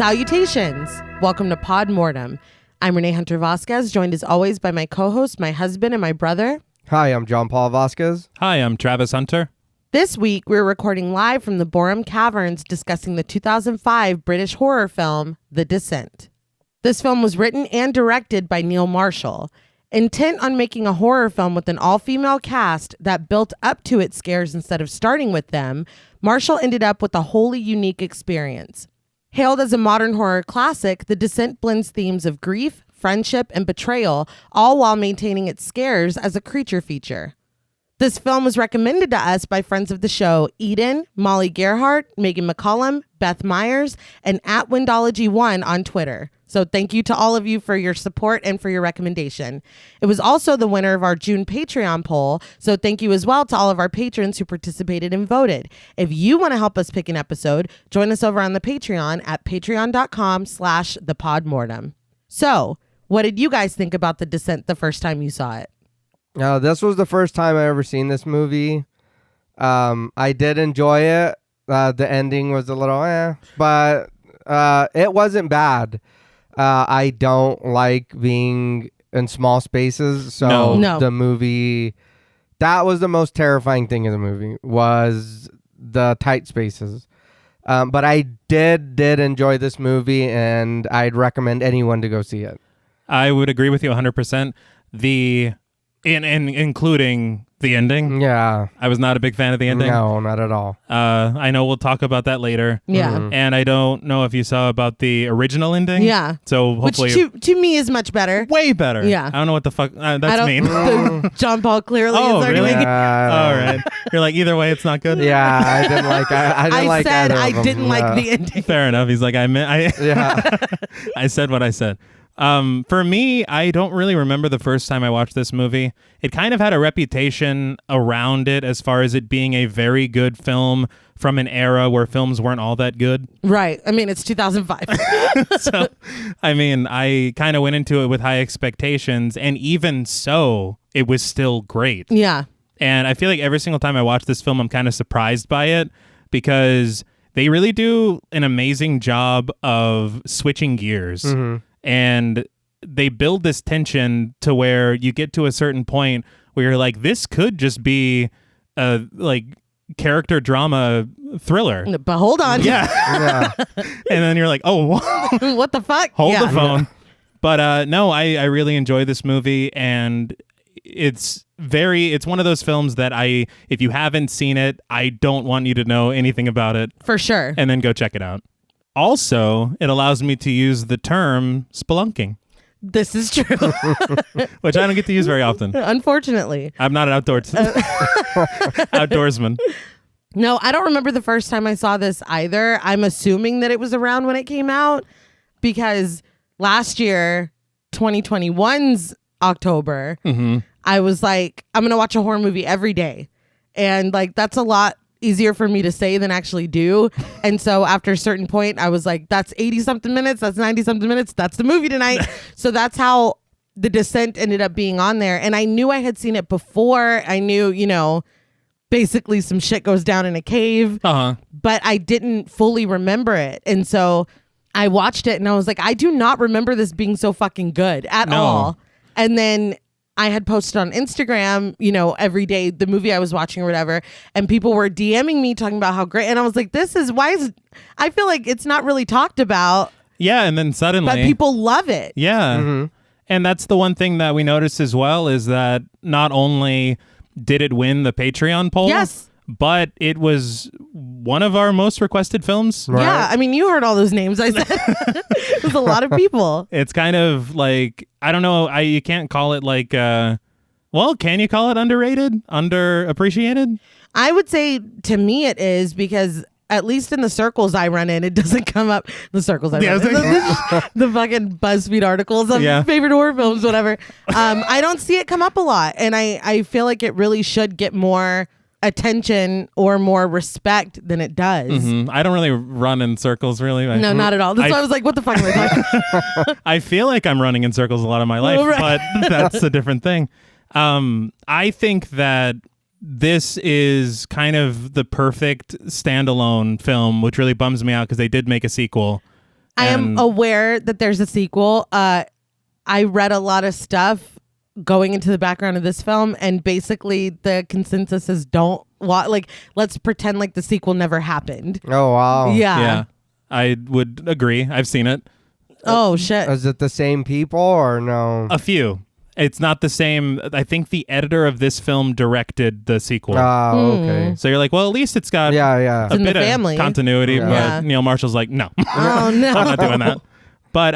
Salutations! Welcome to Pod Mortem. I'm Reneé Hunter Vasquez, joined as always by my co-host, my husband, and my brother. Hi, I'm John Paul Vasquez. Hi, I'm Travis Hunter. This week, we're recording live from the Borum Caverns discussing the 2005 British horror film, The Descent. This film was written and directed by Neil Marshall. Intent on making a horror film with an all-female cast that built up to its scares instead of starting with them, Marshall ended up with a wholly unique experience. Hailed as a modern horror classic, The Descent blends themes of grief, friendship, and betrayal, all while maintaining its scares as a creature feature. This film was recommended to us by friends of the show Eden, Molly Gerhardt, Megan McCullum, Beth Myers, and @Windology1 on Twitter. So thank you to all of you for your support and for your recommendation. It was also the winner of our June Patreon poll, so thank you as well to all of our patrons who participated and voted. If you want to help us pick an episode, join us over on the Patreon at patreon.com/thepodmortem. So, what did you guys think about The Descent the first time you saw it? This was the first time I ever seen this movie. I did enjoy it. The ending was a little but it wasn't bad. I don't like being in small spaces, so No. the movie, that was the most terrifying thing in the movie, was the tight spaces. But I did enjoy this movie, and I'd recommend anyone to go see it. I would agree with you 100%. Including the ending. Yeah. I was not a big fan of the ending. No, not at all. I know we'll talk about that later. Yeah. And I don't know if you saw about the original ending. Yeah. So hopefully... Which to me is much better. Way better. Yeah. I don't know what the fuck... that's mean. John Paul clearly Oh, is really? arguing. All right. You're like, either way, it's not good? Yeah, I didn't like I said either I of them. didn't like the ending. Fair enough. He's like, Yeah. I said what I said. For me, I don't really remember the first time I watched this movie. It kind of had a reputation around it as far as it being a very good film from an era where films weren't all that good. Right. I mean, it's 2005. So, I mean, I kind of went into it with high expectations, and even so, it was still great. Yeah. And I feel like every single time I watch this film, I'm kind of surprised by it because they really do an amazing job of switching gears. Mm-hmm. And they build this tension to where you get to a certain point where you're like, this could just be a character drama thriller. But hold on. Yeah. Yeah. And then you're like, oh, What the fuck? hold Yeah. the phone. But no, I really enjoy this movie, and it's one of those films that if you haven't seen it, I don't want you to know anything about it. For sure. And then go check it out. Also, it allows me to use the term spelunking, This is true. which I don't get to use very often. Unfortunately. I'm not an outdoorsman. No, I don't remember the first time I saw this either. I'm assuming that it was around when it came out because last year, 2021's October, I was like, I'm going to watch a horror movie every day. And that's a lot easier for me to say than actually do. And so after a certain point, I was like, that's 80 something minutes. That's 90 something minutes. That's the movie tonight. So that's how The Descent ended up being on there. And I knew I had seen it before. I knew, basically some shit goes down in a cave, but I didn't fully remember it. And so I watched it and I was like, I do not remember this being so fucking good at all. And then I had posted on Instagram, every day, the movie I was watching or whatever, and people were DMing me talking about how great. And I was like, I feel like it's not really talked about. Yeah, and then suddenly... But people love it. Yeah. Mm-hmm. And that's the one thing that we noticed as well is that not only did it win the Patreon poll, Yes. but it was one of our most requested films. Right. Yeah, I mean, you heard all those names I said. It was a lot of people. It's kind of like, I don't know, you can't call it can you call it underrated? Underappreciated? I would say to me it is because at least in the circles I run in, it doesn't come up. The circles I run in. The fucking BuzzFeed articles of favorite horror films, whatever. I don't see it come up a lot. And I feel like it really should get more attention or more respect than it does. Mm-hmm. I don't really run in circles, really. No, not at all. That's why I was like, what the fuck am I talking about? I feel like I'm running in circles a lot of my life, but that's a different thing. I think that this is kind of the perfect standalone film, which really bums me out because they did make a sequel. I am aware that there's a sequel. I read a lot of stuff going into the background of this film, and basically the consensus is let's pretend like the sequel never happened. Oh, wow. Yeah, I would agree. I've seen it. Oh, shit. Is it the same people or no? A few. It's not the same. I think the editor of this film directed the sequel. Oh, okay. So you're like, well, at least it's got Yeah. a in bit the family. of continuity, Yeah. but Neil Marshall's like, no, Oh, no. I'm not doing that. But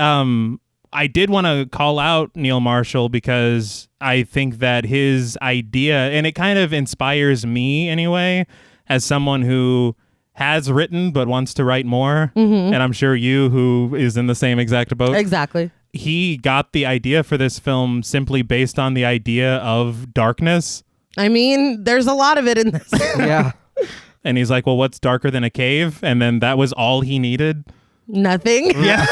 I did want to call out Neil Marshall because I think that his idea, and it kind of inspires me anyway, as someone who has written but wants to write more, and I'm sure you, who is in the same exact boat. Exactly. He got the idea for this film simply based on the idea of darkness. I mean, there's a lot of it in this. Yeah. And he's like, well, what's darker than a cave? And then that was all he needed. Nothing. Yeah.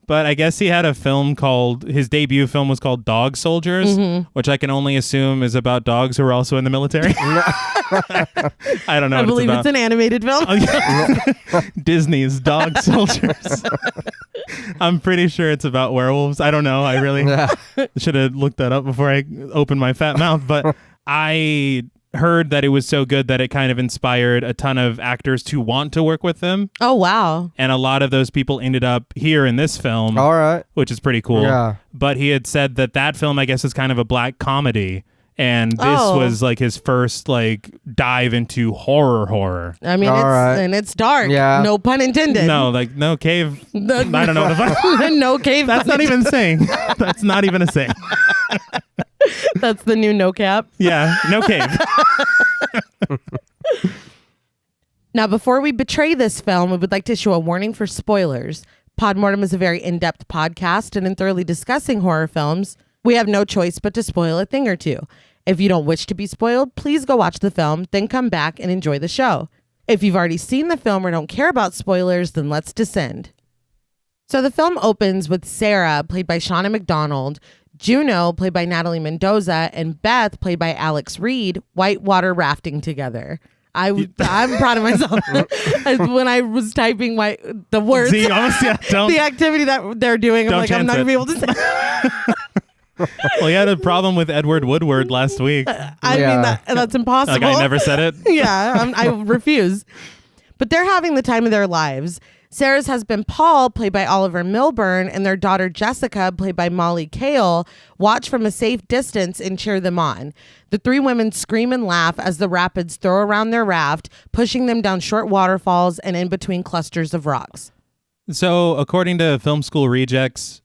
But I guess he had a film his debut film was called Dog Soldiers, which I can only assume is about dogs who are also in the military. I don't know. I what believe it's it's an animated film. Oh, yeah. Disney's Dog Soldiers. I'm pretty sure it's about werewolves. I don't know. I really should have looked that up before I opened my fat mouth. But I heard that it was so good that it kind of inspired a ton of actors to want to work with him. Oh, wow. And a lot of those people ended up here in this film, All right. which is pretty cool. Yeah. But he had said that film, I guess, is kind of a black comedy. And this was like his first like dive into horror. I mean, it's dark. Yeah. No pun intended. No, like no cave. I don't know what the fuck. No cave. That's not even a saying. That's not even a saying. That's the new no cap. Yeah, no cave. Now, before we betray this film, we would like to issue a warning for spoilers. Podmortem is a very in-depth podcast, and in thoroughly discussing horror films, we have no choice but to spoil a thing or two. If you don't wish to be spoiled, please go watch the film, then come back and enjoy the show. If you've already seen the film or don't care about spoilers, then let's descend. So the film opens with Sarah, played by Shauna McDonald, Juno, played by Natalie Mendoza, and Beth, played by Alex Reed, whitewater rafting together. I'm proud of myself. When I was typing the words, See, almost, the activity that they're doing, I'm like, I'm not going to be able to say. Well, he had a problem with Edward Woodward last week. I mean, that's impossible. Like, I never said it. Yeah, I refuse. But they're having the time of their lives. Sarah's husband, Paul, played by Oliver Milburn, and their daughter, Jessica, played by Molly Kale, watch from a safe distance and cheer them on. The three women scream and laugh as the rapids throw around their raft, pushing them down short waterfalls and in between clusters of rocks. So, according to Film School Rejects,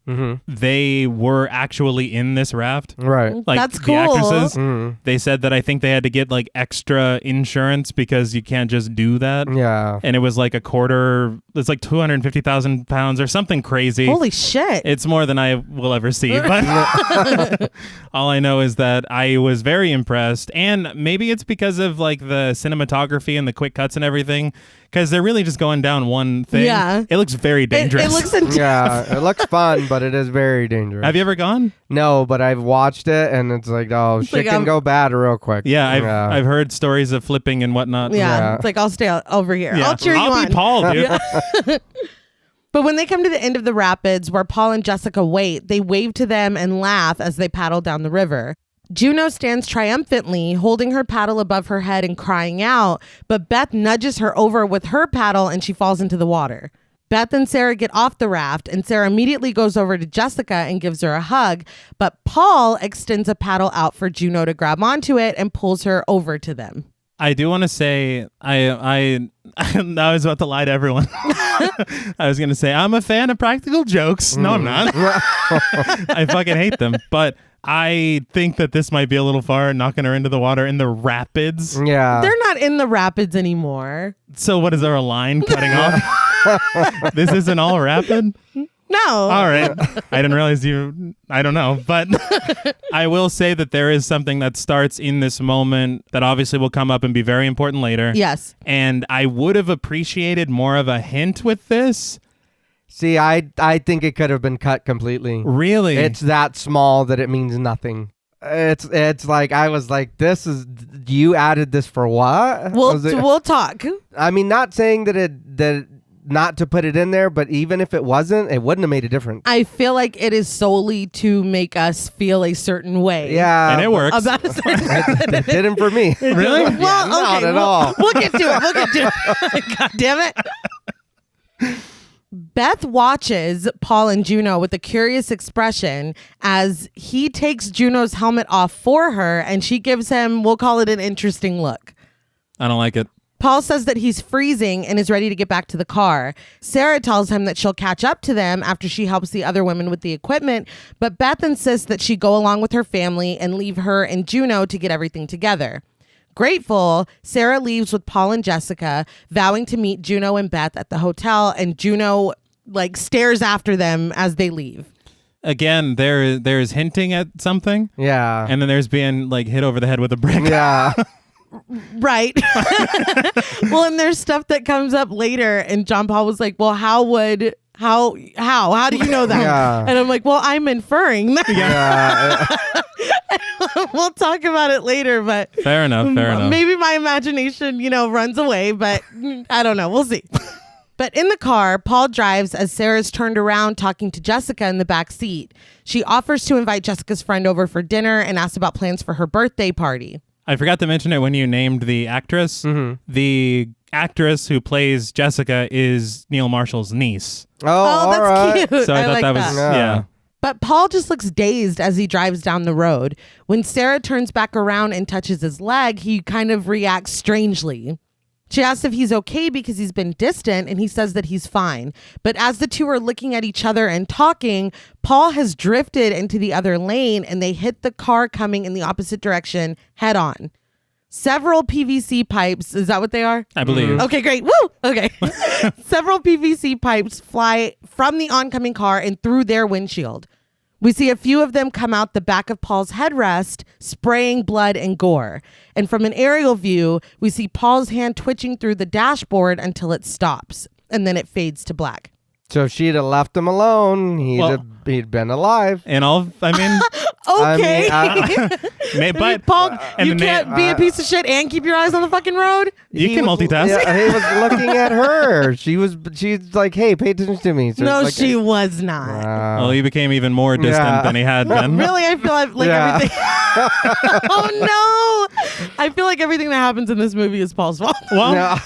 they were actually in this raft. Right. Like That's the cool. actresses, they said that I think they had to get like extra insurance because you can't just do that. Yeah. And it was like it's like 250,000 pounds or something crazy. Holy shit. It's more than I will ever see. But all I know is that I was very impressed. And maybe it's because of like the cinematography and the quick cuts and everything. Because they're really just going down one thing. Yeah. It looks very dangerous. It looks intense. Yeah. It looks fun, but it is very dangerous. Have you ever gone? No, but I've watched it, and it's like, shit can go bad real quick. Yeah, I've heard stories of flipping and whatnot. Yeah. It's like, I'll stay over here. Yeah. I'll cheer you on. Be Paul, dude. Yeah. But when they come to the end of the rapids where Paul and Jessica wait, they wave to them and laugh as they paddle down the river. Juno stands triumphantly, holding her paddle above her head and crying out, but Beth nudges her over with her paddle and she falls into the water. Beth and Sarah get off the raft, and Sarah immediately goes over to Jessica and gives her a hug, but Paul extends a paddle out for Juno to grab onto it and pulls her over to them. I do want to say I was about to lie to everyone. I was going to say I'm a fan of practical jokes. No, I'm not. I fucking hate them. But I think that this might be a little far, knocking her into the water in the rapids. Yeah. They're not in the rapids anymore. So what is there, a line cutting off? This isn't all rapid? No. All right. I didn't realize I don't know. But I will say that there is something that starts in this moment that obviously will come up and be very important later. Yes. And I would have appreciated more of a hint with this. See, I think it could have been cut completely. Really? It's that small that it means nothing. It's like, I was like, you added this for what? We'll talk. I mean, not saying that not to put it in there, but even if it wasn't, it wouldn't have made a difference. I feel like it is solely to make us feel a certain way. Yeah. And it works. About a certain It didn't for me. Really? Well, not okay, at all. We'll get to it. We'll get to it. God damn it. Beth watches Paul and Juno with a curious expression as he takes Juno's helmet off for her, and she gives him, we'll call it an interesting look. I don't like it. Paul says that he's freezing and is ready to get back to the car. Sarah tells him that she'll catch up to them after she helps the other women with the equipment, but Beth insists that she go along with her family and leave her and Juno to get everything together. Grateful, Sarah leaves with Paul and Jessica, vowing to meet Juno and Beth at the hotel, and Juno stares after them as they leave. Again, there's hinting at something, Yeah. and then there's being hit over the head with a brick. Yeah. Right. Well, and there's stuff that comes up later, and John Paul was like, well, how do you know that? Yeah. And I'm like, well, I'm inferring that. Yeah. We'll talk about it later, but Fair enough. maybe my imagination, runs away, but I don't know. We'll see. But in the car, Paul drives as Sarah's turned around talking to Jessica in the back seat. She offers to invite Jessica's friend over for dinner and asks about plans for her birthday party. I forgot to mention it when you named the actress. Mm-hmm. The actress who plays Jessica is Neil Marshall's niece. Oh, all that's right. cute. So I thought like that was, that. yeah. But Paul just looks dazed as he drives down the road. When Sarah turns back around and touches his leg, he kind of reacts strangely. She asks if he's okay because he's been distant, and he says that he's fine. But as the two are looking at each other and talking, Paul has drifted into the other lane, and they hit the car coming in the opposite direction head on. Several PVC pipes, is that what they are? I believe. Okay, great. Woo! Okay. Several PVC pipes fly from the oncoming car and through their windshield. We see a few of them come out the back of Paul's headrest, spraying blood and gore. And from an aerial view, we see Paul's hand twitching through the dashboard until it stops, and then it fades to black. So if she'd have left him alone, he'd been alive. And all, I mean, Okay. but Paul, and you the can't be a piece of shit and keep your eyes on the fucking road? you He can was- multitask. Yeah, he was looking at her. She's like, hey, pay attention to me. So No, it's like, she was not. Well, he became even more distant Yeah. than he had been. Really, I feel like Yeah. everything. Oh no! I feel like everything that happens in this movie is Paul's fault. Well, No.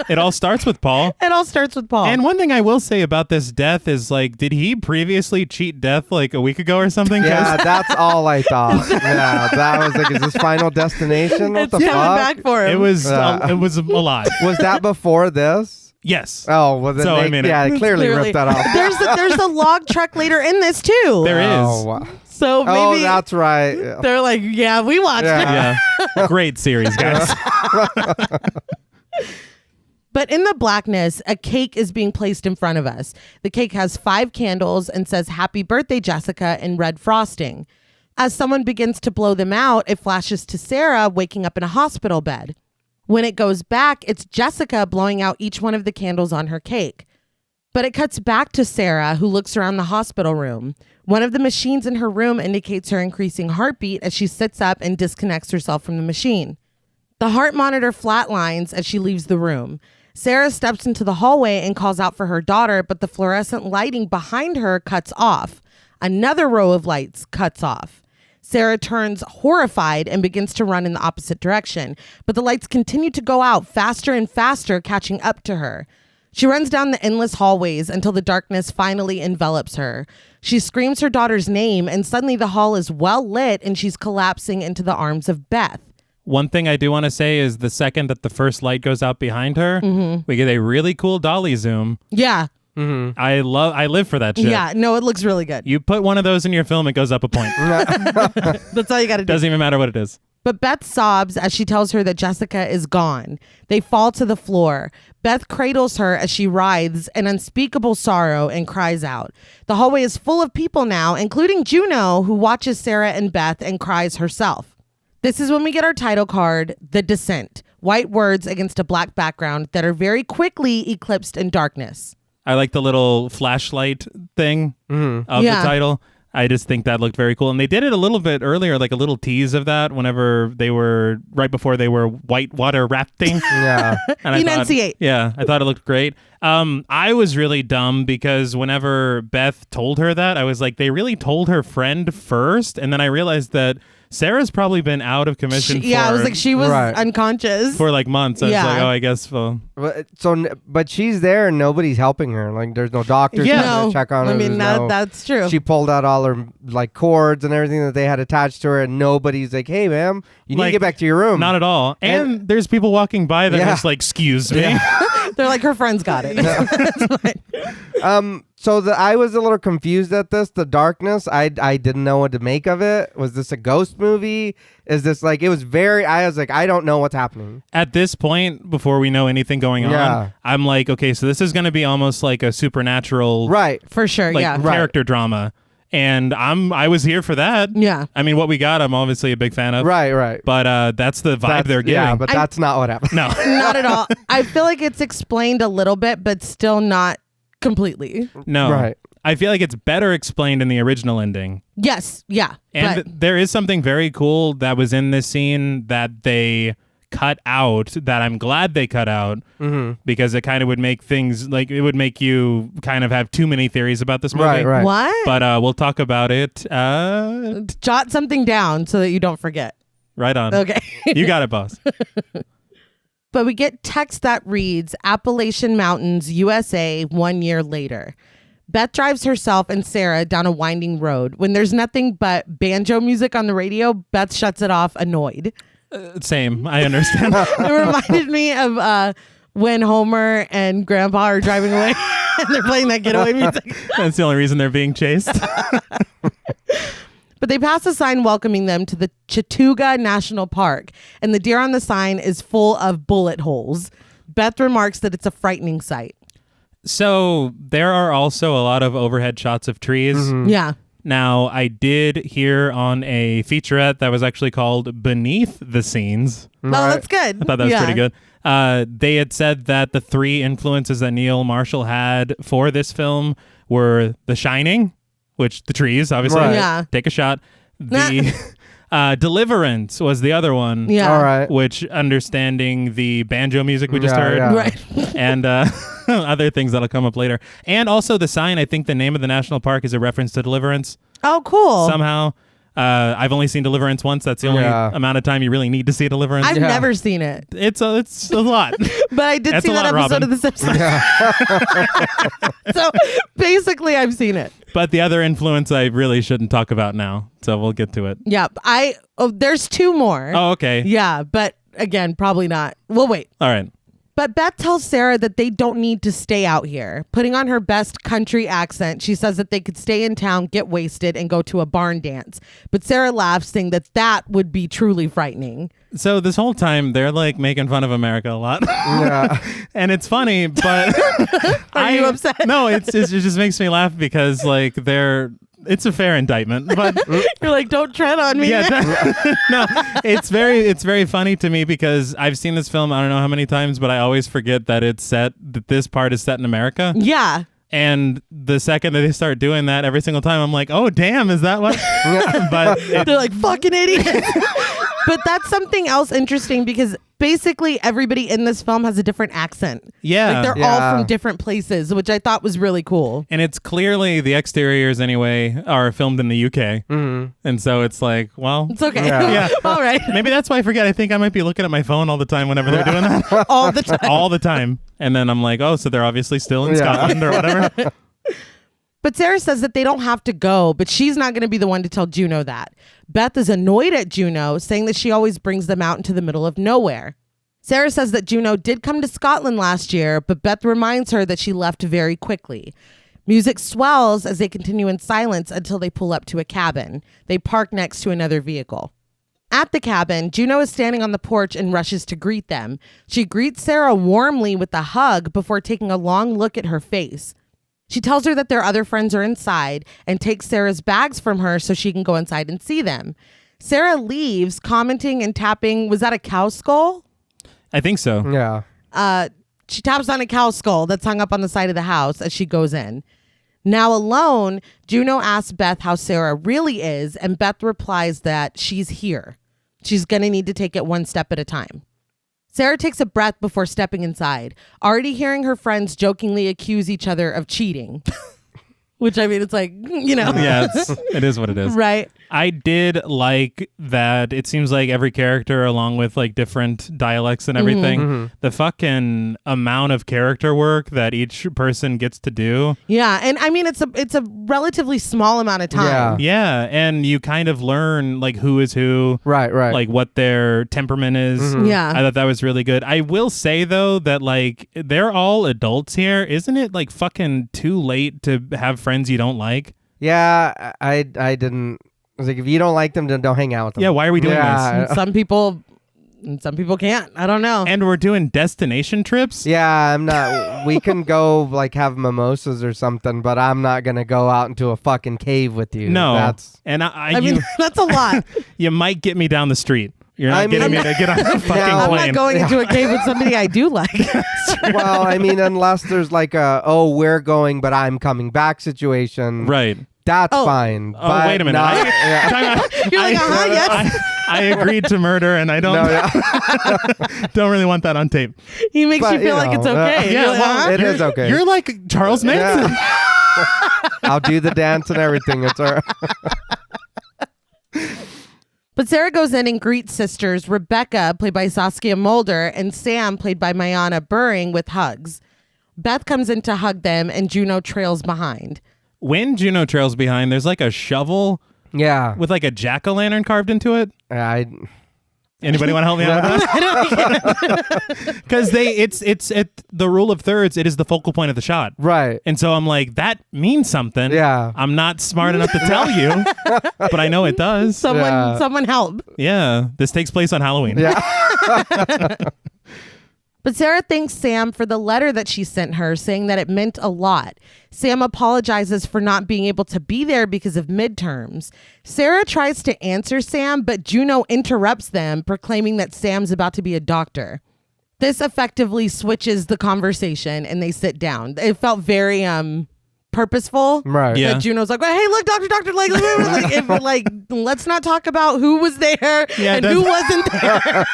it all starts with Paul. It all starts with Paul. And one thing I will say about this death is, did he previously cheat death a week ago or something? 'Cause Yeah, that's all I thought. Yeah, that was like, is this Final Destination? What it's the coming fuck? back for him. it was Yeah. it was a lot. Was that before this? Yes. Oh, well, then So, I mean, yeah, clearly ripped that off. There's a log truck later in this too. There is. Oh, wow. So Oh, maybe that's right. Yeah. they're like, yeah, we watched it. Yeah. Yeah. Great series, guys. But in the blackness, a cake is being placed in front of us. The cake has 5 candles and says, "Happy birthday, Jessica," in red frosting. As someone begins to blow them out, it flashes to Sarah waking up in a hospital bed. When it goes back, it's Jessica blowing out each one of the candles on her cake. But it cuts back to Sarah, who looks around the hospital room. One of the machines in her room indicates her increasing heartbeat as she sits up and disconnects herself from the machine. The heart monitor flatlines as she leaves the room. Sarah steps into the hallway and calls out for her daughter, but the fluorescent lighting behind her cuts off. Another row of lights cuts off. Sarah turns horrified and begins to run in the opposite direction, but the lights continue to go out faster and faster, catching up to her. She runs down the endless hallways until the darkness finally envelops her. She screams her daughter's name, and suddenly the hall is well lit and she's collapsing into the arms of Beth. One thing I do want to say is the second that the first light goes out behind her, we get a really cool dolly zoom. Yeah. I live for that shit. Yeah. No, it looks really good. You put one of those in your film, it goes up a point. That's all you got to do. Doesn't even matter what it is. But Beth sobs as she tells her that Jessica is gone. They fall to the floor. Beth cradles her as she writhes in unspeakable sorrow and cries out. The hallway is full of people now, including Juno, who watches Sarah and Beth and cries herself. This is when we get our title card, The Descent, white words against a black background that are very quickly eclipsed in darkness. I like the little flashlight thing of Yeah. the title. I just think that looked very cool. And they did it a little bit earlier, like a little tease of that whenever they were, right before they were whitewater rafting. Yeah. And Enunciate. I thought it looked great. I was really dumb because whenever Beth told her that, I was like, they really told her friend first. And then I realized that Sarah's probably been out of commission I was like, she was unconscious. for like months. I was like, oh, I guess, well. But she's there and nobody's helping her. Like, there's no doctors no, to check on her. I mean, that's true. She pulled out all her like cords and everything that they had attached to her, and nobody's like, hey, ma'am, you need to get back to your room. Not at all. And there's people walking by that are just like, excuse me. Yeah. They're like, her friend's got it. So I was a little confused at this. The darkness, I didn't know what to make of it. Was this a ghost movie? Is this like, it was very, I was like, I don't know what's happening. At this point, before we know anything going on, I'm like, okay, so this is going to be almost like a supernatural, right? For sure, character drama. And I was here for that. Yeah. I mean, what we got, I'm obviously a big fan of. Right. But that's the vibe they're giving. Yeah, but that's not what happened. No. Not at all. I feel like it's explained a little bit, but still not completely. No. Right. I feel like it's better explained in the original ending. Yes. Yeah. And there is something very cool that was in this scene that they cut out, that I'm glad they cut out, because it kind of would make things like, it would make you kind of have too many theories about this movie. Right. What? But we'll talk about it. Jot something down so that you don't forget. Right on. Okay. You got it, boss. But we get text that reads, Appalachian Mountains, USA, 1 year later. Beth drives herself and Sarah down a winding road. When there's nothing but banjo music on the radio, Beth shuts it off, annoyed. Same. I understand. It reminded me of when Homer and Grandpa are driving away and they're playing that getaway music. That's the only reason they're being chased. But they pass a sign welcoming them to the Chattooga National Park, and the deer on the sign is full of bullet holes. Beth remarks that it's a frightening sight. So there are also a lot of overhead shots of trees. Yeah. Now, I did hear on a featurette that was actually called Beneath the Scenes. Oh, that's good. I thought that was pretty good. They had said that the three influences that Neil Marshall had for this film were The Shining, which the trees, obviously. Right. Yeah. Take a shot. The Deliverance was the other one. Yeah. All right. Which, understanding the banjo music we just heard. Yeah. Right. And other things that'll come up later. And also the sign, I think the name of the national park is a reference to Deliverance. Oh, cool. Somehow. I've only seen Deliverance once. That's the only amount of time you really need to see Deliverance. I've never seen it. It's a lot. But I did see that episode Robin. of The Simpsons. So basically, I've seen it. But the other influence I really shouldn't talk about now. So we'll get to it. Yeah. There's two more. Oh, okay. Yeah. But again, probably not. We'll wait. All right. But Beth tells Sarah that they don't need to stay out here. Putting on her best country accent, she says that they could stay in town, get wasted, and go to a barn dance. But Sarah laughs, saying that would be truly frightening. So this whole time, they're like making fun of America a lot. Yeah. And it's funny, but... Are you upset? No, it just makes me laugh because like it's a fair indictment, but You're like, don't tread on me. yeah, no, it's very funny to me because I've seen this film I don't know how many times, but I always forget that that this part is set in America. Yeah. And the second that they start doing that every single time, I'm like, oh damn, is that what? But They're like, fucking idiots. But that's something else interesting because basically everybody in this film has a different accent. yeah, Like they're all from different places, which I thought was really cool. and it's clearly the exteriors anyway are filmed in the UK, and so it's like, well, It's okay. Yeah. All right. maybe that's why I forget. I think I might be looking at my phone all the time whenever they're doing that. All the time. All the time. And then I'm like, oh, so they're obviously still in Yeah. Scotland or whatever. But Sarah says that they don't have to go, but she's not going to be the one to tell Juno that. Beth is annoyed at Juno, saying that she always brings them out into the middle of nowhere. Sarah says that Juno did come to Scotland last year, but Beth reminds her that she left very quickly. Music swells as they continue in silence until they pull up to a cabin. They park next to another vehicle. At the cabin, Juno is standing on the porch and rushes to greet them. She greets Sarah warmly with a hug before taking a long look at her face. She tells her that their other friends are inside and takes Sarah's bags from her so she can go inside and see them. Sarah leaves, commenting and tapping. Was that a cow skull? I think so. Yeah. She taps on a cow skull that's hung up on the side of the house as she goes in. Now alone, Juno asks Beth how Sarah really is, and Beth replies that she's here. She's going to need to take it one step at a time. Sarah takes a breath before stepping inside, already hearing her friends jokingly accuse each other of cheating. Which, I mean, it's like, you know. Yeah, it is what it is. Right. I did like that it seems like every character, along with like different dialects and everything, the fucking amount of character work that each person gets to do. Yeah, and I mean, it's a relatively small amount of time. Yeah, and you kind of learn like who is who. Right. Like what their temperament is. Yeah. I thought that was really good. I will say, though, that like they're all adults here. Isn't it like fucking too late to have friends you don't like? Yeah, I didn't. I was like, if you don't like them, then don't hang out with them. Yeah, why are we doing this? And some people can't. I don't know. And we're doing destination trips? Yeah, I'm not. We can go like have mimosas or something, but I'm not gonna go out into a fucking cave with you. No. That's I mean, that's a lot. you might get me down the street. You're not getting me to get on a fucking No. I'm plane. not going into a cave with somebody I do like. well, I mean, unless there's like we're going, but I'm coming back situation. Right. That's fine. Oh, wait a minute. You're like, yes. I agreed to murder, and I don't don't really want that on tape. He makes you feel like it's okay. Yeah, You're like, well, it is okay. You're like Charles Manson. I'll do the dance and everything. It's all right. But Sarah goes in and greets sisters Rebecca, played by Saskia Mulder, and Sam, played by Mayana Buring, with hugs. Beth comes in to hug them, and Juno trails behind. When Juno trails behind, there's like a shovel Yeah. with like a jack-o'-lantern carved into it. Anybody want to help me out with that? Because it's the rule of thirds. It is the focal point of the shot. Right. And so I'm like, that means something. Yeah. I'm not smart enough to tell you, but I know it does. Someone help. Yeah. This takes place on Halloween. Yeah. But Sarah thanks Sam for the letter that she sent her, saying that it meant a lot. Sam apologizes for not being able to be there because of midterms. Sarah tries to answer Sam, but Juno interrupts them, proclaiming that Sam's about to be a doctor. This effectively switches the conversation, and they sit down. It felt very purposeful. Right. Yeah. That Juno's like, hey, look, doctor, like, let's not talk about who was there and who wasn't there.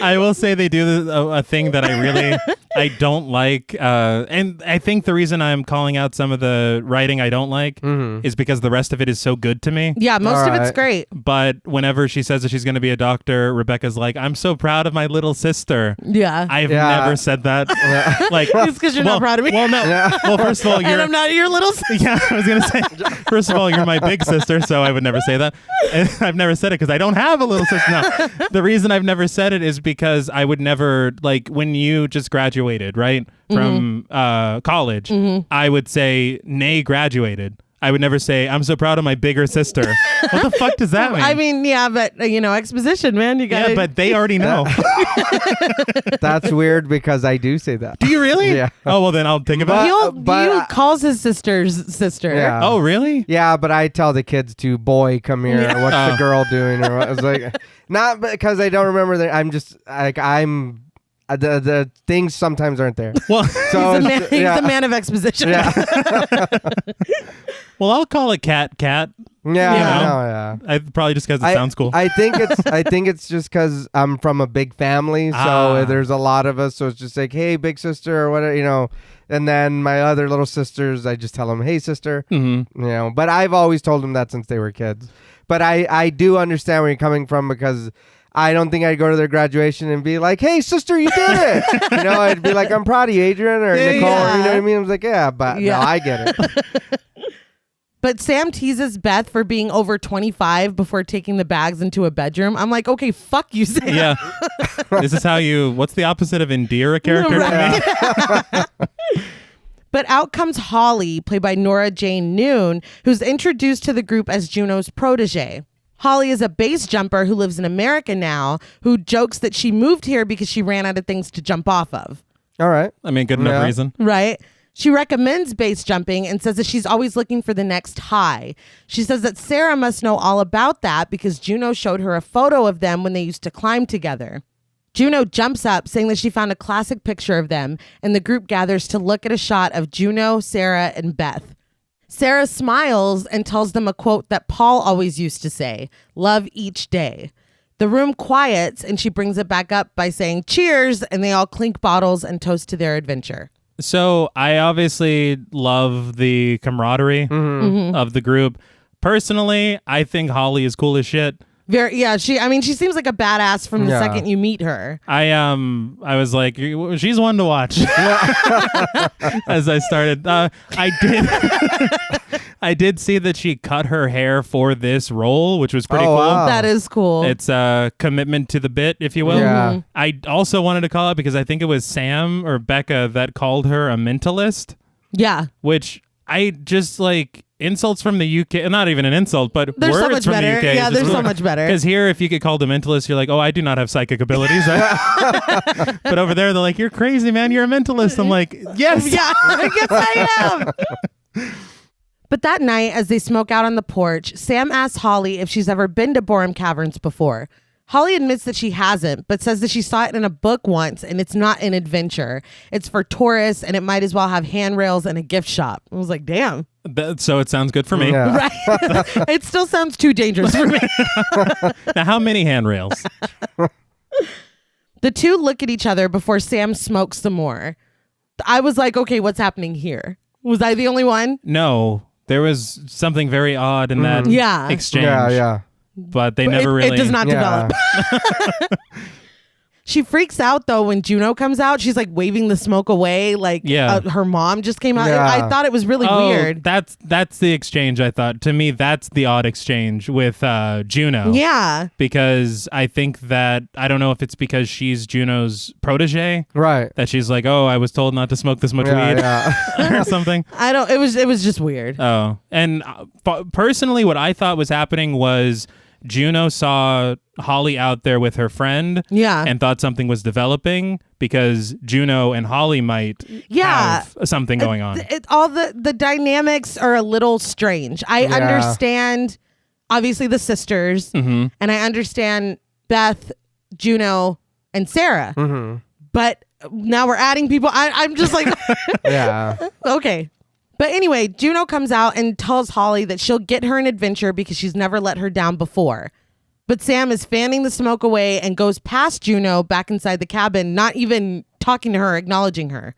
I will say they do a thing that I don't like. And I think the reason I'm calling out some of the writing I don't like is because the rest of it is so good to me. Yeah, most of it's great. But whenever she says that she's going to be a doctor, Rebecca's like, I'm so proud of my little sister. Yeah. I've never said that. Like, it's because you're not proud of me. Well, no. Yeah. Well, first of all, and I'm not your little sister. Yeah, I was going to say, first of all, you're my big sister, so I would never say that. And I've never said it because I don't have a little sister. No. The reason I've never said it is because I would never, like, when you just graduated, right, from college, I would say, Nay graduated. I would never say, I'm so proud of my bigger sister. What the fuck does that mean? I mean, yeah, but, exposition, man. You got Yeah, but they already know. That's weird because I do say that. Do you really? Yeah. Oh, well, then I'll think about it. He calls his sister's sister. Yeah. Oh, really? Yeah, but I tell the kids to, boy, come here. Yeah. What's the girl doing? Or what? It's like, not because I don't remember that. I'm just like, the things sometimes aren't there. Well, So He's a man of exposition. Yeah. well, I'll call it cat. Yeah, Yeah. yeah. I probably just because it sounds cool. I think it's just because I'm from a big family, so there's a lot of us. So it's just like, hey, big sister, or whatever, And then my other little sisters, I just tell them, hey, sister, But I've always told them that since they were kids. But I do understand where you're coming from because I don't think I'd go to their graduation and be like, hey, sister, you did it. I'd be like, I'm proud of you, Adrian or Nicole. Yeah. You know what I mean? I was like, no, I get it. But Sam teases Beth for being over 25 before taking the bags into a bedroom. I'm like, okay, fuck you, Sam. Yeah. This is how what's the opposite of endear a character to me? But out comes Holly, played by Nora Jane Noon, who's introduced to the group as Juno's protege. Holly is a base jumper who lives in America now, who jokes that she moved here because she ran out of things to jump off of. All right. I mean, good enough reason. Right? She recommends base jumping and says that she's always looking for the next high. She says that Sarah must know all about that because Juno showed her a photo of them when they used to climb together. Juno jumps up, saying that she found a classic picture of them, and the group gathers to look at a shot of Juno, Sarah, and Beth. Sarah smiles and tells them a quote that Paul always used to say, "Love each day." The room quiets, and she brings it back up by saying cheers, and they all clink bottles and toast to their adventure. So I obviously love the camaraderie of the group. Personally, I think Holly is cool as shit. She seems like a badass from the second you meet her. I was like, she's one to watch. As I started, I did see that she cut her hair for this role, which was pretty cool. Wow. That is cool. It's a commitment to the bit, if you will. Yeah. I also wanted to call it because I think it was Sam or Becca that called her a mentalist, Yeah. which I just like insults from the UK. Not even an insult, but They're words so much from better. the UK. Yeah, they're so much better. Because here, if you get called a mentalist, you're like, oh, I do not have psychic abilities. But over there, they're like, you're crazy, man. You're a mentalist. I'm like, yes. Yeah, yes, I am. But that night, as they smoke out on the porch, Sam asks Holly if she's ever been to Borum Caverns before. Holly admits that she hasn't, but says that she saw it in a book once, and it's not an adventure. It's for tourists, and it might as well have handrails and a gift shop. I was like, damn. So it sounds good for me. Yeah. Right? It still sounds too dangerous for me. Now, how many handrails? The two look at each other before Sam smokes some more. I was like, okay, what's happening here? Was I the only one? No, there was something very odd in that Yeah. exchange. Yeah. But they never really. It does not Yeah. develop. She freaks out though when Juno comes out. She's like waving the smoke away, like her mom just came out. Yeah. I thought it was really weird. That's the exchange. I thought, to me, that's the odd exchange with Juno. Yeah, Because I think that, I don't know if it's because she's Juno's protege, Right. that she's like, oh, I was told not to smoke this much weed Yeah. or something. I don't. It was just weird. Oh, and personally, what I thought was happening was Juno saw Holly out there with her friend, Yeah. and thought something was developing because Juno and Holly might have something going on. All the dynamics are a little strange. I Yeah. understand, obviously, the sisters, and I understand Beth, Juno, and Sarah. But now we're adding people. I'm just like, Yeah. okay. But anyway, Juno comes out and tells Holly that she'll get her an adventure because she's never let her down before. But Sam is fanning the smoke away and goes past Juno back inside the cabin, not even talking to her, acknowledging her.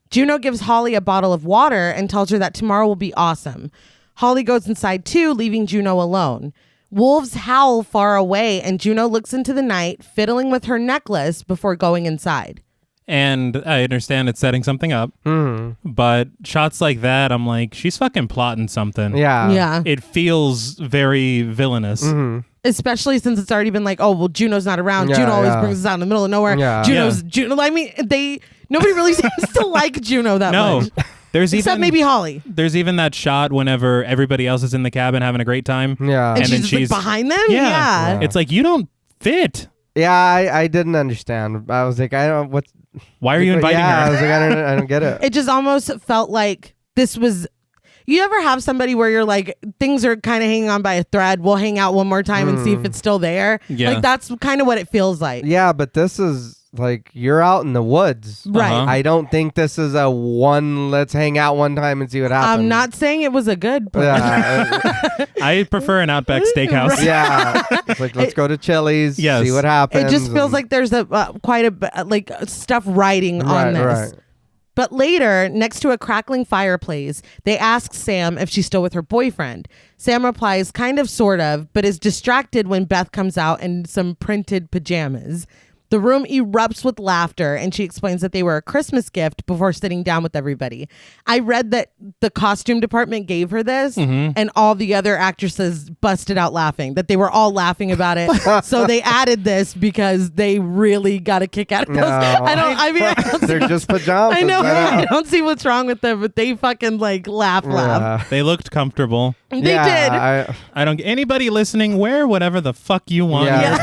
Juno gives Holly a bottle of water and tells her that tomorrow will be awesome. Holly goes inside too, leaving Juno alone. Wolves howl far away, and Juno looks into the night, fiddling with her necklace before going inside. And I understand it's setting something up, but shots like that, I'm like, she's fucking plotting something. Yeah. Yeah. It feels very villainous. Especially since it's already been like, oh, well, Juno's not around. Yeah, Juno always yeah. brings us out in the middle of nowhere. Yeah. Juno. I mean, nobody really seems to like Juno that No, much. there's Except even maybe Holly. there's even that shot whenever everybody else is in the cabin having a great time. Yeah. And, And then she's, just, like, behind them? Yeah. It's like, you don't fit. Yeah, I didn't understand. I was like, I don't. What's? Why are you inviting I her? was like, I don't get it. It just almost felt like this was... You ever have somebody where you're like, things are kind of hanging on by a thread. We'll hang out one more time and see if it's still there. Yeah. Like, that's kind of what it feels like. Yeah, but this is like you're out in the woods. Right. Uh-huh. I don't think this is a one. Let's hang out one time and see what happens. I'm not saying it was a good plan. Yeah. I prefer an Outback Steakhouse. Yeah. It's like, let's go to Chili's. Yes. See what happens. It just feels and- like there's a quite a like stuff writing on this. Right. But later, next to a crackling fireplace, they ask Sam if she's still with her boyfriend. Sam replies, kind of, sort of, but is distracted when Beth comes out in some printed pajamas. The room erupts with laughter, and she explains that they were a Christmas gift before sitting down with everybody. I read that the costume department gave her this, and all the other actresses busted out laughing, that they were all laughing about it. So they added this because they really got a kick out of those. No. I don't They're see just pajamas. I know. Yeah. I don't see what's wrong with them, but they fucking like laugh. They looked comfortable. They did. I don't. Anybody listening, wear whatever the fuck you want. Yeah.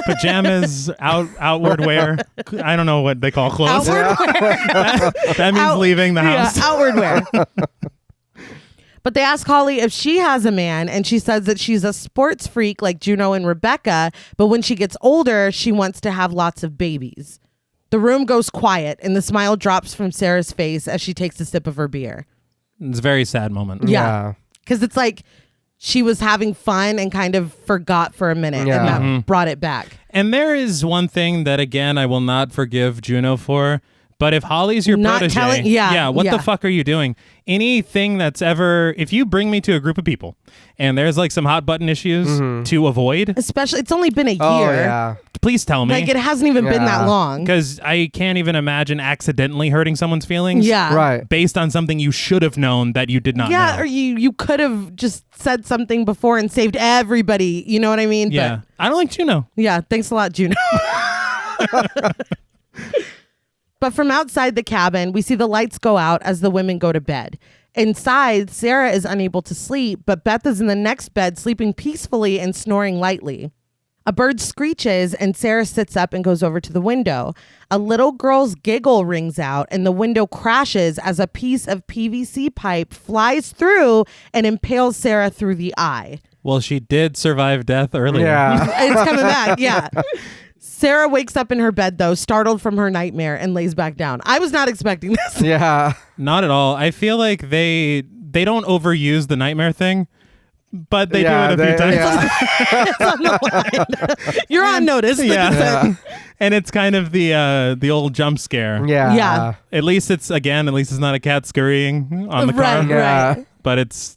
Pajamas, outward wear. I don't know what they call clothes. Outward wear. That means leaving the house. Yeah, outward wear. But they ask Holly if she has a man, and she says that she's a sports freak like Juno and Rebecca, but when she gets older, she wants to have lots of babies. The room goes quiet, and the smile drops from Sarah's face as she takes a sip of her beer. It's a very sad moment. Yeah. Because it's like she was having fun and kind of forgot for a minute, and that brought it back. And there is one thing that, again, I will not forgive Juno for. But if Holly's your protege, what the fuck are you doing? Anything that's ever, if you bring me to a group of people and there's like some hot button issues to avoid. Especially, it's only been a year. Oh, yeah. Please tell me. Like, it hasn't even been that long. Because I can't even imagine accidentally hurting someone's feelings. Yeah. Right. Based on something you should have known that you did not know. Yeah, or you could have just said something before and saved everybody. You know what I mean? Yeah. But, I don't like Juno. yeah, thanks a lot, Juno. But from outside the cabin, we see the lights go out as the women go to bed. Inside, Sarah is unable to sleep, but Beth is in the next bed sleeping peacefully and snoring lightly. A bird screeches and Sarah sits up and goes over to the window. A little girl's giggle rings out and the window crashes as a piece of PVC pipe flies through and impales Sarah through the eye. Well, she did survive death earlier. Yeah. It's coming back, yeah. Sarah wakes up in her bed, though, startled from her nightmare, and lays back down. I was not expecting this. Yeah. Not at all. I feel like they don't overuse the nightmare thing, but they do it a few times. Yeah. It's on the line. You're on notice. Yeah. And it's kind of the old jump scare. Yeah. Yeah. At least it's not a cat scurrying on the car. Right, Yeah. right. But it's,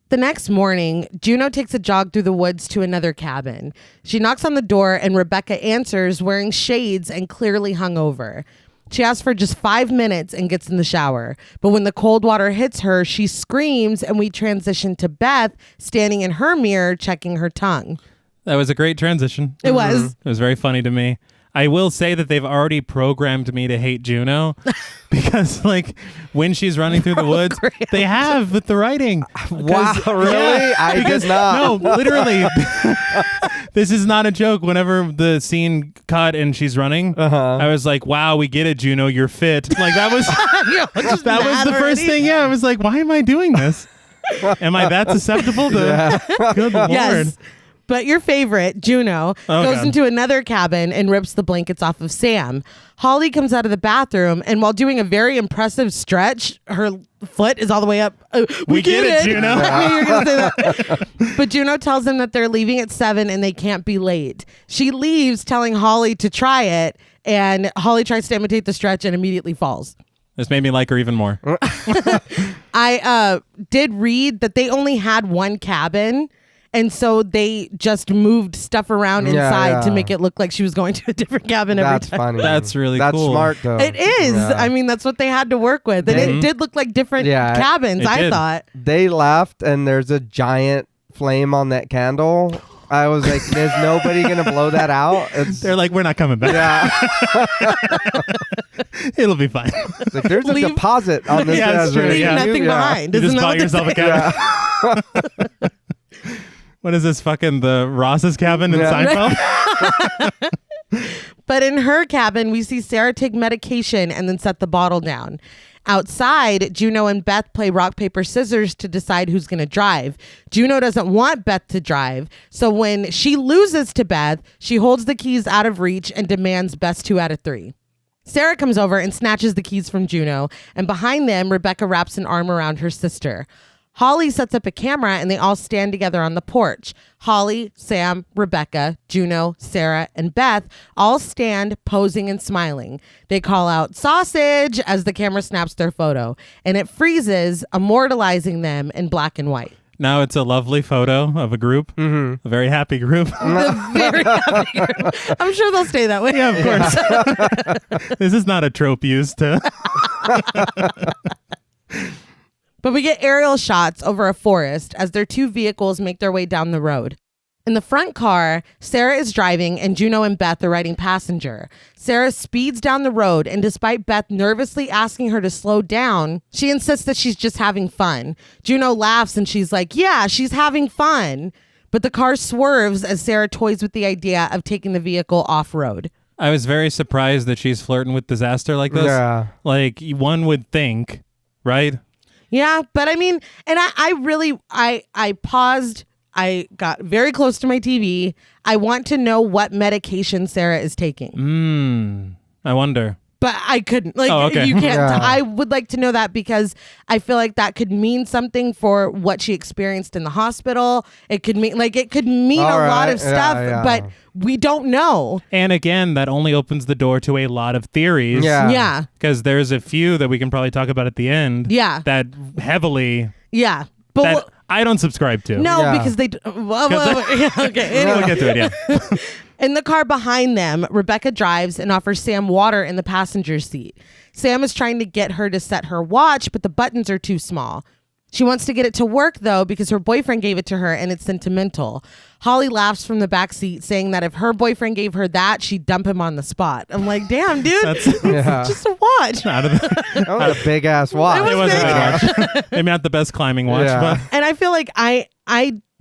The next morning, Juno takes a jog through the woods to another cabin. She knocks on the door and Rebecca answers wearing shades and clearly hungover. She asks for just 5 minutes and gets in the shower. But when the cold water hits her, she screams and we transition to Beth standing in her mirror checking her tongue. That was a great transition. It was. It was very funny to me. I will say that they've already programmed me to hate Juno because, like, when she's running through the woods, they have with the writing. Wow, really? Yeah, I did not. No, literally. This is not a joke. Whenever the scene cut and she's running, I was like, wow, we get it, Juno. You're fit. Like, that was that was the first thing. Yeah, I was like, why am I doing this? Am I that susceptible to? Good Lord. Yes. But your favorite, Juno, goes into another cabin and rips the blankets off of Sam. Holly comes out of the bathroom, and while doing a very impressive stretch, her foot is all the way up. We get it, Juno. I knew you were gonna say that. But Juno tells them that they're leaving at 7 and they can't be late. She leaves, telling Holly to try it, and Holly tries to imitate the stretch and immediately falls. This made me like her even more. I did read that they only had one cabin. And so they just moved stuff around inside to make it look like she was going to a different cabin every time. That's funny. That's really cool. That's smart, though. It is. Yeah. I mean, that's what they had to work with. And it did look like different cabins, I thought. They left, and there's a giant flame on that candle. I was like, there's nobody going to blow that out. They're like, we're not coming back. Yeah. It'll be fine. It's like, there's a deposit on this. Yeah, it's true. Leave nothing behind. You Isn't just that bought what they yourself a say? cabin. What is this, fucking the Ross's cabin in Seinfeld? But in her cabin, we see Sarah take medication and then set the bottle down. Outside, Juno and Beth play rock, paper, scissors to decide who's going to drive. Juno doesn't want Beth to drive, so when she loses to Beth, she holds the keys out of reach and demands best 2 out of 3. Sarah comes over and snatches the keys from Juno, and behind them, Rebecca wraps an arm around her sister. Holly sets up a camera and they all stand together on the porch. Holly, Sam, Rebecca, Juno, Sarah, and Beth all stand posing and smiling. They call out sausage as the camera snaps their photo, and it freezes, immortalizing them in black and white. Now it's a lovely photo of a group, a very happy group. The very happy group. I'm sure they'll stay that way. Yeah, of course. This is not a trope used to... But we get aerial shots over a forest as their 2 vehicles make their way down the road. In the front car, Sarah is driving and Juno and Beth are riding passenger. Sarah speeds down the road, and despite Beth nervously asking her to slow down, she insists that she's just having fun. Juno laughs and she's like, yeah, she's having fun. But the car swerves as Sarah toys with the idea of taking the vehicle off-road. I was very surprised that she's flirting with disaster like this. Yeah. Like, one would think, right? Yeah, but I mean, and I paused. I got very close to my TV. I want to know what medication Sarah is taking. I wonder. But I couldn't. Like, Oh, okay. you can't. Yeah. I would like to know that because I feel like that could mean something for what she experienced in the hospital. It could mean a All lot right. of stuff, Yeah. but we don't know. And again, that only opens the door to a lot of theories. Yeah. Yeah. Because there's a few that we can probably talk about at the end. Yeah. That heavily Yeah. But that I don't subscribe to. no, Yeah. because they. Okay. Anyway. We'll get to it. Yeah. In the car behind them, Rebecca drives and offers Sam water in the passenger seat. Sam is trying to get her to set her watch, but the buttons are too small. She wants to get it to work, though, because her boyfriend gave it to her and it's sentimental. Holly laughs from the back seat, saying that if her boyfriend gave her that, she'd dump him on the spot. I'm like, damn, dude, That's Yeah. just a watch. out of the, That was a big ass watch. it was a big. big watch. Maybe not the best climbing watch, Yeah. but And I feel like I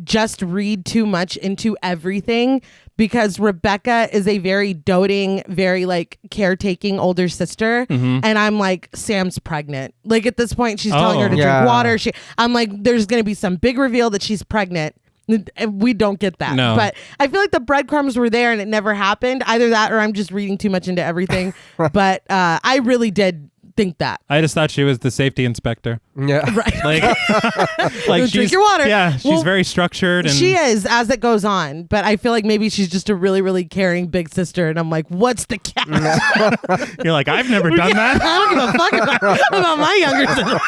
just read too much into everything because Rebecca is a very doting, very like caretaking older sister. And I'm like, Sam's pregnant. Like at this point, she's telling her to Yeah. drink water. I'm like, there's going to be some big reveal that she's pregnant. And we don't get that. No. But I feel like the breadcrumbs were there and it never happened. Either that or I'm just reading too much into everything. But I really did think that. I just thought she was the safety inspector. Yeah. Right. Like Drink she's your water. Yeah, she's Well, very structured and She is as it goes on, but I feel like maybe she's just a really, really caring big sister. And I'm like, what's the catch? you're like, I've never done I that. don't give a fuck about my younger sister.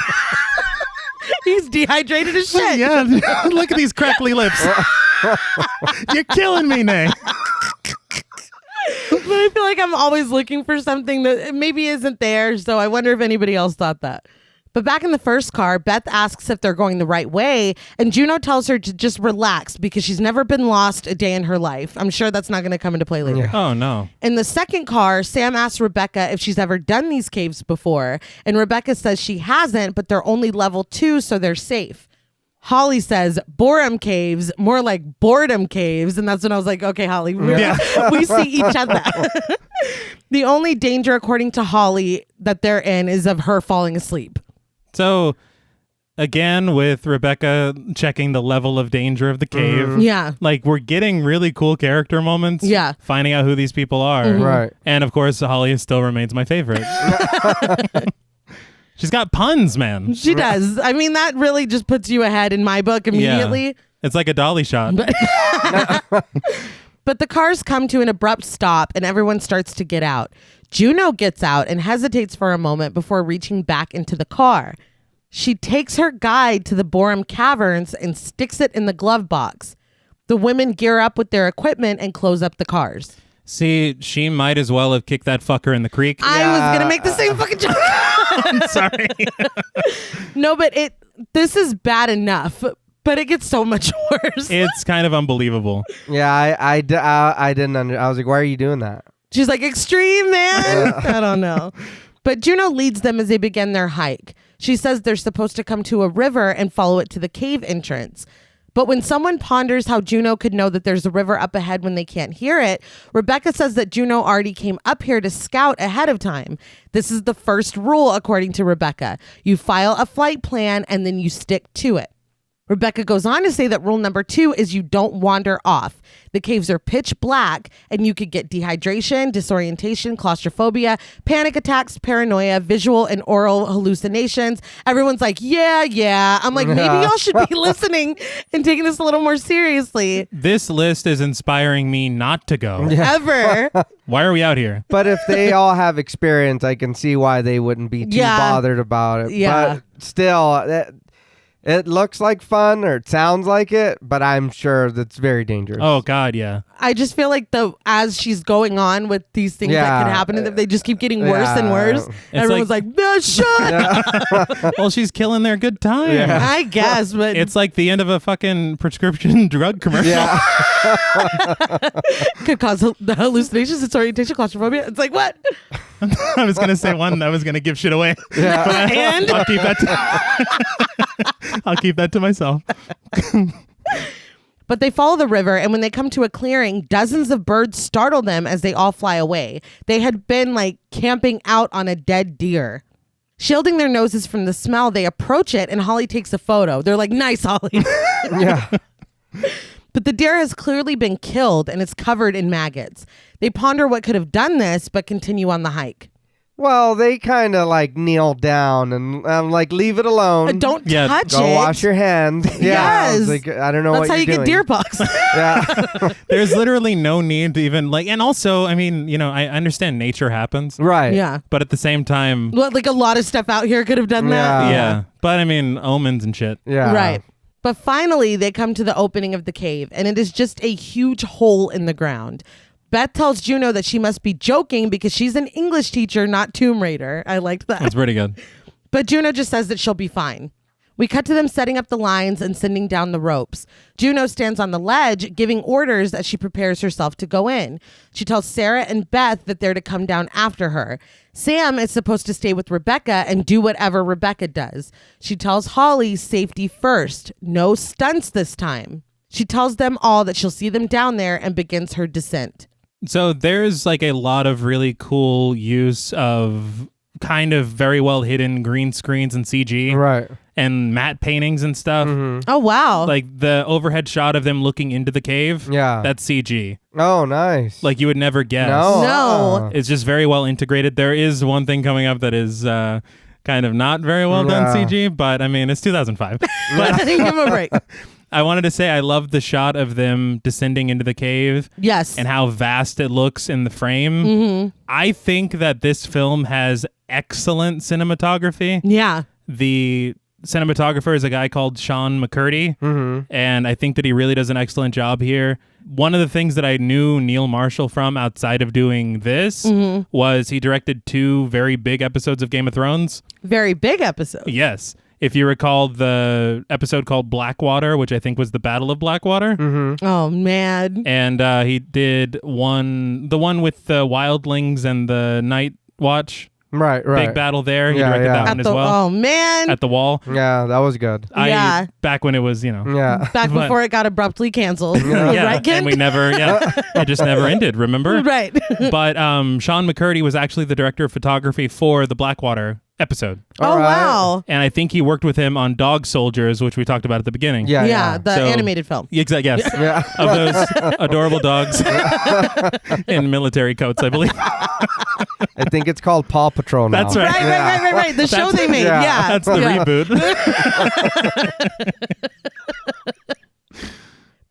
He's dehydrated as shit. Yeah, look at these crackly lips. You're killing me, Nay. But I feel like I'm always looking for something that maybe isn't there. So I wonder if anybody else thought that. But back in the first car, Beth asks if they're going the right way, and Juno tells her to just relax because she's never been lost a day in her life. I'm sure that's not going to come into play later. Yeah. Oh no. In the second car, Sam asks Rebecca if she's ever done these caves before, and Rebecca says she hasn't, but they're only level 2, so they're safe. Holly says boredom caves, more like boredom caves, and that's when I was like, okay, Holly, we see each other. The only danger, according to Holly, that they're in is of her falling asleep. So again, with Rebecca checking the level of danger of the cave. Yeah. Like we're getting really cool character moments. Yeah. Finding out who these people are. Right. And of course, Holly still remains my favorite. She's got puns, man. She does. I mean, that really just puts you ahead in my book immediately. Yeah. It's like a dolly shot. But the cars come to an abrupt stop and everyone starts to get out. Juno gets out and hesitates for a moment before reaching back into the car. She takes her guide to the Borum Caverns and sticks it in the glove box. The women gear up with their equipment and close up the cars. See, she might as well have kicked that fucker in the creek. I was going to make the same fucking joke. I'm sorry. No, but this is bad enough, but it gets so much worse. It's kind of unbelievable. Yeah, I didn't I was like, why are you doing that? She's like, extreme, man. I don't know. But Juno leads them as they begin their hike. She says they're supposed to come to a river and follow it to the cave entrance. But when someone ponders how Juno could know that there's a river up ahead when they can't hear it, Rebecca says that Juno already came up here to scout ahead of time. This is the first rule, according to Rebecca. You file a flight plan and then you stick to it. Rebecca goes on to say that rule number 2 is you don't wander off. The caves are pitch black and you could get dehydration, disorientation, claustrophobia, panic attacks, paranoia, visual and oral hallucinations. Everyone's like, yeah. I'm like, maybe y'all should be listening and taking this a little more seriously. This list is inspiring me not to go. Ever. Why are we out here? But if they all have experience, I can see why they wouldn't be too Yeah. bothered about it. Yeah. But still, it looks like fun or it sounds like it, but I'm sure that's very dangerous. Oh, God, yeah. I just feel like as she's going on with these things that Yeah. could happen, and they just keep getting worse and worse. It's Everyone's like, shut. Well, she's killing their good time. Yeah. I guess, but It's like the end of a fucking prescription drug commercial. Yeah. could cause the hallucinations, disorientation, claustrophobia. It's like, what? I was going to say one that was going to give shit away. Yeah. And I'll keep that to myself. but they follow the river, and when they come to a clearing, dozens of birds startle them as they all fly away. They had been like camping out on a dead deer. Shielding their noses from the smell, they approach it and Holly takes a photo. They're like, nice, Holly. Yeah. But the deer has clearly been killed and it's covered in maggots. They ponder what could have done this, but continue on the hike. Well, they kind of like kneel down and I'm like, leave it alone. Don't Yeah, touch Go it. wash your hands. Yeah. I was Yes. like, I don't know That's what how you're you doing. get deer pox. Yeah. There's literally no need to even like, and also, I mean, you know, I understand nature happens, Right. Yeah. but at the same time, Well, like a lot of stuff out here could have done that. yeah. But I mean, omens and shit. Yeah. Right. But finally, they come to the opening of the cave, and it is just a huge hole in the ground. Beth tells Juno that she must be joking because she's an English teacher, not Tomb Raider. I liked that. That's pretty good. But Juno just says that she'll be fine. We cut to them setting up the lines and sending down the ropes. Juno stands on the ledge, giving orders as she prepares herself to go in. She tells Sarah and Beth that they're to come down after her. Sam is supposed to stay with Rebecca and do whatever Rebecca does. She tells Holly safety first. No stunts this time. She tells them all that she'll see them down there and begins her descent. So there's like a lot of really cool use of kind of very well hidden green screens and CG Right. and matte paintings and stuff. Oh, wow. Like the overhead shot of them looking into the cave. Yeah. That's CG. Oh, nice. Like you would never guess. No. No. It's just very well integrated. There is one thing coming up that is kind of not very well done Yeah. CG, but I mean, it's 2005. But Give him a break. I wanted to say I love the shot of them descending into the cave Yes. and how vast it looks in the frame. I think that this film has excellent cinematography. Yeah. The cinematographer is a guy called Sean McCurdy, and I think that he really does an excellent job here. One of the things that I knew Neil Marshall from outside of doing this was he directed 2 very big episodes of Game of Thrones. Very big episode. Yes. If you recall the episode called Blackwater, which I think was the Battle of Blackwater. Oh, man. And he did the one with the wildlings and the Night Watch. Right. Big battle there. He Yeah, directed yeah. that At one as the, well. oh, man. At the wall. Yeah, that was good. Yeah. Back when it was, you know. Yeah. Back But- before it got abruptly canceled. Yeah, Right, Ken? and we never, it just never ended, remember? Right. But Sean McCurdy was actually the director of photography for the Blackwater episode. Oh, All right. wow. And I think he worked with him on Dog Soldiers, which we talked about at the beginning. Yeah. Yeah, the So- animated film. Exactly, yes. Yeah. Of those adorable dogs in military coats, I believe. I think it's called Paw Patrol now. That's right. Right. The show That's- they made. yeah. Yeah. That's the Yeah. reboot.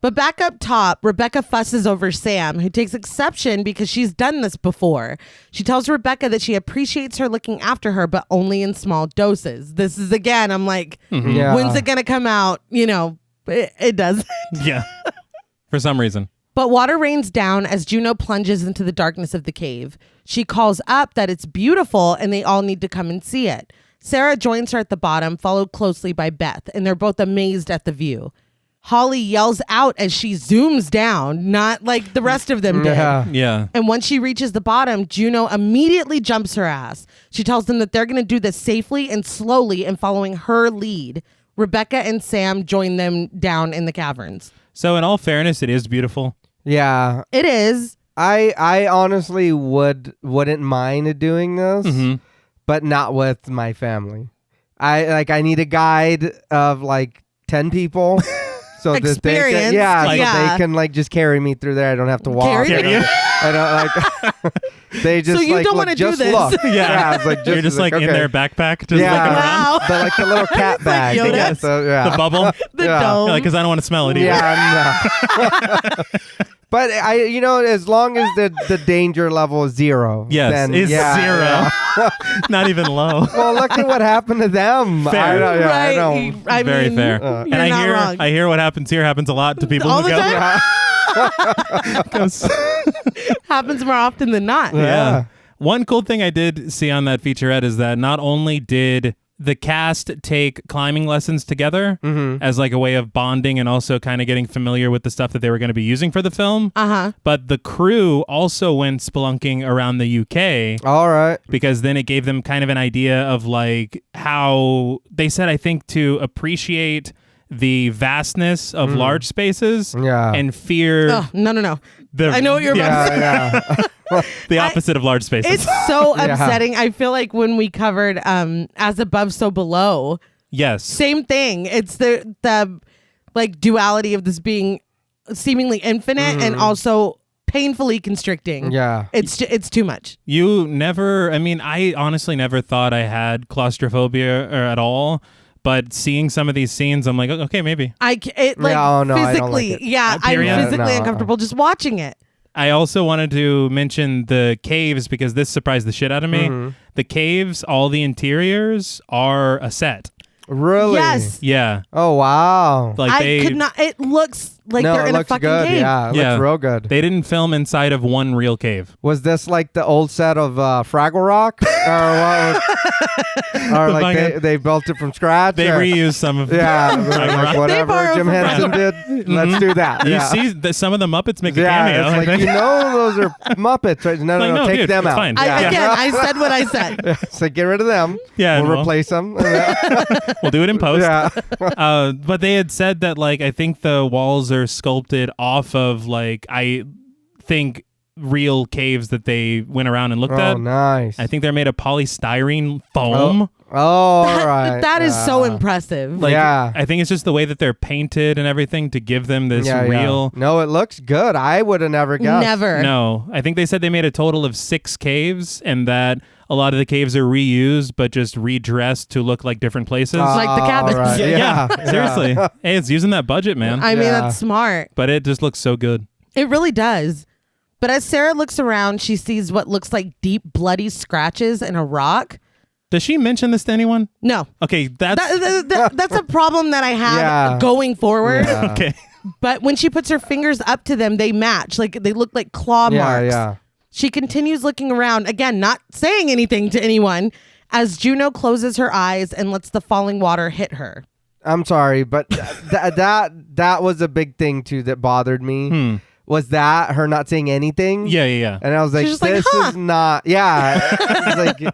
But back up top, Rebecca fusses over Sam, who takes exception because she's done this before. She tells Rebecca that she appreciates her looking after her, but only in small doses. This is, again, I'm like, Yeah. when's it going to come out? You know, it does. Yeah. For some reason. But water rains down as Juno plunges into the darkness of the cave. She calls up that it's beautiful and they all need to come and see it. Sarah joins her at the bottom, followed closely by Beth, and they're both amazed at the view. Holly yells out as she zooms down, not like the rest of them did. Yeah. Yeah. And once she reaches the bottom, Juno immediately jumps her ass. She tells them that they're going to do this safely and slowly and following her lead. Rebecca and Sam join them down in the caverns. So in all fairness, it is beautiful. Yeah. It is. I honestly wouldn't mind doing this, but not with my family. I need a guide of like 10 people. So that they Experience. can, so Yeah. they can like just carry me through there. I don't have to walk. Carry you? I don't like. They just So you like don't look, wanna do just this. look. Yeah. It's like You're just like in okay. their backpack, just Yeah. looking around. Wow. The little cat bag. Yoda. Yes. So, yeah. The bubble. The Yeah. dome. Because I don't want to smell it either. Yeah, no. But as long as the danger level is 0. Yes, then, it's yeah. 0. Not even low. Well, look at what happened to them. Fair. I don't, yeah, I Right. don't. I Very mean, fair. You're And I not hear wrong. I hear what happens here happens a lot to people All who the go. time? Goes- Happens more often than not. yeah. One cool thing I did see on that featurette is that not only did the cast take climbing lessons together as like a way of bonding and also kind of getting familiar with the stuff that they were going to be using for the film, but the crew also went spelunking around the UK. All right. Because then it gave them kind of an idea of like how they said, I think, to appreciate the vastness of large spaces Yeah. and fear Oh, no. the I know what you're about to say. Yeah. The opposite of large spaces. It's so upsetting. I feel like when we covered As Above, So Below, yes. same thing. It's the like duality of this being seemingly infinite and also painfully constricting. Yeah. It's too much. I honestly never thought I had claustrophobia at all. But seeing some of these scenes, I'm like, okay, maybe. Physically, I don't like it. I'm physically uncomfortable just watching it. I also wanted to mention the caves because this surprised the shit out of me. The caves, all the interiors are a set. Really? Yes. Yeah. Oh, wow. Like could not. It looks like No, they're it in a looks fucking good. cave. Yeah, it looks real good. They didn't film inside of one real cave. Was this like the old set of Fraggle Rock? Or like they built it from scratch? They reused some of like whatever Jim Henson did. Let's do that. You see that some of the Muppets make a cameo. It's like, those are Muppets. Right? No, take dude, them it's out. fine. I said what I said. So get rid of them. Yeah, we'll replace them. We'll do it in post. Yeah. But they had said that, like, I think the walls are sculpted off of, like, I think real caves that they went around and looked at. Oh, nice. I think they're made of polystyrene foam. Oh, all right. That is so impressive. Like, I think it's just the way that they're painted and everything to give them this real. No, it looks good. I would have never guessed. Never. No, I think they said they made a total of 6 caves and that a lot of the caves are reused, but just redressed to look like different places. Like the cabins. Right. Yeah, seriously. Hey, it's using that budget, man. I mean, that's smart. But it just looks so good. It really does. But as Sarah looks around, she sees what looks like deep, bloody scratches in a rock. Does she mention this to anyone? No. Okay, that's a problem that I have going forward. Yeah. okay. But when she puts her fingers up to them, they match. Like they look like claw marks. Yeah. She continues looking around, again, not saying anything to anyone, as Juno closes her eyes and lets the falling water hit her. I'm sorry, but that was a big thing too that bothered me. Was that her not saying anything? Yeah. And I was like, this is not. Yeah. It's like,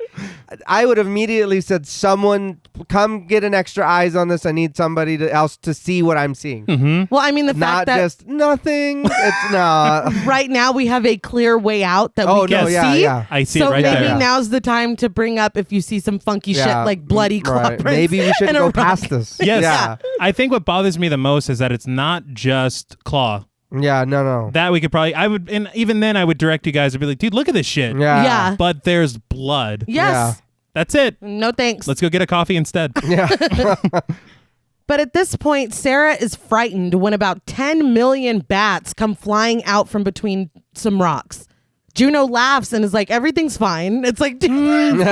I would have immediately said, someone come get an extra eyes on this. I need somebody else to see what I'm seeing. Well, I mean, the fact that not just nothing. It's not. right now we have a clear way out that we can see. Yeah. I see so it right maybe there. now's the time to bring up if you see some funky shit like bloody claw prints. Maybe we should in a go rock. past this. Yes. Yeah. I think what bothers me the most is that it's not just claw. Yeah, no. That we could probably, and even then I would direct you guys to be like, dude, look at this shit. Yeah. But there's blood. Yes. That's it. No thanks. Let's go get a coffee instead. Yeah. But at this point, Sarah is frightened when about 10 million bats come flying out from between some rocks. Juno laughs and is like, everything's fine. It's like, dude, you're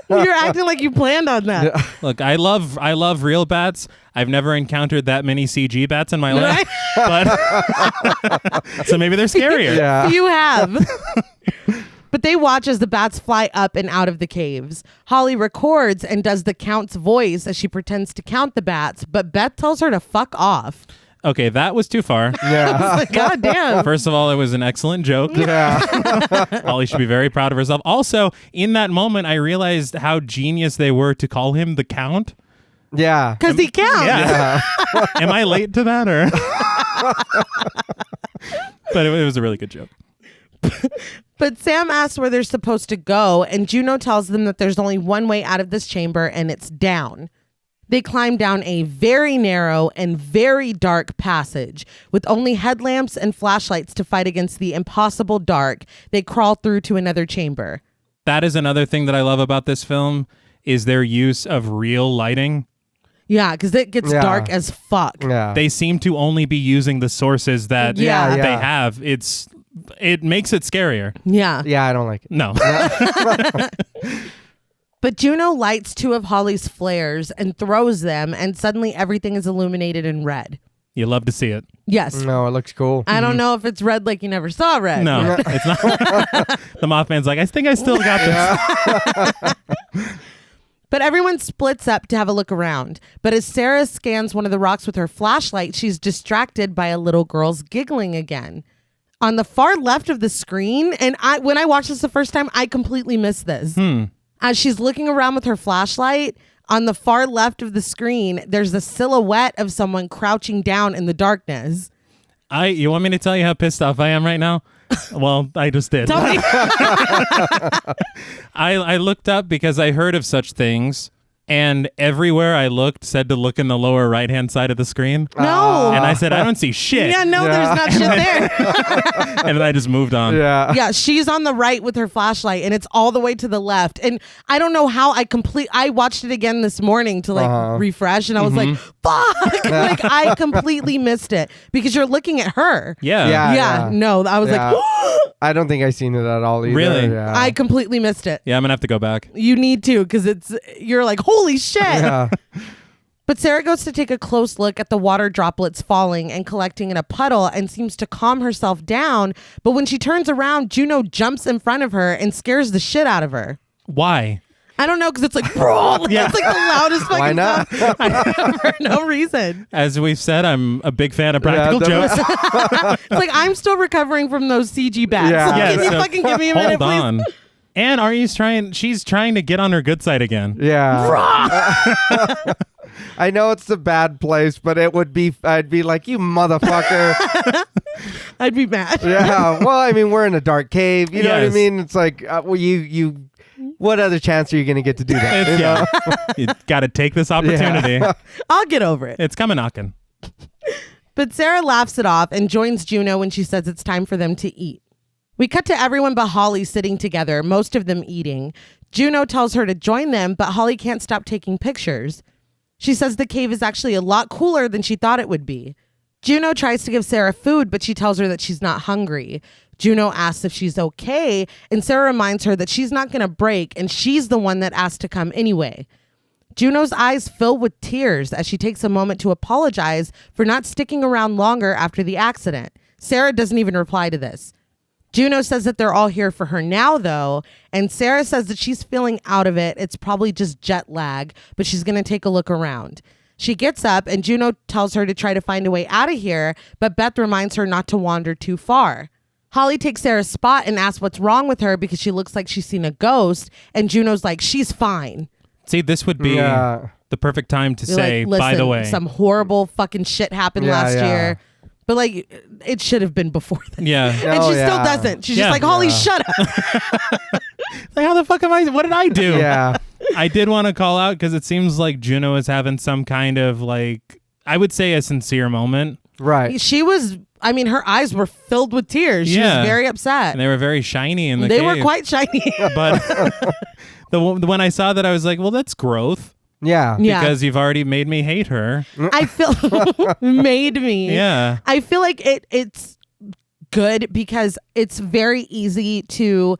acting like you planned on that. Look, I love real bats. I've never encountered that many CG bats in my life. But so maybe they're scarier. Yeah. You have. But they watch as the bats fly up and out of the caves. Holly records and does the count's voice as she pretends to count the bats, but Beth tells her to fuck off. Okay, that was too far. Yeah. Like, God damn. First of all, it was an excellent joke. Yeah. Holly should be very proud of herself. Also, in that moment, I realized how genius they were to call him the Count. Yeah. Because he counts. Yeah. Am I late to that or? But it was a really good joke. But Sam asks where they're supposed to go, and Juno tells them that there's only one way out of this chamber, and it's down. They climb down a very narrow and very dark passage. With only headlamps and flashlights to fight against the impossible dark, they crawl through to another chamber. That is another thing that I love about this film is their use of real lighting. Yeah, because it gets dark as fuck. Yeah. They seem to only be using the sources that they have. It makes it scarier. Yeah. Yeah, I don't like it. No. But Juno lights 2 of Holly's flares and throws them, and suddenly everything is illuminated in red. You love to see it. Yes. No, it looks cool. I don't know if it's red like you never saw red. No, it's not. The Mothman's like, I think I still got this. But everyone splits up to have a look around. But as Sarah scans one of the rocks with her flashlight, she's distracted by a little girl's giggling again. On the far left of the screen, and when I watched this the first time, I completely missed this. As she's looking around with her flashlight, on the far left of the screen, there's a silhouette of someone crouching down in the darkness. You want me to tell you how pissed off I am right now? Well, I just did. Tell me. I looked up because I heard of such things, and everywhere I looked said to look in the lower right-hand side of the screen. No. And I said, I don't see shit. Yeah, no, there's not shit there. And then I just moved on. Yeah. Yeah, she's on the right with her flashlight, and it's all the way to the left. And I don't know how I watched it again this morning to refresh, and I was like, fuck. Like, I completely missed it because you're looking at her. Yeah. Yeah. No, I was like, I don't think I seen it at all either. Really? Yeah. I completely missed it. Yeah, I'm going to have to go back. You need to because you're like, holy shit. Yeah. But Sarah goes to take a close look at the water droplets falling and collecting in a puddle and seems to calm herself down. But when she turns around, Juno jumps in front of her and scares the shit out of her. Why? I don't know, because it's like, bro, Yeah. it's like the loudest fucking Why not? sound for no reason. As we've said, I'm a big fan of practical Yeah, jokes. It's like, I'm still recovering from those CG bats. Yeah. Like, Yeah, can you so fucking give me a minute, Hold please? on. And she's trying to get on her good side again. Yeah. I know it's a bad place, but I'd be like, you motherfucker. I'd be mad. Yeah. Well, I mean, we're in a dark cave. You know what I Yes. mean? It's like, well, what other chance are you going to get to do that? You know? You got to take this opportunity. I'll get over it. It's coming knocking. But Sarah laughs it off and joins Juno when she says it's time for them to eat. We cut to everyone but Holly sitting together, most of them eating. Juno tells her to join them, but Holly can't stop taking pictures. She says the cave is actually a lot cooler than she thought it would be. Juno tries to give Sarah food, but she tells her that she's not hungry. Juno asks if she's okay, and Sarah reminds her that she's not going to break, and she's the one that asked to come anyway. Juno's eyes fill with tears as she takes a moment to apologize for not sticking around longer after the accident. Sarah doesn't even reply to this. Juno says that they're all here for her now, though, and Sarah says that she's feeling out of it. It's probably just jet lag, but she's going to take a look around. She gets up, and Juno tells her to try to find a way out of here, but Beth reminds her not to wander too far. Holly takes Sarah's spot and asks what's wrong with her because she looks like she's seen a ghost, and Juno's like, she's fine. See, this would be the perfect time to They're say, like, by the listen, way. some horrible fucking shit happened last year. But like, it should have been before that. Yeah. And she still doesn't. She's just like, Holly, shut up. Like, how the fuck am I? What did I do? Yeah. I did want to call out because it seems like Juno is having some kind of like, I would say a sincere moment. Right. She was, I mean, her eyes were filled with tears. She Yeah. was very upset. And they were very shiny in the They cave. were quite shiny. But when I saw that, I was like, well, that's growth. Yeah. Yeah. Because you've already made me hate her. I feel made me. Yeah. I feel like it's good because it's very easy to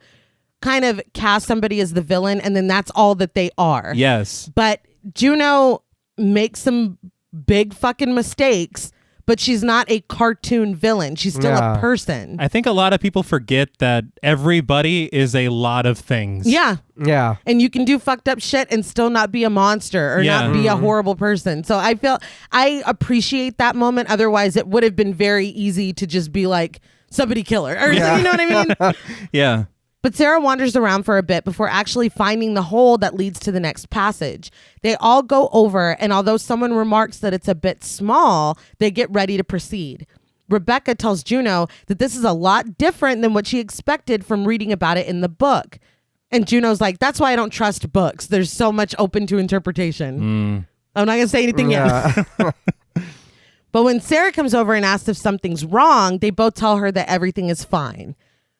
kind of cast somebody as the villain and then that's all that they are. Yes. But Juno makes some big fucking mistakes, but she's not a cartoon villain. She's still a person. I think a lot of people forget that everybody is a lot of things. Yeah. Yeah. And you can do fucked up shit and still not be a monster or Yeah. not be a horrible person. So I appreciate that moment. Otherwise, it would have been very easy to just be like, somebody kill her. Or, you know what I mean? Yeah. But Sarah wanders around for a bit before actually finding the hole that leads to the next passage. They all go over, and although someone remarks that it's a bit small, they get ready to proceed. Rebecca tells Juno that this is a lot different than what she expected from reading about it in the book. And Juno's like, that's why I don't trust books. There's so much open to interpretation. I'm not going to say anything yet. But when Sarah comes over and asks if something's wrong, they both tell her that everything is fine.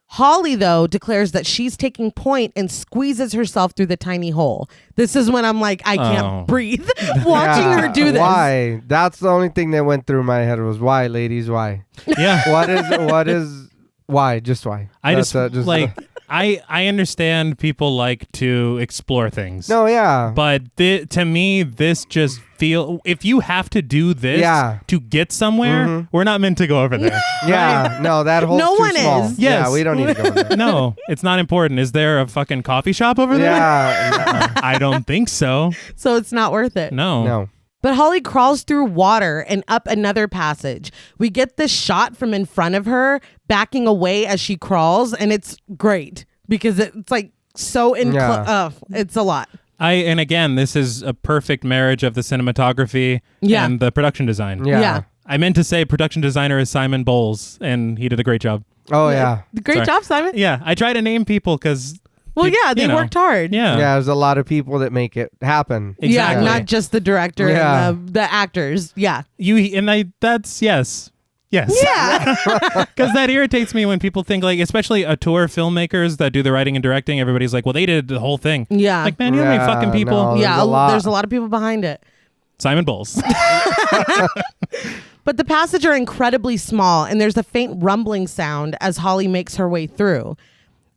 Holly, though, declares that she's taking point and squeezes herself through the tiny hole. This is when I'm like, I can't breathe watching her do this. Why? That's the only thing that went through my head was why, ladies, why? Yeah. Why? Just why? I That's just like, I understand people like to explore things. No, yeah. But to me, this just if you have to do this to get somewhere, we're not meant to go over there. Yeah, no, that whole No too one small. is. Yes. Yeah, we don't need to go there. No, it's not important. Is there a fucking coffee shop over there? Yeah, I don't think so. So it's not worth it. No. But Holly crawls through water and up another passage. We get this shot from in front of her backing away as she crawls, and it's great because it's like so it's a lot. And again, this is a perfect marriage of the cinematography and the production design. Yeah. Yeah. I meant to say production designer is Simon Bowles, and he did a great job. Oh, yeah. Great Sorry. job, Simon. Yeah, I try to name people because. Well, yeah, they worked hard. Yeah. Yeah, there's a lot of people that make it happen. Exactly. Yeah, not just the director Yeah. and the actors. Yeah. That's yes. Yes. Yeah. Because that irritates me when people think, like, especially auteur filmmakers that do the writing and directing, everybody's like, well, they did the whole thing. Yeah. Like, man, you know how many Yeah, fucking people? no. Yeah, There's a lot. of people behind it. Simon Bowles. But the passages are incredibly small, and there's a faint rumbling sound as Holly makes her way through.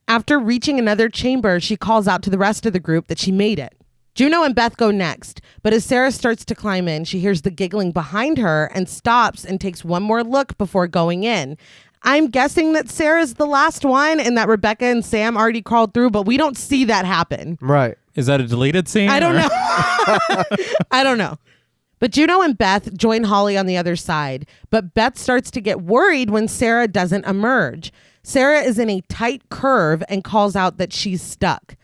After reaching another chamber, she calls out to the rest of the group that she made it. Juno and Beth go next, but as Sarah starts to climb in, she hears the giggling behind her and stops and takes one more look before going in. I'm guessing that Sarah's the last one and that Rebecca and Sam already crawled through, but we don't see that happen. Right. Is that a deleted scene? I don't know. I don't know. But Juno and Beth join Holly on the other side, but Beth starts to get worried when Sarah doesn't emerge. Sarah is in a tight curve and calls out that she's stuck.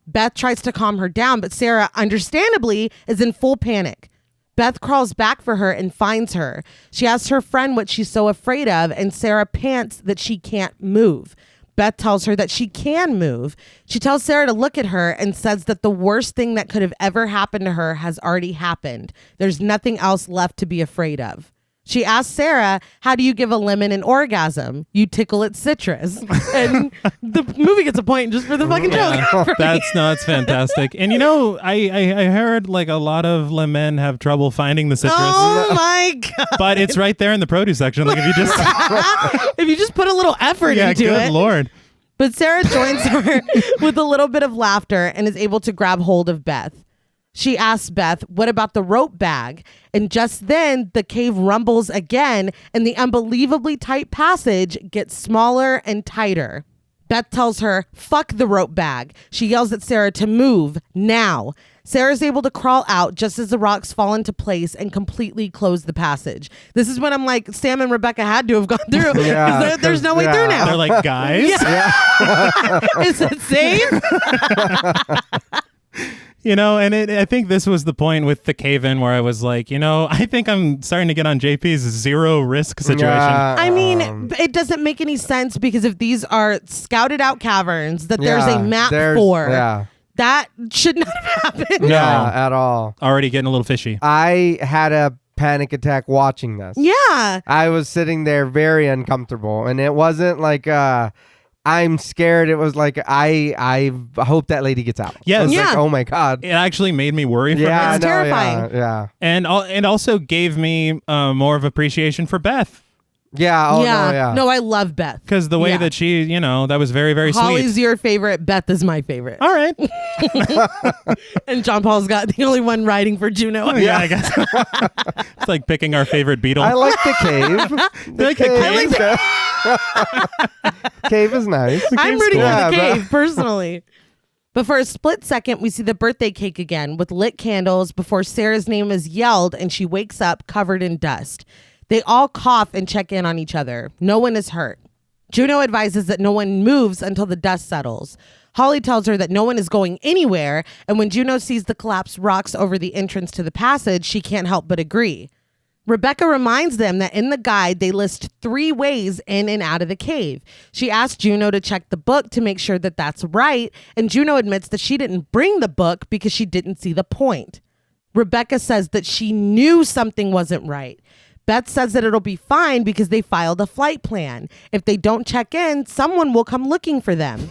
Beth tries to calm her down, but Sarah, understandably, is in full panic. Beth crawls back for her and finds her. She asks her friend what she's so afraid of, and Sarah pants that she can't move. Beth tells her that she can move. She tells Sarah to look at her and says that the worst thing that could have ever happened to her has already happened. There's nothing else left to be afraid of. She asks Sarah, how do you give a lemon an orgasm? You tickle its citrus. And the movie gets a point just for the fucking joke. That's fantastic. And I heard like a lot of men have trouble finding the citrus. Oh my God. But it's right there in the produce section. Like If you just put a little effort yeah, into good it. Lord. But Sarah joins her with a little bit of laughter and is able to grab hold of Beth. She asks Beth, what about the rope bag? And just then, the cave rumbles again, and the unbelievably tight passage gets smaller and tighter. Beth tells her, fuck the rope bag. She yells at Sarah to move, now. Sarah's able to crawl out just as the rocks fall into place and completely close the passage. This is when I'm like, Sam and Rebecca had to have gone through. Yeah, there's no way through now. They're like, guys? Is it safe? I think this was the point with the cave-in where I was like, I think I'm starting to get on JP's zero risk situation. Yeah, I mean, it doesn't make any sense because if these are scouted out caverns that there's a map for, that should not have happened. Yeah, at all. Already getting a little fishy. I had a panic attack watching this. Yeah. I was sitting there very uncomfortable, and it wasn't like I'm scared. It was like I hope that lady gets out. Yes. I was Yeah. like, oh my God. It actually made me worry for Yeah, her. It's terrifying. Yeah. And also gave me more of appreciation for Beth. Yeah. Oh, yeah. No, I love Beth. Because the way Yeah. that she, that was very, very Holly's sweet. your favorite. Beth is my favorite. All right. And John Paul's got the only one riding for Juno. Yeah, I guess. It's like picking our favorite Beatle. I like the cave. like the cave? Cave is nice. I'm cave's rooting cool. for the Yeah, cave, personally. But for a split second, we see the birthday cake again with lit candles before Sarah's name is yelled and she wakes up covered in dust. They all cough and check in on each other. No one is hurt. Juno advises that no one moves until the dust settles. Holly tells her that no one is going anywhere, and when Juno sees the collapsed rocks over the entrance to the passage, she can't help but agree. Rebecca reminds them that in the guide, they list 3 ways in and out of the cave. She asks Juno to check the book to make sure that that's right, and Juno admits that she didn't bring the book because she didn't see the point. Rebecca says that she knew something wasn't right. Beth says that it'll be fine because they filed a flight plan. If they don't check in, someone will come looking for them.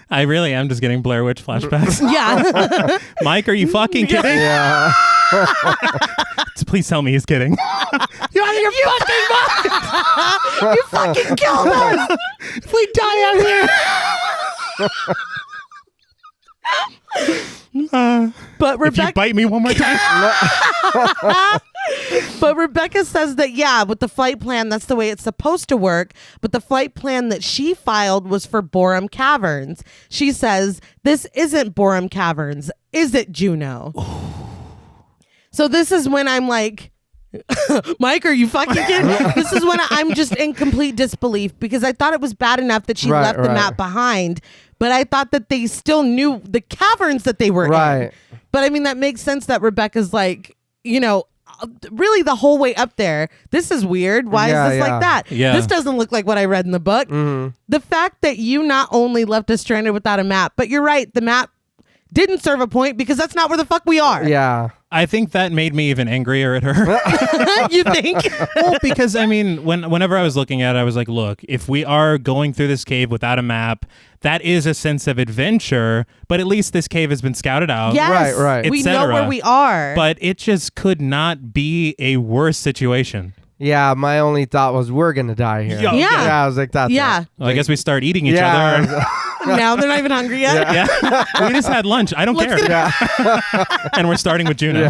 I really am just getting Blair Witch flashbacks. Yeah. Mike, are you fucking kidding? Yeah. Please tell me he's kidding. You're fucking You fucking killed us. If we die out here. But If you bite me one more time. But Rebecca says that, yeah, with the flight plan, that's the way it's supposed to work. But the flight plan that she filed was for Borum Caverns. She says, this isn't Borum Caverns. Is it, Juno? So this is when I'm like, Mike, are you fucking kidding? This is when I'm just in complete disbelief because I thought it was bad enough that she left the map behind. But I thought that they still knew the caverns that they were in. But I mean, that makes sense that Rebecca's like, really the whole way up there. This is weird. Why is this like that? Yeah. This doesn't look like what I read in the book. The fact that you not only left us stranded without a map, but you're right, the map didn't serve a point because that's not where the fuck we are. Yeah. I think that made me even angrier at her. You think? Well, because I mean, whenever I was looking at it, I was like, look, if we are going through this cave without a map, that is a sense of adventure, but at least this cave has been scouted out. Yes. Right. We know where we are. But it just could not be a worse situation. Yeah, my only thought was we're going to die here. Yeah. Yeah, I was like, that's it. Well, I guess we start eating each other. Now they're not even hungry yet. Yeah. We just had lunch. I don't care. And we're starting with Juno.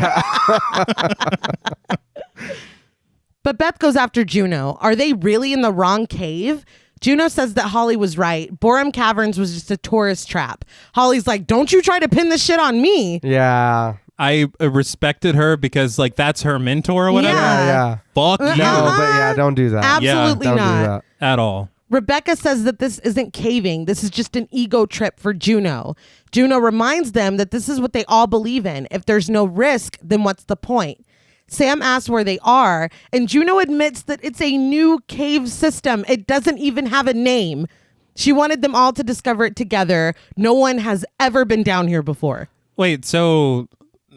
But Beth goes after Juno. Are they really in the wrong cave? Juno says that Holly was right. Borum Caverns was just a tourist trap. Holly's like, don't you try to pin this shit on me. Yeah. I respected her because like that's her mentor or whatever. Yeah. Fuck you. No, but yeah, don't do that. Absolutely Don't not. do that. At all. Rebecca says that this isn't caving. This is just an ego trip for Juno. Juno reminds them that this is what they all believe in. If there's no risk, then what's the point? Sam asks where they are, and Juno admits that it's a new cave system. It doesn't even have a name. She wanted them all to discover it together. No one has ever been down here before. Wait, so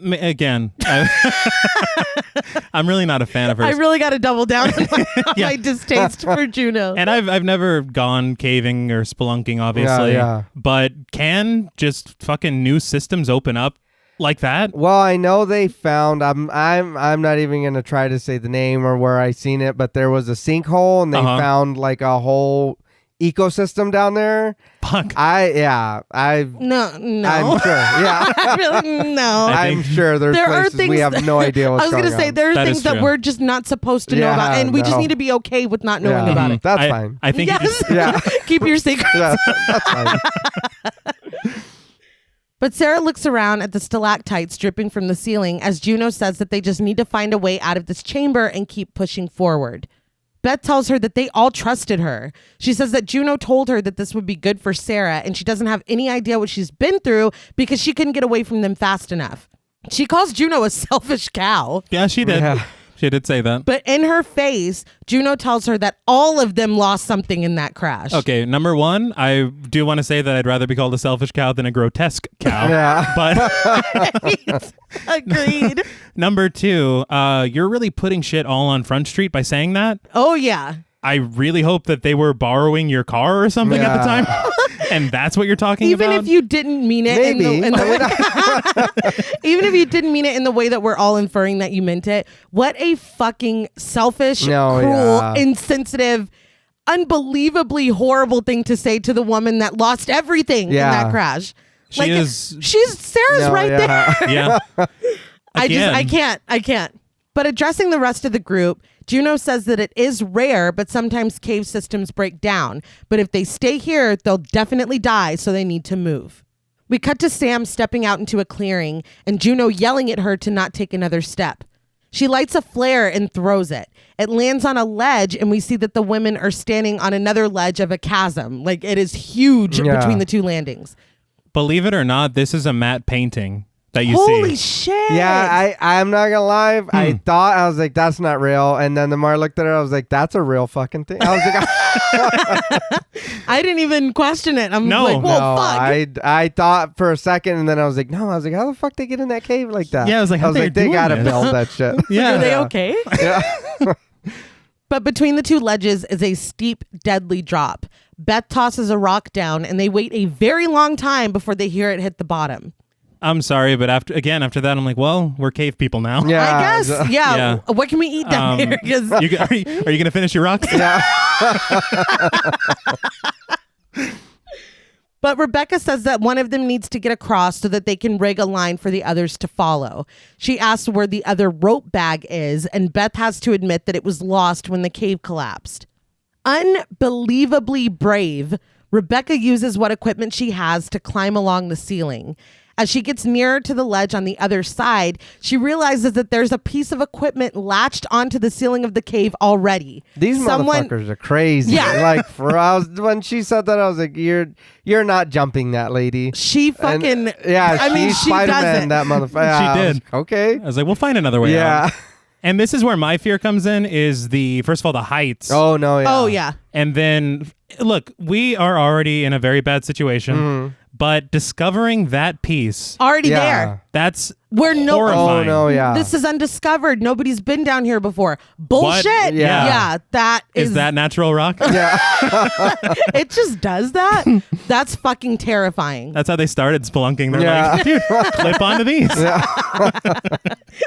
again, I'm really not a fan of hers. I really got to double down on my distaste for Juno. And I've never gone caving or spelunking, obviously. Yeah. But can just fucking new systems open up like that? Well, I know they found. I'm not even gonna try to say the name or where I seen it, but there was a sinkhole and they found like a whole ecosystem down there. Fuck. No. I'm sure. Yeah. Really, no. I'm sure there's places we have no idea what's I was going going to say, on. there are That things is that true. we're just not supposed to know Yeah, about, and we just no. need to be okay with not knowing about it. That's fine. I think Yes. Yeah. Keep your secrets. Yeah, that's fine. But Sarah looks around at the stalactites dripping from the ceiling as Juno says that they just need to find a way out of this chamber and keep pushing forward. Beth tells her that they all trusted her. She says that Juno told her that this would be good for Sarah, and she doesn't have any idea what she's been through because she couldn't get away from them fast enough. She calls Juno a selfish cow. Yeah, she did. Yeah. She did say that. But in her face, Juno tells her that all of them lost something in that crash. Okay, number one, I do want to say that I'd rather be called a selfish cow than a grotesque cow. Yeah. But Agreed. number two, you're really putting shit all on Front Street by saying that. Oh, yeah. I really hope that they were borrowing your car or something at the time. And that's what you're talking Even about? if you didn't mean it Maybe. in the even if you didn't mean it in the way that we're all inferring that you meant it, what a fucking selfish, cruel, insensitive, unbelievably horrible thing to say to the woman that lost everything in that crash. She's Sarah's right there. Yeah. I can't. But addressing the rest of the group, Juno says that it is rare, but sometimes cave systems break down. But if they stay here, they'll definitely die, so they need to move. We cut to Sam stepping out into a clearing and Juno yelling at her to not take another step. She lights a flare and throws it. It lands on a ledge, and we see that the women are standing on another ledge of a chasm. Like, it is huge between the two landings. Believe it or not, this is a matte painting that you Holy see. shit. Yeah, I'm not gonna lie. I thought, I was like, that's not real. And then the more I looked at it, I was like, that's a real fucking thing. I was like, I didn't even question it. I'm No. like, well, fuck. I thought for a second, and then I was like, no. I was like, how the fuck they get in that cave like that? Yeah, I was like, how they they doing gotta this? build that shit. Yeah. Are they okay? Yeah. But between the two ledges is a steep, deadly drop. Beth tosses a rock down, and they wait a very long time before they hear it hit the bottom. I'm sorry, but after that, I'm like, well, we're cave people now. Yeah. I guess, yeah. What can we eat down here? 'Cause are you going to finish your rocks? Yeah. But Rebecca says that one of them needs to get across so that they can rig a line for the others to follow. She asks where the other rope bag is, and Beth has to admit that it was lost when the cave collapsed. Unbelievably brave, Rebecca uses what equipment she has to climb along the ceiling. As she gets nearer to the ledge on the other side, she realizes that there's a piece of equipment latched onto the ceiling of the cave already. These motherfuckers are crazy. Yeah. Like when she said that, I was like, you're not jumping that lady. She fucking And, yeah, I mean, she does Spider-Man, it. that motherfucker. She did. Okay. I was like, we'll find another way out. Yeah. And this is where my fear comes in, is first of all, the heights. Oh, no, yeah. Oh, yeah. And then, look, we are already in a very bad situation, but discovering that piece, Already Yeah. there. that's We're no. horrifying. Oh, no, yeah. This is undiscovered. Nobody's been down here before. Bullshit. What? Yeah. Yeah. That Is that natural rock? it just does that. That's fucking terrifying. That's how they started spelunking. They're Yeah. like, dude, clip onto these.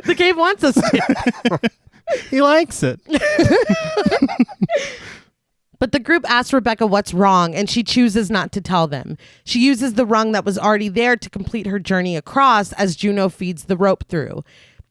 The cave wants us to. He likes it. But the group asks Rebecca what's wrong, and she chooses not to tell them. She uses the rung that was already there to complete her journey across as Juno feeds the rope through.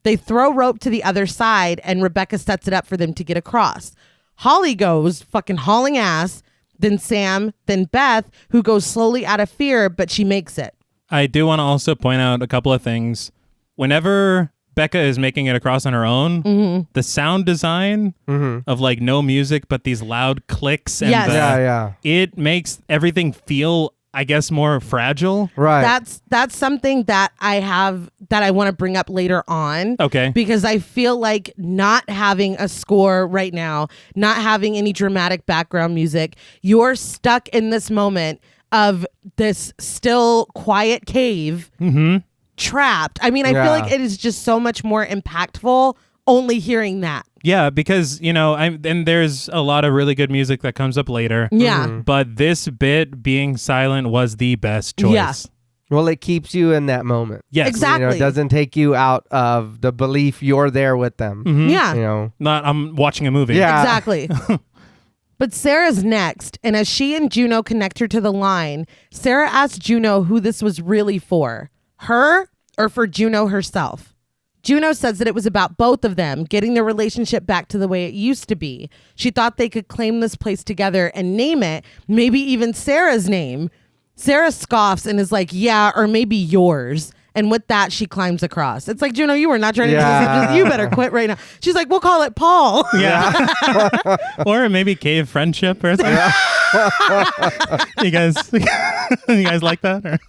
They throw rope to the other side, and Rebecca sets it up for them to get across. Holly goes, fucking hauling ass, then Sam, then Beth, who goes slowly out of fear, but she makes it. I do want to also point out a couple of things. Whenever Becca is making it across on her own, the sound design of like no music but these loud clicks and Yes. Yeah. it makes everything feel, I guess, more fragile. Right. That's something that I want to bring up later on. Okay. Because I feel like not having a score right now, not having any dramatic background music, you're stuck in this moment of this still quiet cave, trapped. I mean, I feel like it is just so much more impactful only hearing that. Yeah, because, and there's a lot of really good music that comes up later. Yeah. But this bit being silent was the best choice. Yeah. Well, it keeps you in that moment. Yes. Exactly. It doesn't take you out of the belief you're there with them. Yeah. Not I'm watching a movie. Yeah. Exactly. But Sarah's next, and as she and Juno connect her to the line, Sarah asks Juno who this was really for. Her or for Juno herself? Juno says that it was about both of them, getting their relationship back to the way it used to be. She thought they could claim this place together and name it, maybe even Sarah's name. Sarah scoffs and is like, yeah, or maybe yours. And with that, she climbs across. It's like, Juno, you were not trying to do this. You better quit right now. She's like, we'll call it Paul. Yeah. Or maybe cave friendship or something. you guys like that? Or?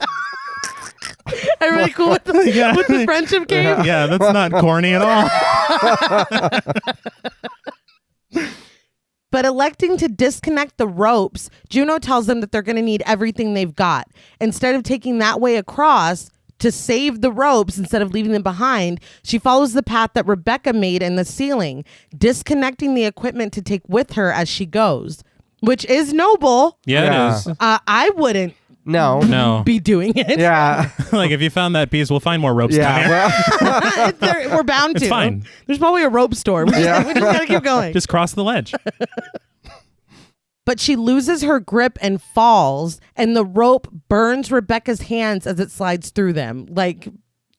Everybody cool with the friendship cave? Yeah, that's not corny at all. But electing to disconnect the ropes, Juno tells them that they're going to need everything they've got. Instead of taking that way across to save the ropes instead of leaving them behind, she follows the path that Rebecca made in the ceiling, disconnecting the equipment to take with her as she goes, which is noble. Yeah, it is. I wouldn't No. be doing it. Yeah. Like, if you found that piece, we'll find more ropes down Yeah. here. Well, We're bound to. It's fine. There's probably a rope store. We just gotta keep going. Just cross the ledge. But she loses her grip and falls, and the rope burns Rebecca's hands as it slides through them. Like,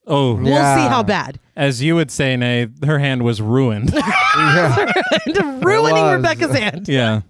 Oh, we'll see how bad. as you would say, Nay, her hand was ruined. Ruining was. Rebecca's hand. Yeah.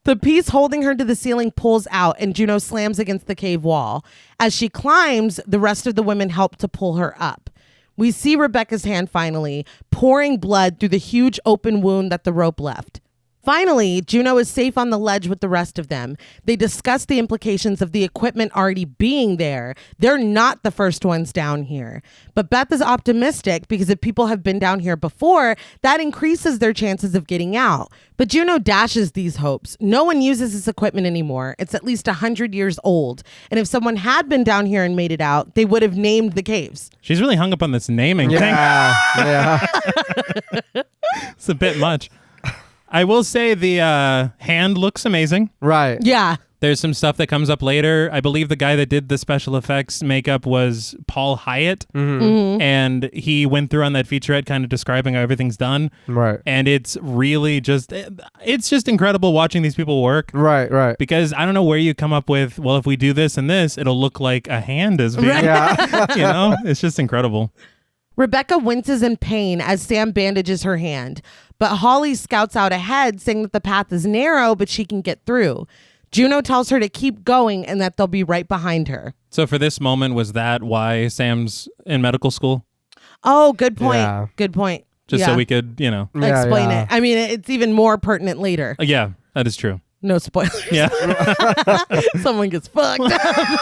The piece holding her to the ceiling pulls out, and Juno slams against the cave wall. As she climbs, the rest of the women help to pull her up. We see Rebecca's hand finally, pouring blood through the huge open wound that the rope left. Finally, Juno is safe on the ledge with the rest of them. They discuss the implications of the equipment already being there. They're not the first ones down here. But Beth is optimistic because if people have been down here before, that increases their chances of getting out. But Juno dashes these hopes. No one uses this equipment anymore. It's at least 100 years old. And if someone had been down here and made it out, they would have named the caves. She's really hung up on this naming thing. yeah. It's a bit much. I will say the hand looks amazing. Right. Yeah. There's some stuff that comes up later. I believe the guy that did the special effects makeup was Paul Hyatt. And he went through on that featurette kind of describing how everything's done. Right. And it's really just incredible watching these people work. Right. Because I don't know where you come up with, well, if we do this and this, it'll look like a hand is being, Yeah. it's just incredible. Rebecca winces in pain as Sam bandages her hand, but Holly scouts out ahead, saying that the path is narrow, but she can get through. Juno tells her to keep going and that they'll be right behind her. So for this moment, was that why Sam's in medical school? Oh, good point. Yeah. Good point. Just so we could, explain it. I mean, it's even more pertinent later. Yeah, that is true. No spoilers. Yeah. Someone gets fucked up.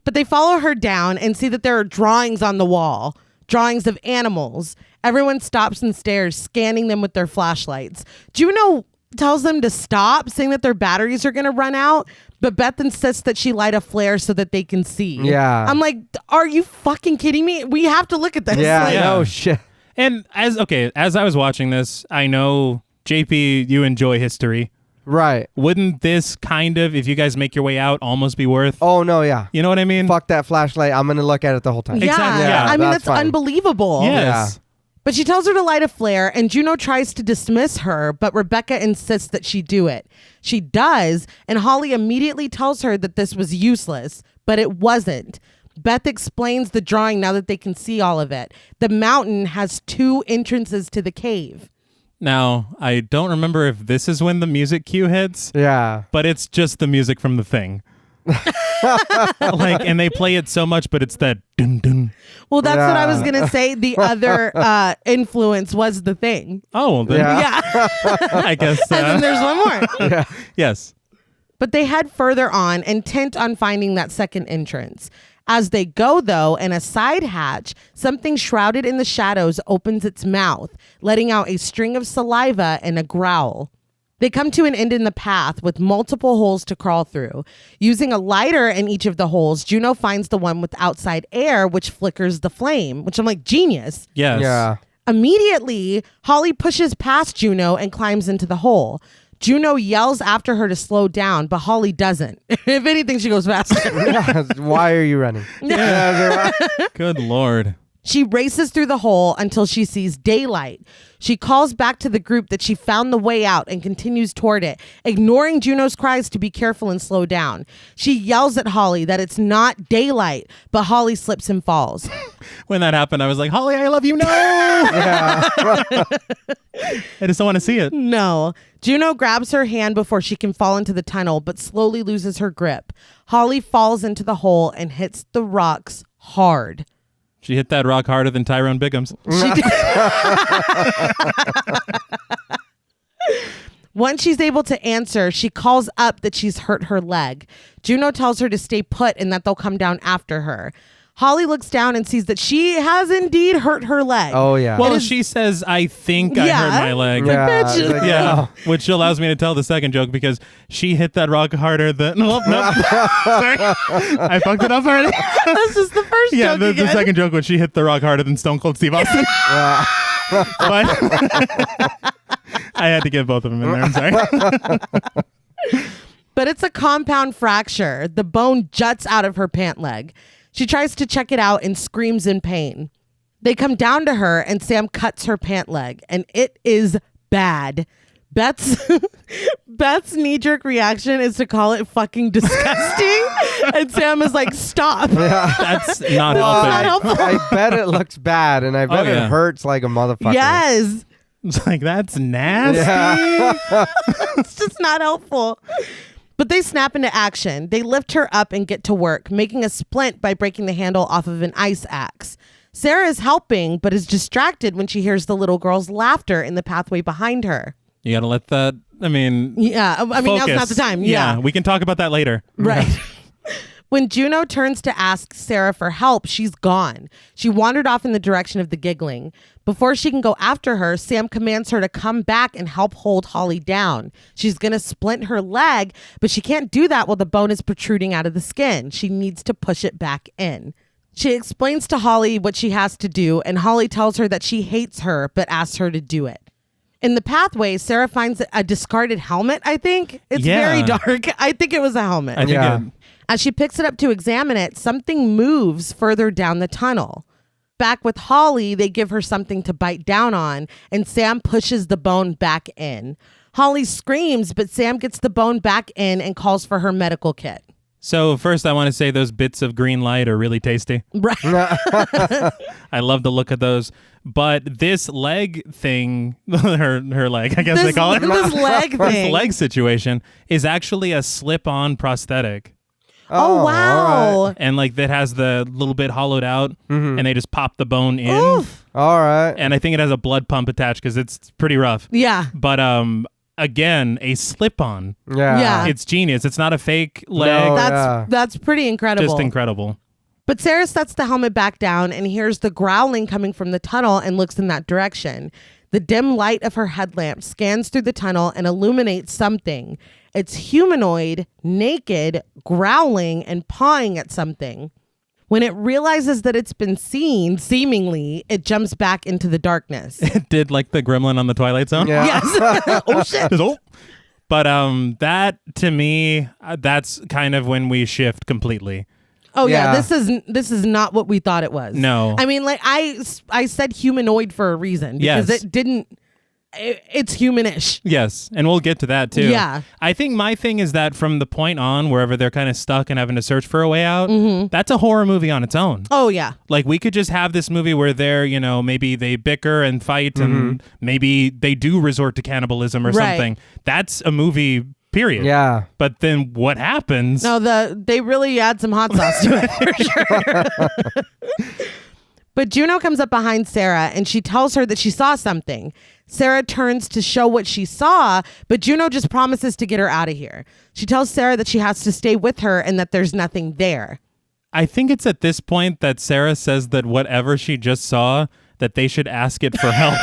But they follow her down and see that there are drawings on the wall. drawings of animals. Everyone stops and stares, scanning them with their flashlights. Juno tells them to stop, saying that their batteries are going to run out, but Beth insists that she light a flare so that they can see. Yeah. I'm like, are you fucking kidding me? We have to look at this. Yeah, Like, no shit. And as I was watching this, I know, JP, you enjoy history. Right. Wouldn't this kind of, if you guys make your way out, almost be worth? Oh, no, yeah. You know what I mean? Fuck that flashlight. I'm going to look at it the whole time. Yeah. Exactly. Yeah, I mean, that's fine. unbelievable. Yes. But she tells her to light a flare, and Juno tries to dismiss her, but Rebecca insists that she do it. She does, and Holly immediately tells her that this was useless, but it wasn't. Beth explains the drawing now that they can see all of it. The mountain has 2 entrances to the cave. Now, I don't remember if this is when the music cue hits, Yeah. but it's just the music from The Thing. Like, and they play it so much, but it's that dun dun. Well, that's what I was Yeah. going to say. The other influence was The Thing. Oh, well, then, Yeah. Yeah. I guess. And then there's one more. Yes. But they head further on, intent on finding that second entrance. As they go, though, in a side hatch, something shrouded in the shadows opens its mouth, letting out a string of saliva and a growl. They come to an end in the path with multiple holes to crawl through. Using a lighter in each of the holes, Juno finds the one with outside air, which flickers the flame, which I'm like, genius. Yes. Yeah. Immediately, Holly pushes past Juno and climbs into the hole. Juno yells after her to slow down, but Holly doesn't. If anything, she goes faster. Why are you running? Good Lord. She races through the hole until she sees daylight. She calls back to the group that she found the way out and continues toward it, ignoring Juno's cries to be careful and slow down. She yells at Holly that it's not daylight, but Holly slips and falls. When that happened, I was like, Holly, I love you. No. I just don't want to see it. No. Juno grabs her hand before she can fall into the tunnel, but slowly loses her grip. Holly falls into the hole and hits the rocks hard. She hit that rock harder than Tyrone Biggums. She did. Once she's able to answer, she calls up that she's hurt her leg. Juno tells her to stay put and that they'll come down after her. Holly looks down and sees that she has indeed hurt her leg. Oh, yeah. Well, she says, I think I hurt my leg. Like, Yeah, bitch. it's like, Yeah, which allows me to tell the second joke because she hit that rock harder than. Nope. Sorry. I fucked it up already. That's just the first Yeah, joke the again. second joke was she hit the rock harder than Stone Cold Steve Austin. But I had to get both of them in there. I'm sorry. But it's a compound fracture. The bone juts out of her pant leg. She tries to check it out and screams in pain. They come down to her and Sam cuts her pant leg, and it is bad. Beth's knee-jerk reaction is to call it fucking disgusting. And Sam is like, stop. That's not Not helping. helpful. I bet it looks bad, and I bet yeah. it hurts like a motherfucker. Yes. It's like, that's nasty. Yeah. It's just not helpful. But they snap into action. They lift her up and get to work, making a splint by breaking the handle off of an ice axe. Sarah is helping, but is distracted when she hears the little girl's laughter in the pathway behind her. You got to let that, Yeah, I mean, now's not the time. Yeah. We can talk about that later. Right. When Juno turns to ask Sarah for help, she's gone. She wandered off in the direction of the giggling. Before she can go after her, Sam commands her to come back and help hold Holly down. She's going to splint her leg, but she can't do that while the bone is protruding out of the skin. She needs to push it back in. She explains to Holly what she has to do, and Holly tells her that she hates her, but asks her to do it. In the pathway, Sarah finds a discarded helmet, I think. It's very dark. I think it was a helmet. I think Yeah. As she picks it up to examine it, something moves further down the tunnel. Back with Holly, they give her something to bite down on, and Sam pushes the bone back in. Holly screams, but Sam gets the bone back in and calls for her medical kit. So first, I want to say those bits of green light are really tasty. Right. I love the look of those. But this leg thing, her leg, I guess they call it. This leg This thing. leg situation is actually a slip-on prosthetic. Oh, wow. All right. And like that has the little bit hollowed out, and they just pop the bone in. Oof. All right. And I think it has a blood pump attached because it's pretty rough. Yeah. But again, a slip-on. Yeah. Yeah. It's genius. It's not a fake leg. No. That's Yeah. that's pretty incredible. Just incredible. But Sarah sets the helmet back down and hears the growling coming from the tunnel and looks in that direction. The dim light of her headlamp scans through the tunnel and illuminates something. It's humanoid, naked, growling, and pawing at something. When it realizes that it's been seen, seemingly, it jumps back into the darkness. It did like the gremlin on the Twilight Zone. Yeah. Yes. Oh, shit. Just, oh. But that, to me, that's kind of when we shift completely. Oh, yeah. Yeah. This is not what we thought it was. No. I mean, like, I said humanoid for a reason. Because Yes. it didn't... It's humanish. Yes, and we'll get to that too. Yeah. I think my thing is that from the point on, wherever they're kind of stuck and having to search for a way out, that's a horror movie on its own. Oh, yeah. Like, we could just have this movie where they're, maybe they bicker and fight and maybe they do resort to cannibalism or Right. something. That's a movie, period. Yeah. But then what happens? No, they really add some hot sauce to it for sure. But Juno comes up behind Sarah and she tells her that she saw something. Sarah turns to show what she saw, but Juno just promises to get her out of here. She tells Sarah that she has to stay with her and that there's nothing there. I think it's at this point that Sarah says that whatever she just saw, that they should ask it for help.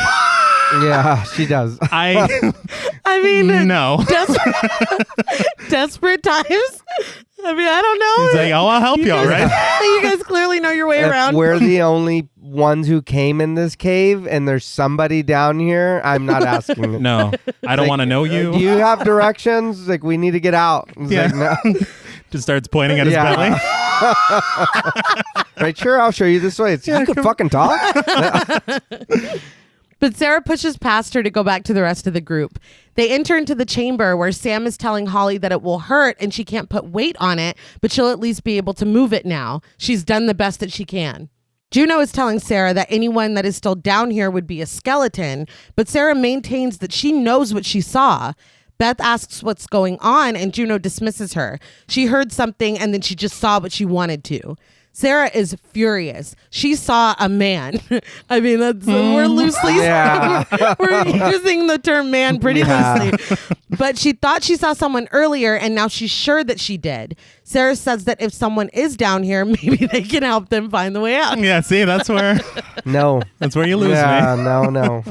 Yeah, she does. I mean, no. Desperate times. I mean, I don't know. He's like, oh, I'll help you, all right? You guys clearly know your way If around. we're the only ones who came in this cave and there's somebody down here, I'm not asking it. No, I don't Like, want to know you. Do you have directions? Like, we need to get out. It's Yeah. like, no. Just starts pointing at his Yeah. belly. Right, sure, I'll show you this way. You could fucking talk. But Sarah pushes past her to go back to the rest of the group. They enter into the chamber where Sam is telling Holly that it will hurt and she can't put weight on it, but she'll at least be able to move it now. She's done the best that she can. Juno is telling Sarah that anyone that is still down here would be a skeleton, but Sarah maintains that she knows what she saw. Beth asks what's going on and Juno dismisses her. She heard something and then she just saw what she wanted to. Sarah is furious. She saw a man. I mean, we're loosely Yeah. we're using the term man pretty loosely. But she thought she saw someone earlier and now she's sure that she did. Sarah says that if someone is down here, maybe they can help them find the way out. Yeah, see, that's where No. you lose Yeah, me. no.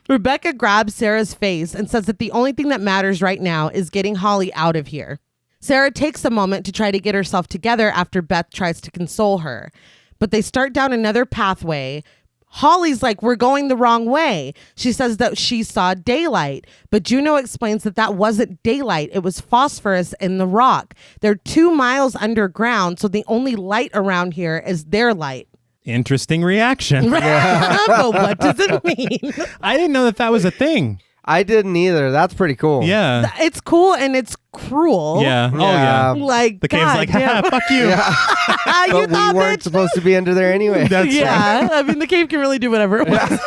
Rebecca grabs Sarah's face and says that the only thing that matters right now is getting Holly out of here. Sarah takes a moment to try to get herself together after Beth tries to console her. But they start down another pathway. Holly's like, we're going the wrong way. She says that she saw daylight, but Juno explains that that wasn't daylight. It was phosphorus in the rock. They're 2 miles underground, so the only light around here is their light. Interesting reaction. But what does it mean? I didn't know that was a thing. I didn't either. That's pretty cool. Yeah. It's cool and it's cruel. Yeah. Oh, Yeah. yeah. Like, The cave's God like, damn. haha, fuck you. You But thought, we weren't bitch? supposed to be under there anyway. That's right. Yeah, I mean, the cave can really do whatever it wants.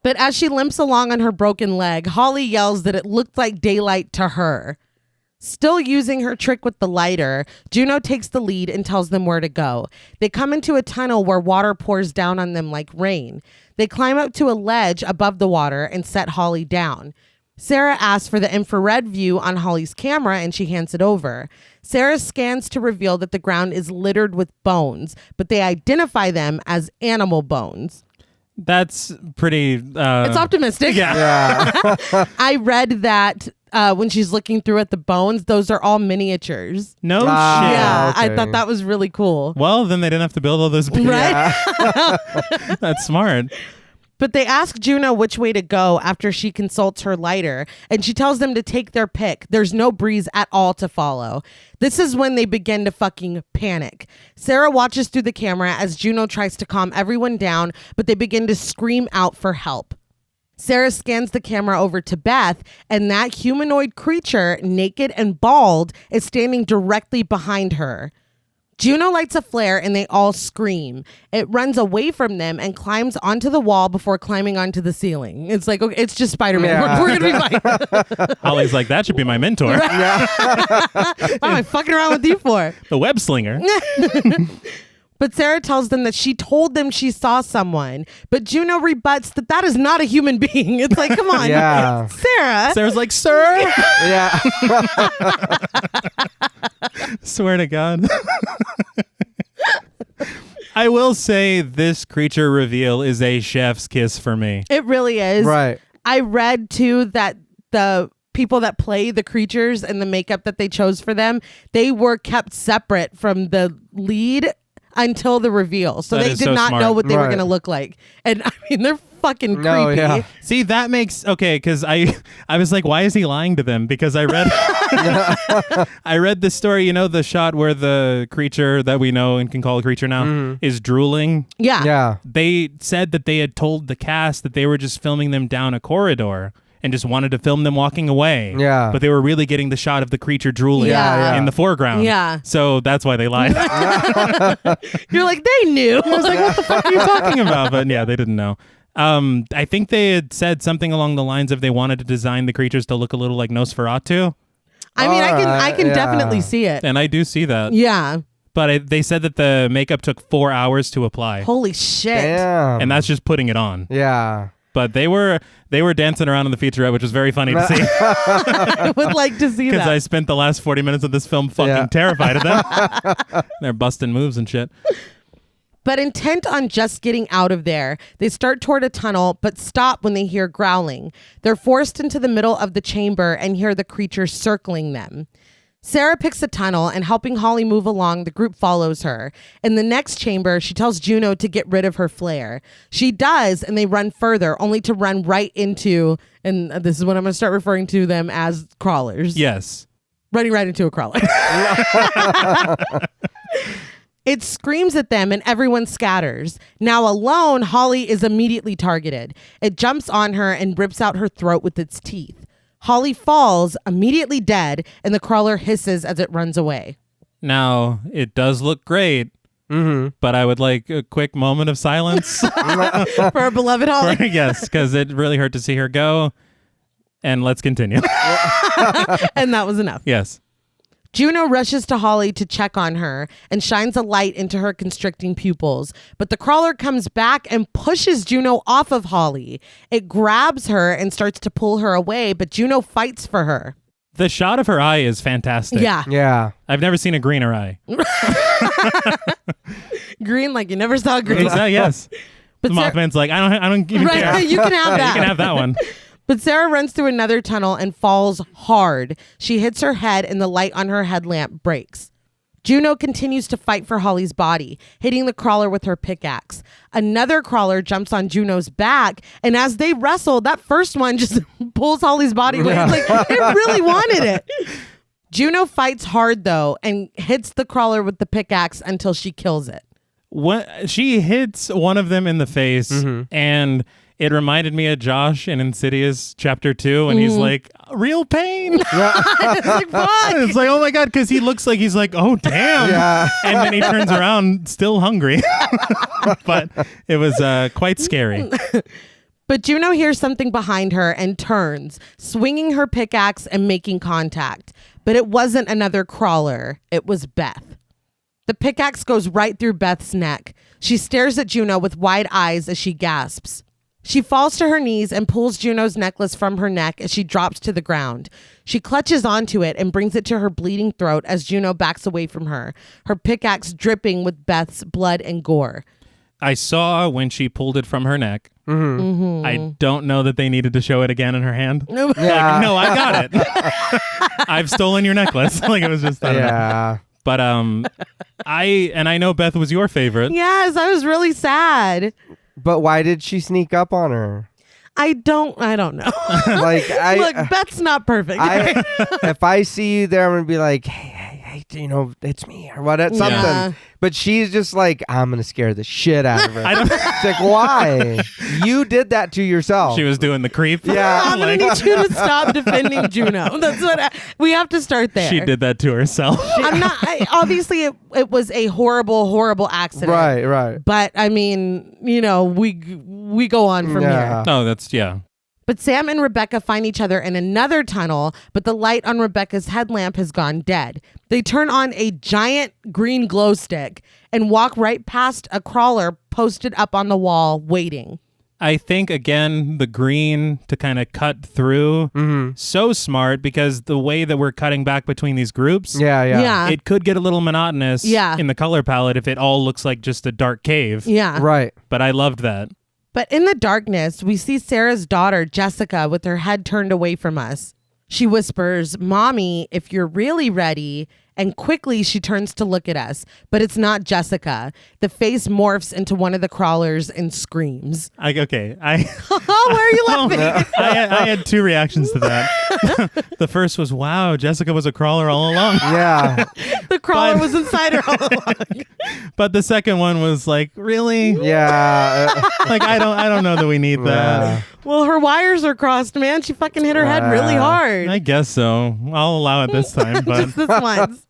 But as she limps along on her broken leg, Holly yells that it looked like daylight to her. Still using her trick with the lighter, Juno takes the lead and tells them where to go. They come into a tunnel where water pours down on them like rain. They climb up to a ledge above the water and set Holly down. Sarah asks for the infrared view on Holly's camera and she hands it over. Sarah scans to reveal that the ground is littered with bones, but they identify them as animal bones. That's pretty... It's optimistic. Yeah. I read that when she's looking through at the bones, those are all miniatures. No shit. Yeah, I okay. thought that was really cool. Well, then they didn't have to build all those big... Right? That's smart. But they ask Juno which way to go after she consults her lighter, and she tells them to take their pick. There's no breeze at all to follow. This is when they begin to fucking panic. Sarah watches through the camera as Juno tries to calm everyone down, but they begin to scream out for help. Sarah scans the camera over to Beth, and that humanoid creature, naked and bald, is standing directly behind her. Juno lights a flare and they all scream. It runs away from them and climbs onto the wall before climbing onto the ceiling. It's like, okay, it's just Spider-Man. Yeah. We're going to be fine. Holly's like, that should be my mentor. What am I fucking around with you for? The web slinger. But Sarah tells them that she told them she saw someone. But Juno rebuts that that is not a human being. It's like, come on, Yeah. Sarah. Sarah's like, sir. Yeah. Swear to God. I will say this creature reveal is a chef's kiss for me. It really is. Right. I read too that the people that play the creatures and the makeup that they chose for them, they were kept separate from the lead until the reveal. So That they is did so not smart. know what they were Right. going to look like. And I mean, they're fucking creepy. No, yeah. See, that makes okay because I was like, why is he lying to them? Because I read I read the story. You know, the shot where the creature that we know and can call a creature now is drooling. Yeah. Yeah. They said that they had told the cast that they were just filming them down a corridor and just wanted to film them walking away. Yeah. But they were really getting the shot of the creature drooling Yeah. in the foreground. Yeah. So that's why they lied. You're like, they knew. I was like, what the fuck are you talking about? But yeah, they didn't know. I think they had said something along the lines of they wanted to design the creatures to look a little like Nosferatu. I mean, I Alright, can yeah. definitely see it. And I do see that. Yeah. But they said that the makeup took 4 hours to apply. Holy shit. Damn. And that's just putting it on. Yeah. But they were dancing around in the featurette, which was very funny to see I would like to see because that. I spent the last 40 minutes of this film fucking Yeah. terrified of them. They're busting moves and shit. But intent on just getting out of there, they start toward a tunnel, but stop when they hear growling. They're forced into the middle of the chamber and hear the creature circling them. Sarah picks a tunnel, and helping Holly move along, the group follows her. In the next chamber, she tells Juno to get rid of her flare. She does, and they run further, only to run right into, and this is when I'm going to start referring to them as crawlers. Yes. Running right into a crawler. It screams at them and everyone scatters. Now alone, Holly is immediately targeted. It jumps on her and rips out her throat with its teeth. Holly falls, immediately dead, and the crawler hisses as it runs away. Now, it does look great, but I would like a quick moment of silence. For our beloved Holly. Yes, because it really hurt to see her go. And let's continue. And that was enough. Yes. Juno rushes to Holly to check on her and shines a light into her constricting pupils. But the crawler comes back and pushes Juno off of Holly. It grabs her and starts to pull her away, but Juno fights for her. The shot of her eye is fantastic. Yeah. Yeah. I've never seen a greener eye. Green like you never saw green. Yes. But The Sarah- Mothman's like, I don't even care. Right, you can have that. You can have that one. But Sarah runs through another tunnel and falls hard. She hits her head and the light on her headlamp breaks. Juno continues to fight for Holly's body, hitting the crawler with her pickaxe. Another crawler jumps on Juno's back, and as they wrestle, that first one just pulls Holly's body away. It's like, it really wanted it. Juno fights hard, though, and hits the crawler with the pickaxe until she kills it. She hits one of them in the face, and it reminded me of Josh in Insidious Chapter 2, and he's like, real pain. It's like, fuck. It's like, oh my God, because he looks like he's like, oh, damn. Yeah. And then he turns around still hungry. But it was quite scary. But Juno hears something behind her and turns, swinging her pickaxe and making contact. But it wasn't another crawler. It was Beth. The pickaxe goes right through Beth's neck. She stares at Juno with wide eyes as she gasps. She falls to her knees and pulls Juno's necklace from her neck as she drops to the ground. She clutches onto it and brings it to her bleeding throat as Juno backs away from her, her pickaxe dripping with Beth's blood and gore. I saw when she pulled it from her neck. I don't know that they needed to show it again in her hand. Yeah. Like, no, I got it. I've stolen your necklace. Like, it was just, I don't know. Yeah. But I know Beth was your favorite. Yes, I was really sad. But why did she sneak up on her? I don't know. Like, Look, Beth's not perfect. if I see you there, I'm gonna be like, hey, it's me or what? Something. Yeah. But she's just like, I'm gonna scare the shit out of her. I don't- It's like, why? You did that to yourself. She was doing the creep. Yeah. I'm gonna need you to stop defending Juno. That's what we have to start there. She did that to herself. I'm not. Obviously, it was a horrible accident. Right. But I mean, we go on from Yeah. here. Oh, that's, yeah. But Sam and Rebecca find each other in another tunnel, but the light on Rebecca's headlamp has gone dead. They turn on a giant green glow stick and walk right past a crawler posted up on the wall, waiting. I think, again, the green to kind of cut through, so smart, because the way that we're cutting back between these groups, Yeah. it could get a little monotonous in the color palette if it all looks like just a dark cave. Yeah. Right. But I loved that. But in the darkness, we see Sarah's daughter, Jessica, with her head turned away from us. She whispers, "Mommy, if you're really ready," and quickly she turns to look at us. But it's not Jessica. The face morphs into one of the crawlers and screams. Why are you laughing? I had two reactions to that. The first was, wow, Jessica was a crawler all along. Yeah. The crawler was inside her all along. But the second one was like, really? Yeah. Like, I don't know that we need that. Well, her wires are crossed, man. She fucking hit her head really hard. I guess so. I'll allow it this time, but Just this once.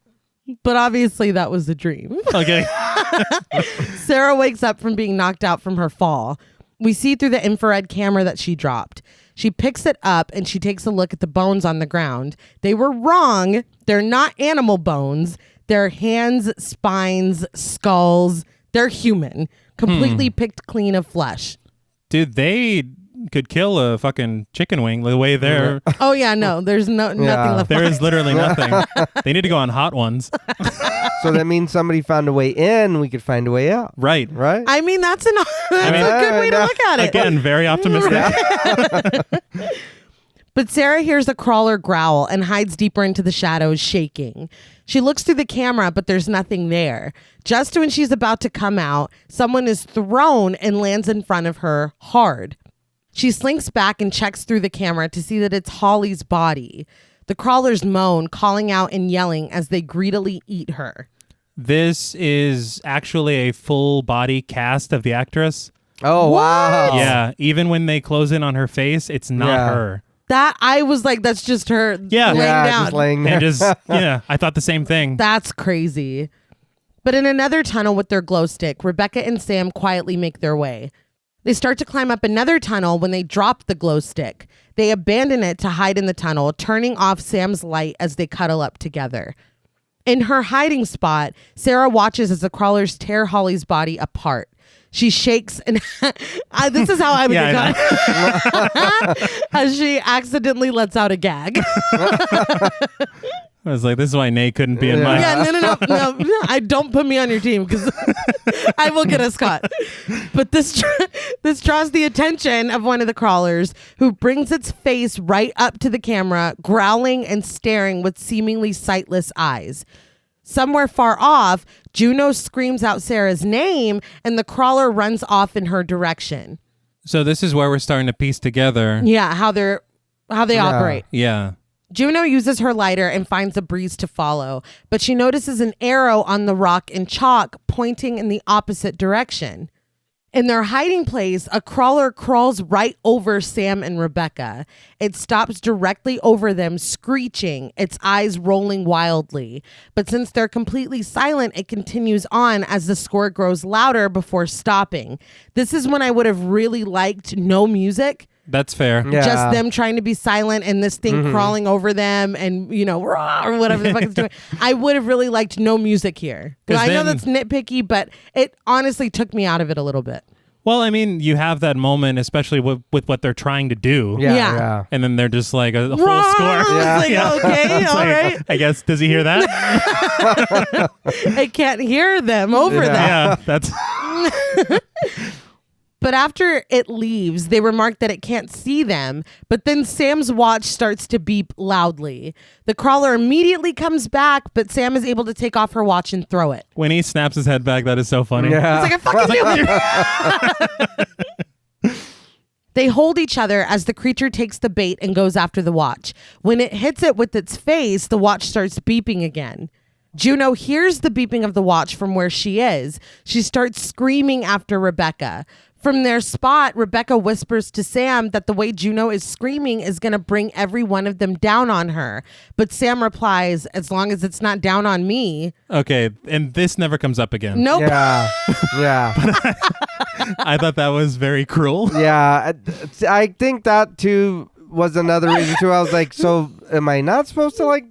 But obviously that was a dream. okay. Sarah wakes up from being knocked out from her fall. We see through the infrared camera that she dropped. She picks it up and she takes a look at the bones on the ground. They were wrong. They're not animal bones. They're hands, spines, skulls. They're human. Completely picked clean of flesh. Dude, they could kill a fucking chicken wing the way they're... Oh, yeah, no. There's nothing left. There is literally nothing. They need to go on hot ones. So that means somebody found a way in, we could find a way out. Right. Right? I mean, that's a good way to look at it. Again, very optimistic. But Sarah hears a crawler growl and hides deeper into the shadows, shaking. She looks through the camera, but there's nothing there. Just when she's about to come out, someone is thrown and lands in front of her hard. She slinks back and checks through the camera to see that it's Holly's body. The crawlers moan, calling out and yelling as they greedily eat her. This is actually a full body cast of the actress. Oh, wow. Yeah, even when they close in on her face, it's not her. That I was like, that's just her laying down. Just laying there. And I thought the same thing. That's crazy. But in another tunnel with their glow stick, Rebecca and Sam quietly make their way. They start to climb up another tunnel when they drop the glow stick. They abandon it to hide in the tunnel, turning off Sam's light as they cuddle up together. In her hiding spot, Sarah watches as the crawlers tear Holly's body apart. She shakes and this is how I would get as she accidentally lets out a gag. I was like, this is why Nate couldn't be in my... Yeah, no. I don't put me on your team because I will get us caught. But this draws the attention of one of the crawlers who brings its face right up to the camera, growling and staring with seemingly sightless eyes. Somewhere far off, Juno screams out Sarah's name and the crawler runs off in her direction. So this is where we're starting to piece together. Yeah, how they operate. Yeah. Juno uses her lighter and finds a breeze to follow, but she notices an arrow on the rock in chalk pointing in the opposite direction. In their hiding place, a crawler crawls right over Sam and Rebecca. It stops directly over them, screeching, its eyes rolling wildly. But since they're completely silent, it continues on as the score grows louder before stopping. This is when I would have really liked no music. That's fair. Yeah. Just them trying to be silent and this thing crawling over them and, rah, or whatever the fuck it's doing. I would have really liked no music here. I know that's nitpicky, but it honestly took me out of it a little bit. Well, I mean, you have that moment, especially with what they're trying to do. Yeah. And then they're just like a full Rah! score. It's like, okay, all right. I guess, does he hear that? I can't hear them over that. Yeah, that's... But after it leaves, they remark that it can't see them, but then Sam's watch starts to beep loudly. The crawler immediately comes back, but Sam is able to take off her watch and throw it. When he snaps his head back, that is so funny. Yeah. It's like, I fucking knew it. They hold each other as the creature takes the bait and goes after the watch. When it hits it with its face, the watch starts beeping again. Juno hears the beeping of the watch from where she is. She starts screaming after Rebecca. From their spot, Rebecca whispers to Sam that the way Juno is screaming is going to bring every one of them down on her. But Sam replies, as long as it's not down on me. Okay, and this never comes up again. Nope. Yeah. Yeah. I thought that was very cruel. Yeah. I think that too was another reason too. I was like, so am I not supposed to like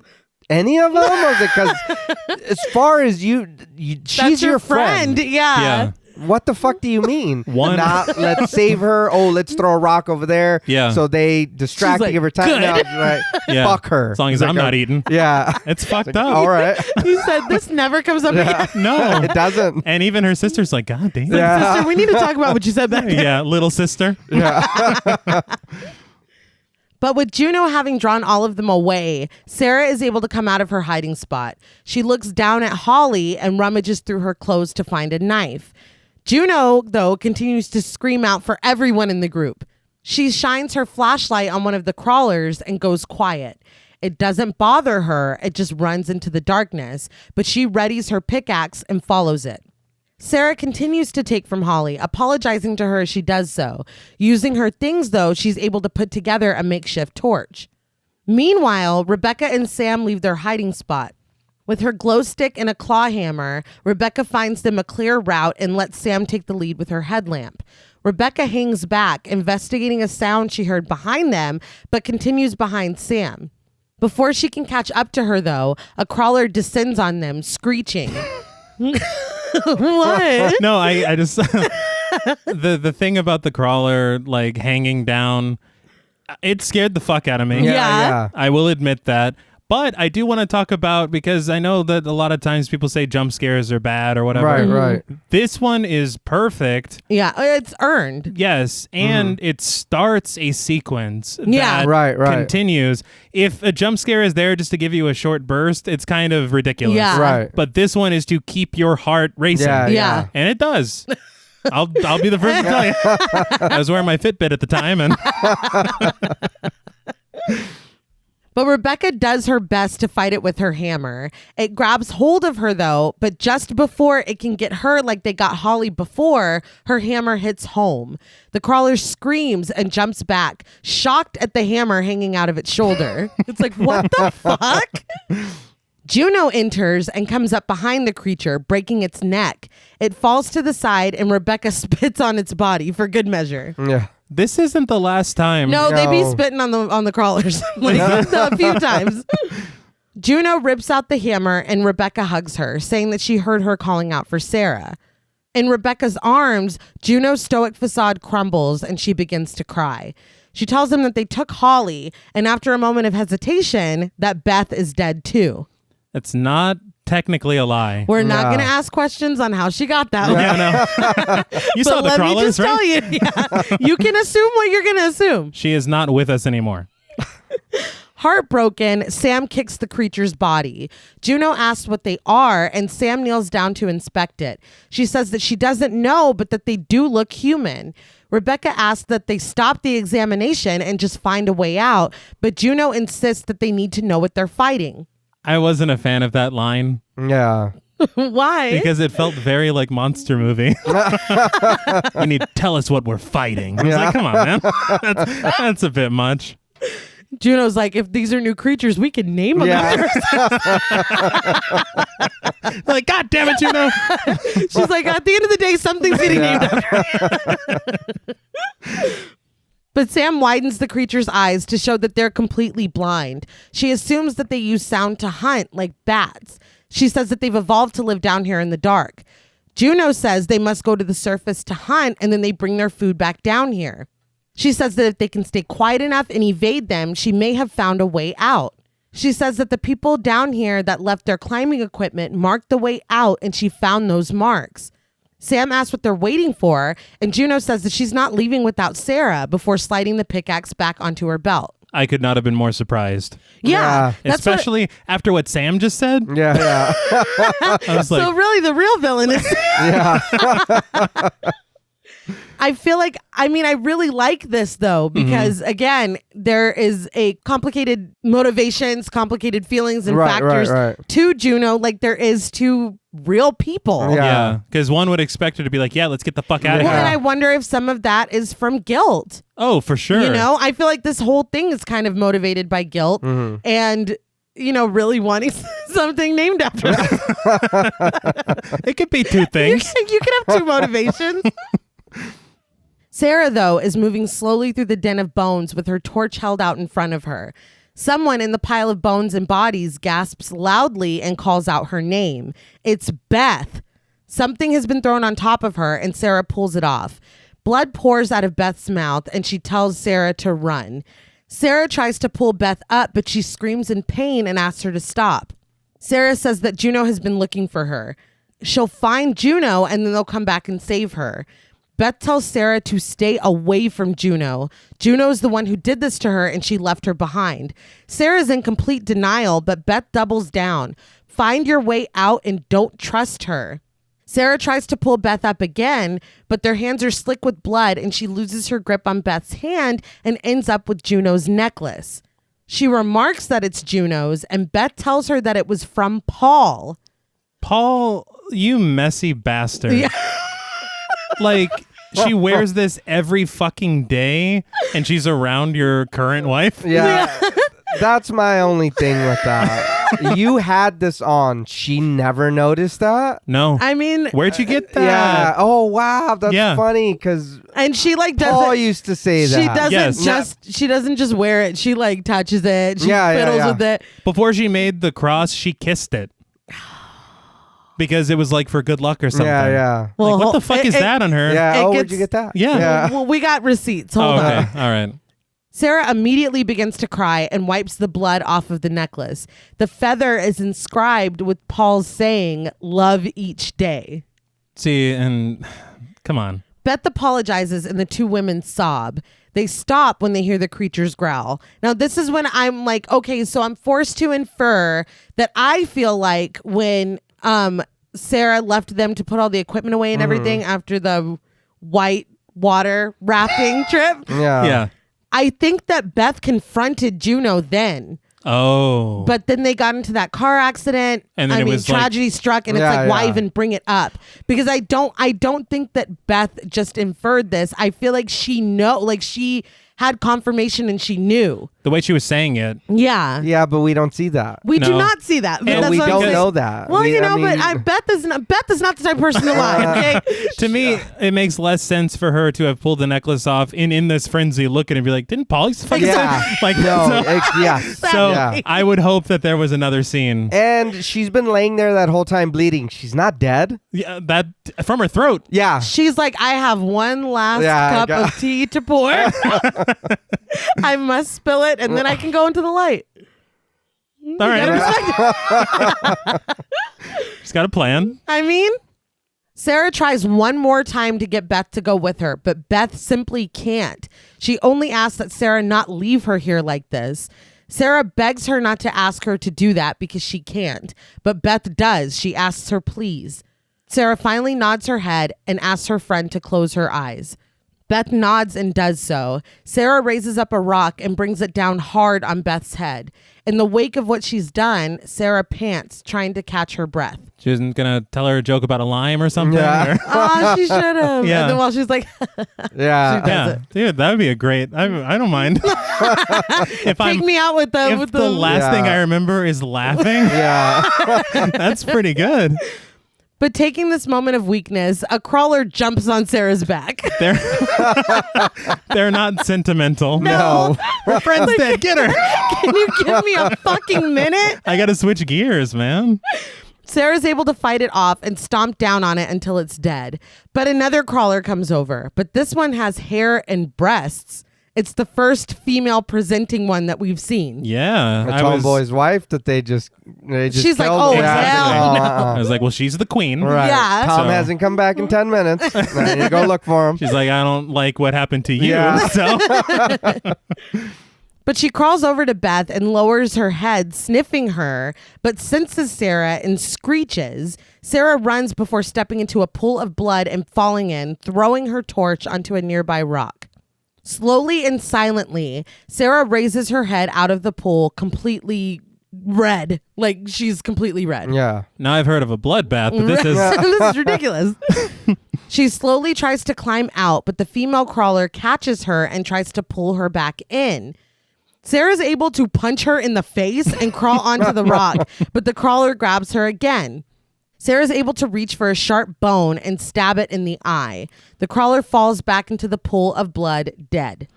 any of them? I was like, because as far as you she's That's your friend. Yeah. What the fuck do you mean? One- Not let's save her. Oh, let's throw a rock over there. Yeah. So they distract She's to give her time. good. No, right. Yeah. Fuck her. As long as It's I'm like not a- eating. Yeah. It's fucked up. All right. He said this never comes up again. No. It doesn't. And even her sister's like, God damn. Yeah. Sister, we need to talk about what you said back there. Yeah, little sister. But with Juno having drawn all of them away, Sarah is able to come out of her hiding spot. She looks down at Holly and rummages through her clothes to find a knife. Juno, though, continues to scream out for everyone in the group. She shines her flashlight on one of the crawlers and goes quiet. It doesn't bother her, it just runs into the darkness, but she readies her pickaxe and follows it. Sarah continues to take from Holly, apologizing to her as she does so. Using her things, though, she's able to put together a makeshift torch. Meanwhile, Rebecca and Sam leave their hiding spot. With her glow stick and a claw hammer, Rebecca finds them a clear route and lets Sam take the lead with her headlamp. Rebecca hangs back, investigating a sound she heard behind them, but continues behind Sam. Before she can catch up to her, though, a crawler descends on them, screeching. What? No, I just the thing about the crawler like hanging down, it scared the fuck out of me. Yeah. I will admit that. But I do want to talk about, because I know that a lot of times people say jump scares are bad or whatever. Right. This one is perfect. Yeah, it's earned. Yes, and it starts a sequence Yeah. that Right. continues. If a jump scare is there just to give you a short burst, it's kind of ridiculous. Yeah. Right. But this one is to keep your heart racing. Yeah. And it does. I'll be the first to tell you. I was wearing my Fitbit at the time, and But Rebecca does her best to fight it with her hammer. It grabs hold of her, though, but just before it can get her like they got Holly before, her hammer hits home. The crawler screams and jumps back, shocked at the hammer hanging out of its shoulder. It's like, what the fuck? Juno enters and comes up behind the creature, breaking its neck. It falls to the side and Rebecca spits on its body for good measure. Yeah. this isn't the last time. No, they be No. spitting on the crawlers like a few times. Juno rips out the hammer and Rebecca hugs her, saying that she heard her calling out for Sarah. In Rebecca's arms, Juno's stoic facade crumbles and she begins to cry. She tells them that they took Holly, and after a moment of hesitation, that Beth is dead too. It's not technically a lie. We're not No. going to ask questions on how she got that. Yeah, no. You saw But the let me just crawlers, right? tell you, yeah, you can assume what you're going to assume. She is not with us anymore. Heartbroken, Sam kicks the creature's body. Juno asks what they are, and Sam kneels down to inspect it. She says that she doesn't know, but that they do look human. Rebecca asks that they stop the examination and just find a way out, but Juno insists that they need to know what they're fighting. I wasn't a fan of that line Yeah. Why? because it felt very like monster movie. You need to tell us what we're fighting. I was like, come on, man. That's a bit much. Juno's like, if these are new creatures, we can name them. Yeah. Like, God damn it, Juno. She's like, at the end of the day, something's getting named after. But Sam widens the creature's eyes to show that they're completely blind. She assumes that they use sound to hunt, like bats. She says that they've evolved to live down here in the dark. Juno says they must go to the surface to hunt, and then they bring their food back down here. She says that if they can stay quiet enough and evade them, she may have found a way out. She says that the people down here that left their climbing equipment marked the way out, and she found those marks. Sam asks what they're waiting for, and Juno says that she's not leaving without Sarah before sliding the pickaxe back onto her belt. I could not have been more surprised. Yeah, that's what- Especially after what Sam just said. Yeah. I was like, so really the real villain is I feel like, I really like this though, because again, there is a complicated motivations, complicated feelings and Right, factors right. to Juno, like there is to real people. Yeah. yeah. Because one would expect her to be like, yeah, let's get the fuck out of Well, here. and I wonder if some of that is from guilt. Oh, for sure. You know, I feel like this whole thing is kind of motivated by guilt and, you know, really wanting something named after her. It could be two things. You can have two motivations. Sarah, though, is moving slowly through the den of bones with her torch held out in front of her. Someone in the pile of bones and bodies gasps loudly and calls out her name. It's Beth. Something has been thrown on top of her, and Sarah pulls it off. Blood pours out of Beth's mouth, and she tells Sarah to run. Sarah tries to pull Beth up, but she screams in pain and asks her to stop. Sarah says that Juno has been looking for her. She'll find Juno, and then they'll come back and save her. Beth tells Sarah to stay away from Juno. Juno's the one who did this to her, and she left her behind. Sarah's in complete denial, but Beth doubles down. Find your way out and don't trust her. Sarah tries to pull Beth up again, but their hands are slick with blood, and she loses her grip on Beth's hand and ends up with Juno's necklace. She remarks that it's Juno's, and Beth tells her that it was from Paul. Paul, you messy bastard. Yeah. Like, she wears this every fucking day, and she's around your current wife? Yeah. That's my only thing with that. You had this on. She never noticed that? No. I mean, Where'd you get that? Yeah. Oh, wow. That's funny because and she like Paul doesn't. used to say that. She doesn't Yes. she doesn't just wear it. She like touches it. She fiddles with it. Before she made the cross, she kissed it. Because it was like for good luck or something. Yeah, yeah. Well, Like, what the fuck is that on her? Yeah. It Oh, where'd gets- you get that? Yeah. Well, we got receipts. Oh, Hold okay. on. All right. Sarah immediately begins to cry and wipes the blood off of the necklace. The feather is inscribed with Paul's saying, "Love each day." See, and come on. Beth apologizes and the two women sob. They stop when they hear the creatures growl. Now, this is when I'm like, okay, so I'm forced to infer that I feel like when Sarah left them to put all the equipment away and everything after the white water rafting trip, Yeah. I think that Beth confronted Juno then. Oh. But then they got into that car accident. And then I it mean, was like- tragedy struck, and it's Yeah, like, why yeah. even bring it up? Because I don't think that Beth just inferred this. I feel like she had confirmation and she knew. the way she was saying it. Yeah. Yeah, but we don't see that. We do No. not see that. But And that's we what I'm don't saying. know that. Well, We- I but mean- Beth is not the type of person to lie. Okay. To me, it makes less sense for her to have pulled the necklace off in this frenzy looking and be like, didn't Paul used to fucking Yeah. say-" Like, No. so, Yes. so Yeah. I would hope that there was another scene. And she's been laying there that whole time bleeding. She's not dead. Yeah, that from her throat. Yeah. She's like, I have one last cup of tea to pour. I must spill it, and then I can go into the light. All right. Gotta respect it. She's got a plan. I mean, Sarah tries one more time to get Beth to go with her, but Beth simply can't. She only asks that Sarah not leave her here like this. Sarah begs her not to ask her to do that because she can't, but Beth does. She asks her, please. Sarah finally nods her head and asks her friend to close her eyes. Beth nods and does so. Sarah raises up a rock and brings it down hard on Beth's head. In the wake of what she's done, Sarah pants, trying to catch her breath. She wasn't going to tell her a joke about a lime or something. Yeah. or- Oh, she should have. Yeah. And then while she's like, Yeah. yeah. Dude, that would be a great. I don't mind. If take me out with the if with the last Yeah. thing I remember is laughing, Yeah. that's pretty good. But taking this moment of weakness, a crawler jumps on Sarah's back. They're not sentimental. No. Her friend's dead. Get her. Can you give me a fucking minute? I got to switch gears, man. Sarah's able to fight it off and stomp down on it until it's dead. But another crawler comes over. But this one has hair and breasts. It's the first female presenting one that we've seen. Yeah. It's homeboy's wife that they just She's like, killed. oh, Yeah. hell no. I was like, well, she's the queen. Right. Yeah. Tom So- hasn't come back in 10 minutes. Now you go look for him. She's like, I don't like what happened to you. Yeah. So But she crawls over to Beth and lowers her head, sniffing her, but senses Sarah and screeches. Sarah runs before stepping into a pool of blood and falling in, throwing her torch onto a nearby rock. Slowly and silently, Sarah raises her head out of the pool, completely red. Like, she's completely red. Yeah. now I've heard of a bloodbath, but this is This is ridiculous. She slowly tries to climb out, but the female crawler catches her and tries to pull her back in. Sarah's able to punch her in the face and crawl onto the rock, but the crawler grabs her again. Sarah's able to reach for a sharp bone and stab it in the eye. The crawler falls back into the pool of blood, dead.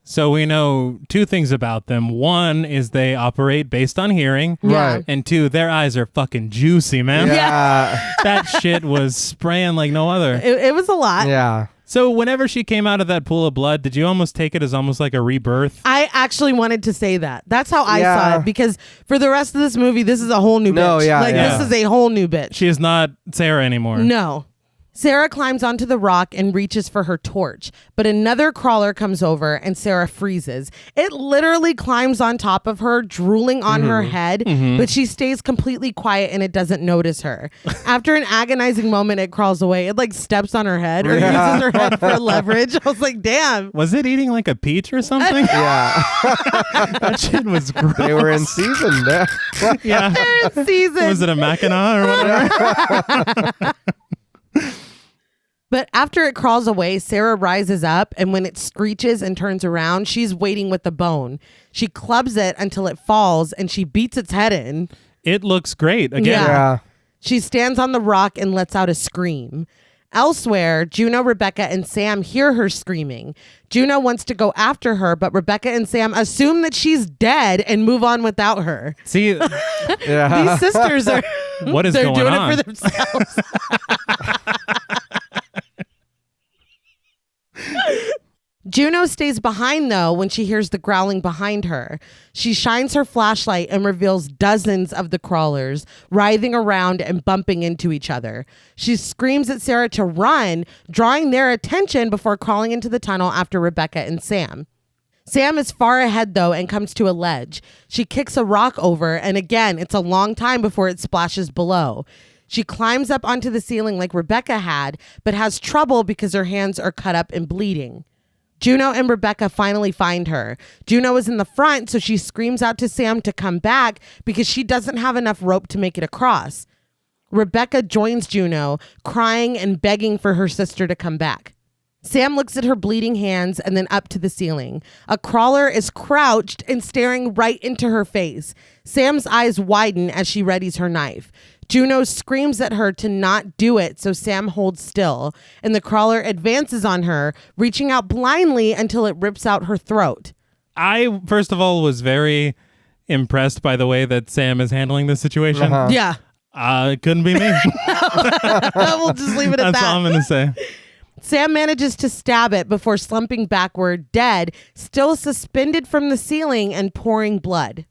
So we know two things about them. One is they operate based on hearing. Yeah. Right. And two, their eyes are fucking juicy, man. Yeah. That shit was spraying like no other. It was a lot. Yeah. So whenever she came out of that pool of blood, did you almost take it as almost like a rebirth? I actually wanted to say that. That's how I Yeah. saw it, because for the rest of this movie, this is a whole new No, bitch. yeah, like yeah. this is a whole new bitch. She is not Sarah anymore. No. Sarah climbs onto the rock and reaches for her torch, but another crawler comes over and Sarah freezes. It literally climbs on top of her, drooling on her head, but she stays completely quiet and it doesn't notice her. After an agonizing moment, it crawls away. It like steps on her head or uses her head for leverage. I was like, damn. Was it eating like a peach or something? Yeah. That shit was gross. They were in season. Yeah. They're in season. Was it a Mackinac or whatever? But after it crawls away, Sarah rises up, and when it screeches and turns around, she's waiting with the bone. She clubs it until it falls, and she beats its head in. It looks great. Again, Yeah. Yeah. She stands on the rock and lets out a scream. Elsewhere, Juno, Rebecca, and Sam hear her screaming. Juno wants to go after her, but Rebecca and Sam assume that she's dead and move on without her. see, Yeah. These sisters are what is they're going doing on? it for themselves. Juno stays behind, though, when she hears the growling behind her. She shines her flashlight and reveals dozens of the crawlers writhing around and bumping into each other. She screams at Sarah to run, drawing their attention before crawling into the tunnel after Rebecca and Sam. Sam is far ahead, though, and comes to a ledge. She kicks a rock over, and again, it's a long time before it splashes below. She climbs up onto the ceiling like Rebecca had, but has trouble because her hands are cut up and bleeding. Juno and Rebecca finally find her. Juno is in the front, so she screams out to Sam to come back because she doesn't have enough rope to make it across. Rebecca joins Juno, crying and begging for her sister to come back. Sam looks at her bleeding hands and then up to the ceiling. A crawler is crouched and staring right into her face. Sam's eyes widen as she readies her knife. Juno screams at her to not do it, so Sam holds still, and the crawler advances on her, reaching out blindly until it rips out her throat. I, first of all, was very impressed by the way that Sam is handling this situation. Uh-huh. Yeah. It couldn't be me. We'll just leave it at That's that. all I'm going to say. Sam manages to stab it before slumping backward, dead, still suspended from the ceiling and pouring blood.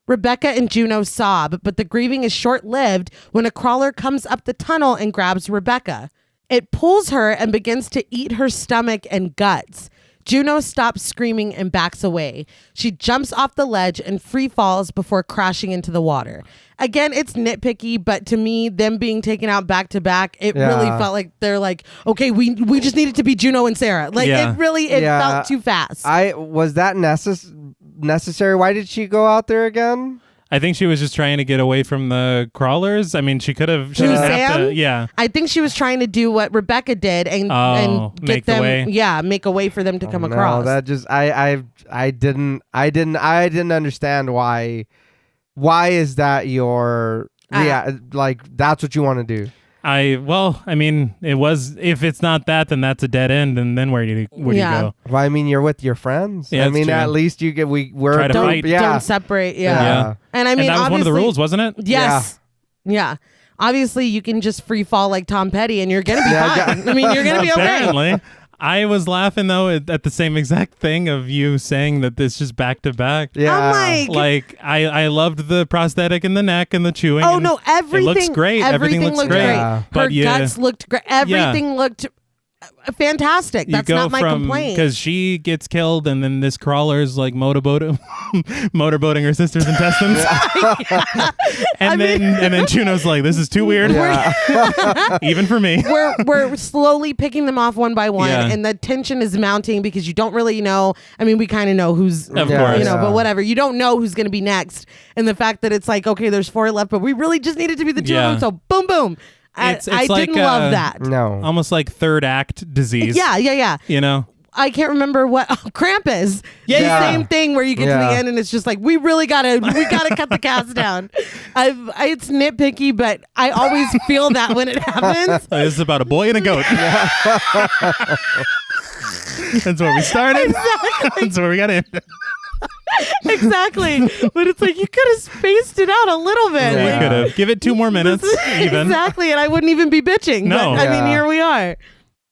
Rebecca and Juno sob, but the grieving is short-lived when a crawler comes up the tunnel and grabs Rebecca. It pulls her and begins to eat her stomach and guts. Juno stops screaming and backs away. She jumps off the ledge and free falls before crashing into the water. Again, it's nitpicky, but to me, them being taken out back to back, it really felt like they're like, okay, we just needed to be Juno and Sarah. Like Yeah. it felt too fast. Was that necessary? Why did she go out there again? I think she was just trying to get away from the crawlers. I mean, she could have. She To didn't have Sam? to. Yeah. I think she was trying to do what Rebecca did and get make the them, way. make a way for them to come No, across. that just I didn't understand why. Why is that your like that's what you want to do? I mean, it was. If it's not that, then that's a dead end. And then where do you go? Well, I mean, you're with your friends. Yeah, I that's mean, true. at least you get we're Try to a group, fight. Yeah. Don't separate. Yeah. And I mean, and that was one of the obviously- rules, wasn't it? Yes. Yeah. Obviously, you can just free fall like Tom Petty, and you're gonna be fine. I mean, you're gonna be okay. Apparently. I was laughing though at the same exact thing of you saying that this just back to back. Yeah. I'm Like I loved the prosthetic in the neck and the chewing. Oh and no! Everything it looks great. Everything looks looked great. Yeah. Her But guts looked great. Everything looked fantastic. That's you go not my complaint. because she gets killed and then this crawler's like motorboating her sister's intestines. And then Juno's like, this is too weird. Yeah. Even for me. We're slowly picking them off one by one, Yeah. and the tension is mounting because you don't really know. I mean, we kind of know who's, Of course. but whatever. You don't know who's going to be next, and the fact that it's like, okay, there's 4 left, but we really just needed to be the 2 Yeah. of them. So boom, boom. It's I like, didn't love that. No. Almost like third act disease. Yeah. You know? I can't remember what Krampus. Yeah. The same thing where you get to the end and it's just like we gotta cut the cast down. It's nitpicky, but I always feel that when it happens. This is about a boy and a goat. That's where we started. That's where we got in. Exactly. But it's like you could have spaced it out a little bit. Yeah. We could have. Give it 2 more minutes, even. Exactly, and I wouldn't even be bitching. No. But, I mean, Yeah. here we are.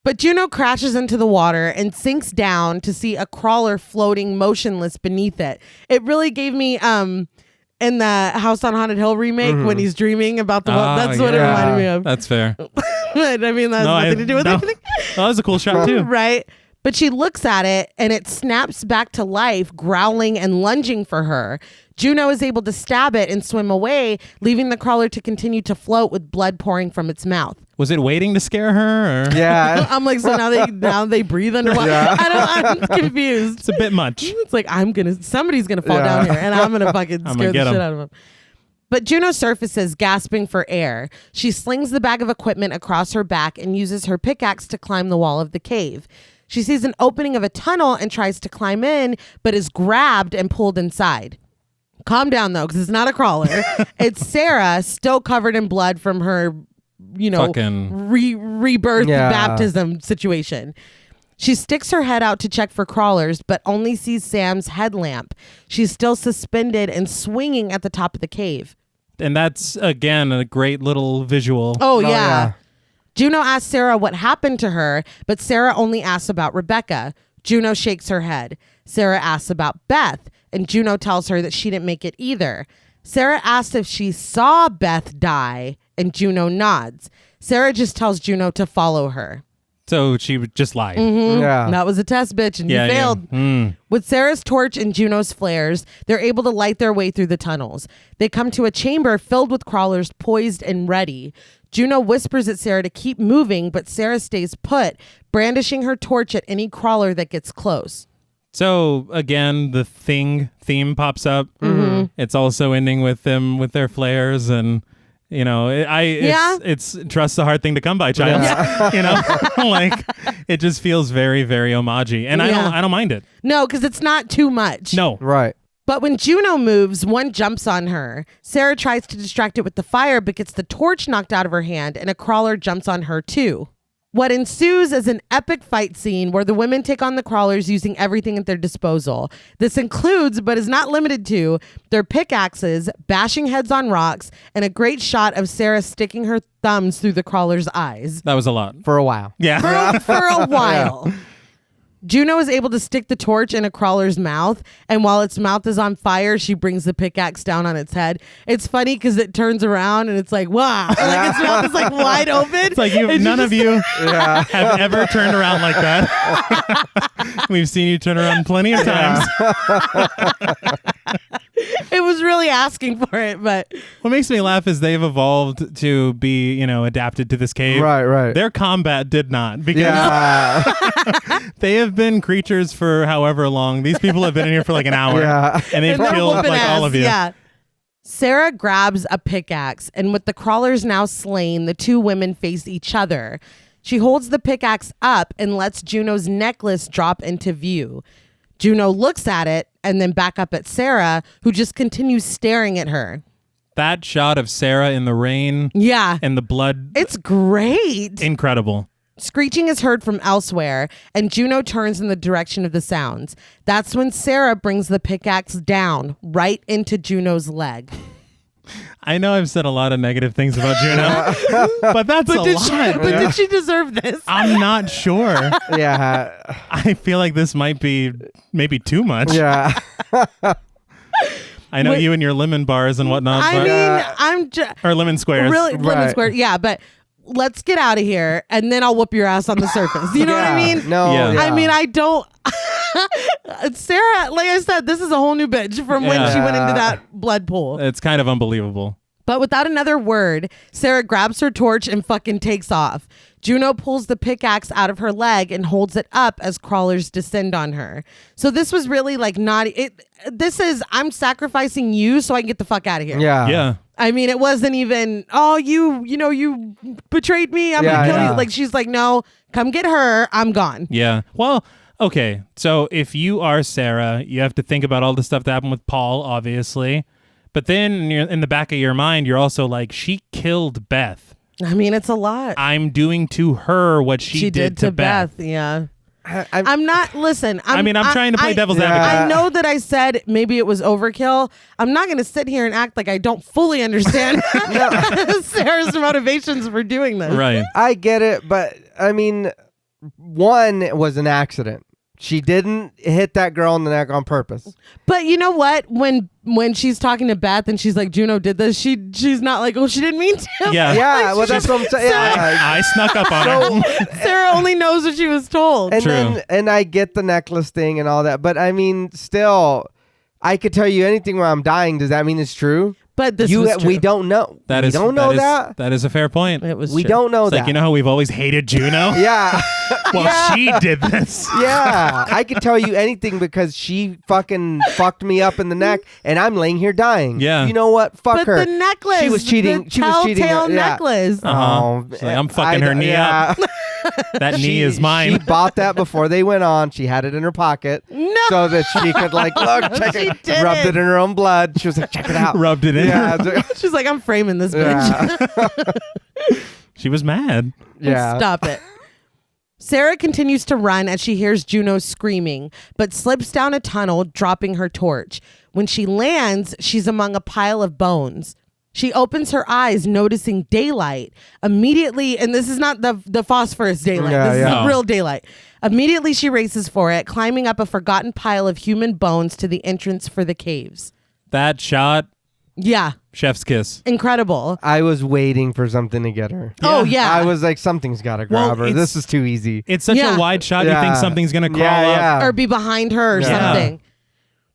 But Juno crashes into the water and sinks down to see a crawler floating motionless beneath it. It really gave me in the House on Haunted Hill remake when he's dreaming about the that's what it yeah. reminded me of. That's fair. But I mean, that has nothing to do with anything. That was a cool shot, too. Right? But she looks at it and it snaps back to life, growling and lunging for her. Juno is able to stab it and swim away, leaving the crawler to continue to float with blood pouring from its mouth. Was it waiting to scare her? Or? Yeah. I'm like, so now they breathe underwater. Yeah. I'm confused. It's a bit much. It's like somebody's gonna fall down here and I'm gonna fucking I'm scare gonna the get shit 'em. out of him. But Juno surfaces, gasping for air. She slings the bag of equipment across her back and uses her pickaxe to climb the wall of the cave. She sees an opening of a tunnel and tries to climb in, but is grabbed and pulled inside. Calm down, though, because it's not a crawler. It's Sarah, still covered in blood from her, Fucking- rebirth Yeah. baptism situation. She sticks her head out to check for crawlers, but only sees Sam's headlamp. She's still suspended and swinging at the top of the cave. And that's, again, a great little visual. Oh, yeah. yeah. Juno asks Sarah what happened to her, but Sarah only asks about Rebecca. Juno shakes her head. Sarah asks about Beth, and Juno tells her that she didn't make it either. Sarah asks if she saw Beth die, and Juno nods. Sarah just tells Juno to follow her. So she just lied. Yeah. That was a test, bitch, and you failed. With Sarah's torch and Juno's flares, they're able to light their way through the tunnels. They come to a chamber filled with crawlers poised and ready. Juno whispers at Sarah to keep moving, but Sarah stays put, brandishing her torch at any crawler that gets close. So again, the theme pops up. It's also ending with them with their flares, and it's trust's a hard thing to come by, child. Like it just feels very, very homagey, and I don't mind it. No, because it's not too much. No, Right. But when Juno moves, one jumps on her. Sarah tries to distract it with the fire, but gets the torch knocked out of her hand, and a crawler jumps on her too. What ensues is an epic fight scene where the women take on the crawlers using everything at their disposal. This includes, but is not limited to, their pickaxes, bashing heads on rocks, and a great shot of Sarah sticking her thumbs through the crawler's eyes. that was a lot. For a while. Yeah. For a while. Juno is able to stick the torch in a crawler's mouth, and while its mouth is on fire, she brings the pickaxe down on its head. It's funny because it turns around and it's like, wow. Like its mouth is like wide open. It's like none of you have ever turned around like that. We've seen you turn around plenty of times. It was really asking for it, but What makes me laugh is they've evolved to be, adapted to this cave. Right. Their combat did not, because Yeah. they have been creatures for however long. These people have been in here for like an hour, Yeah. and they've and they're killed whooping like all ass, of you. Yeah. Sarah grabs a pickaxe, and with the crawlers now slain, the two women face each other. She holds the pickaxe up and lets Juno's necklace drop into view. Juno looks at it and then back up at Sarah, who just continues staring at her. That shot of Sarah in the rain Yeah. and the blood, It's great. incredible. Screeching is heard from elsewhere, and Juno turns in the direction of the sounds. That's when Sarah brings the pickaxe down right into Juno's leg. I know I've said a lot of negative things about Juno, but that's a lot. But did she deserve this? I'm not sure. Yeah. I feel like this might be maybe too much. Yeah. I know Wait. you and your lemon bars and whatnot, I but, mean, I'm just or lemon squares. really lemon Right. square. Yeah, but let's get out of here, and then I'll whoop your ass on the surface. You know what I Yeah. mean? No. Yeah. I mean, I don't. Sarah, like I said, this is a whole new bitch from when she went into that blood pool. It's kind of unbelievable. But without another word, Sarah grabs her torch and fucking takes off. Juno pulls the pickaxe out of her leg and holds it up as crawlers descend on her. So this was really like not it. This is I'm sacrificing you so I can get the fuck out of here. Yeah. Yeah. I mean, it wasn't even, oh, you betrayed me. I'm Yeah, gonna kill yeah. you. Like she's like, no, come get her. I'm gone. Yeah. Well, okay. So if you are Sarah, you have to think about all the stuff that happened with Paul, obviously. But then in the back of your mind, you're also like, she killed Beth. I mean, it's a lot. I'm doing to her what she did to Beth. Yeah. I'm not. Listen. I'm trying to play devil's advocate. I know that I said maybe it was overkill. I'm not going to sit here and act like I don't fully understand Sarah's motivations for doing this. Right. I get it, but I mean, one, it was an accident. She didn't hit that girl in the neck on purpose. But you know what? When she's talking to Beth and she's like, Juno did this, she's not like, oh, she didn't mean to. Yeah. Yeah, well, that's what I'm saying. Yeah. I snuck up on her. Sarah only knows what she was told. And and I get the necklace thing and all that, but I mean, still, I could tell you anything while I'm dying. Does that mean it's true? But this was true. We don't know. We don't know that. That is a fair point. It was We true. don't know It's that. like, you know how we've always hated Juno? Yeah. Well, she did this. Yeah. I could tell you anything because she fucking fucked me up in the neck and I'm laying here dying. Yeah. You know what? Fuck But her. the necklace. She was cheating. The She was cheating. telltale Yeah. necklace. Oh, She's like, I'm fucking her knee up. That knee is mine. She bought that before they went on. She had it in her pocket. No. So that she could like, look, check She it. didn't. Rubbed it in her own blood. She was like, check it out. Rubbed it in. Yeah. She's like, I'm framing this bitch. Yeah. She was mad. Yeah. Stop it. Sarah continues to run as she hears Juno screaming, but slips down a tunnel, dropping her torch. When she lands, she's among a pile of bones. She opens her eyes, noticing daylight. Immediately, and this is not the phosphorus daylight. Yeah, this yeah. is real daylight. Immediately, she races for it, climbing up a forgotten pile of human bones to the entrance for the caves. That shot, Yeah, chef's kiss. incredible. I was waiting for something to get her. Oh, yeah. I was like, something's got to grab her. it's- This is too easy. It's such Yeah. a wide shot, you Yeah. think something's going to crawl Yeah, up. yeah. Or be behind her or Yeah. something.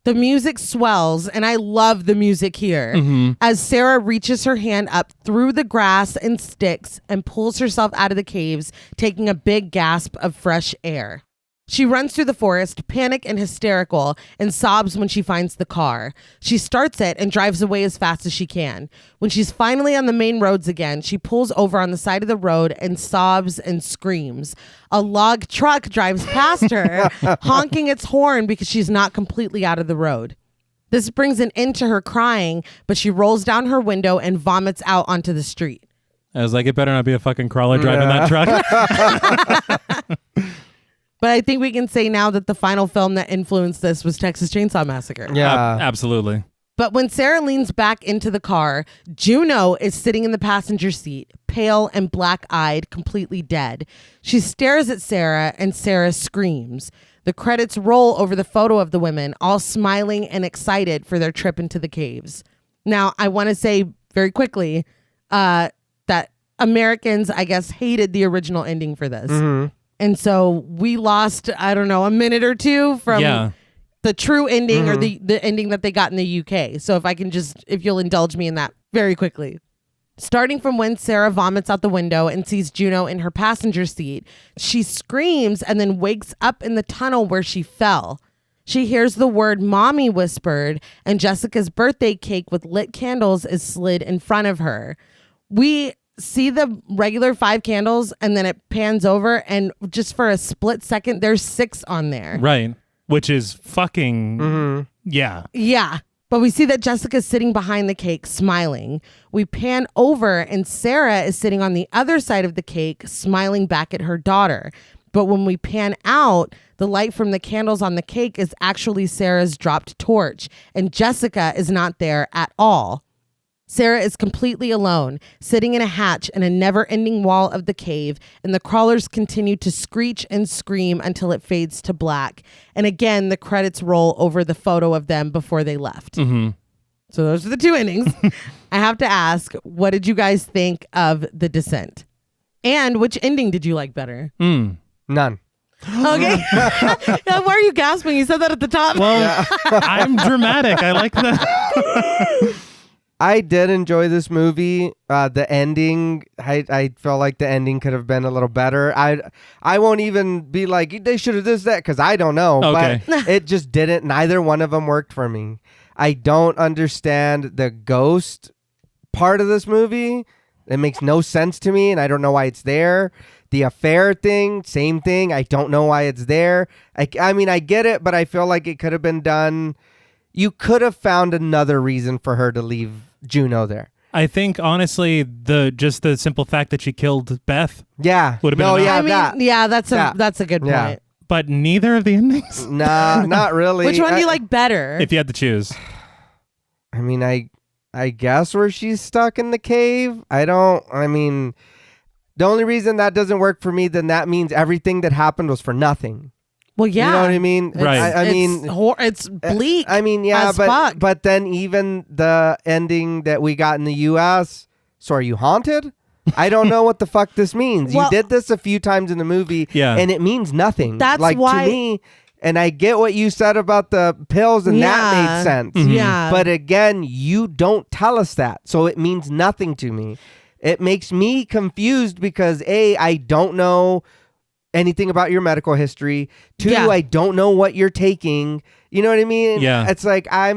The music swells, and I love the music here. As Sarah reaches her hand up through the grass and sticks and pulls herself out of the caves, taking a big gasp of fresh air. She runs through the forest, panicked and hysterical, and sobs when she finds the car. She starts it and drives away as fast as she can. When she's finally on the main roads again, she pulls over on the side of the road and sobs and screams. A log truck drives past her, honking its horn because she's not completely out of the road. This brings an end to her crying, but she rolls down her window and vomits out onto the street. I was like, it better not be a fucking crawler driving that truck. But I think we can say now that the final film that influenced this was Texas Chainsaw Massacre. Yeah. Absolutely. But when Sarah leans back into the car, Juno is sitting in the passenger seat, pale and black-eyed, completely dead. She stares at Sarah, and Sarah screams. The credits roll over the photo of the women, all smiling and excited for their trip into the caves. Now, I want to say very quickly that Americans, I guess, hated the original ending for this. And so we lost, I don't know, a minute or two from the true ending or the ending that they got in the UK. So if you'll indulge me in that very quickly. Starting from when Sarah vomits out the window and sees Juno in her passenger seat, she screams and then wakes up in the tunnel where she fell. She hears the word mommy whispered, and Jessica's birthday cake with lit candles is slid in front of her. We see the regular 5 candles and then it pans over, and just for a split second, there's 6 on there. Right. Which is fucking, yeah. Yeah. But we see that Jessica's sitting behind the cake smiling. We pan over and Sarah is sitting on the other side of the cake smiling back at her daughter. But when we pan out, the light from the candles on the cake is actually Sarah's dropped torch, and Jessica is not there at all. Sarah is completely alone, sitting in a hatch in a never-ending wall of the cave, and the crawlers continue to screech and scream until it fades to black. And again, the credits roll over the photo of them before they left. So those are the 2 endings. I have to ask, what did you guys think of The Descent? And which ending did you like better? None. Okay. Why are you gasping? You said that at the top. Well, I'm dramatic. I like that. I did enjoy this movie. The ending, I felt like the ending could have been a little better. I won't even be like, they should have this, that, because I don't know. Okay. But it just didn't. Neither one of them worked for me. I don't understand the ghost part of this movie. It makes no sense to me, and I don't know why it's there. The affair thing, same thing. I don't know why it's there. I mean, I get it, but I feel like it could have been done. You could have found another reason for her to leave Juno there. I think, honestly, just the simple fact that she killed Beth Yeah. would have been No, enough. yeah, I mean, that. yeah, that's a good point. Yeah. But neither of the endings? Nah, not really. Which one do you like better? If you had to choose. I mean, I guess where she's stuck in the cave. The only reason that doesn't work for me, then that means everything that happened was for nothing. Well, yeah. You know what I mean? Right. It's bleak. Yeah, as fuck. but then even the ending that we got in the U.S. So are you haunted? I don't know what the fuck this means. Well, you did this a few times in the movie, and it means nothing. That's like why, to me. And I get what you said about the pills, and that made sense. Mm-hmm. Yeah. But again, you don't tell us that, so it means nothing to me. It makes me confused because I don't know anything about your medical history. 2, I don't know what you're taking. You know what I mean? Yeah. It's like I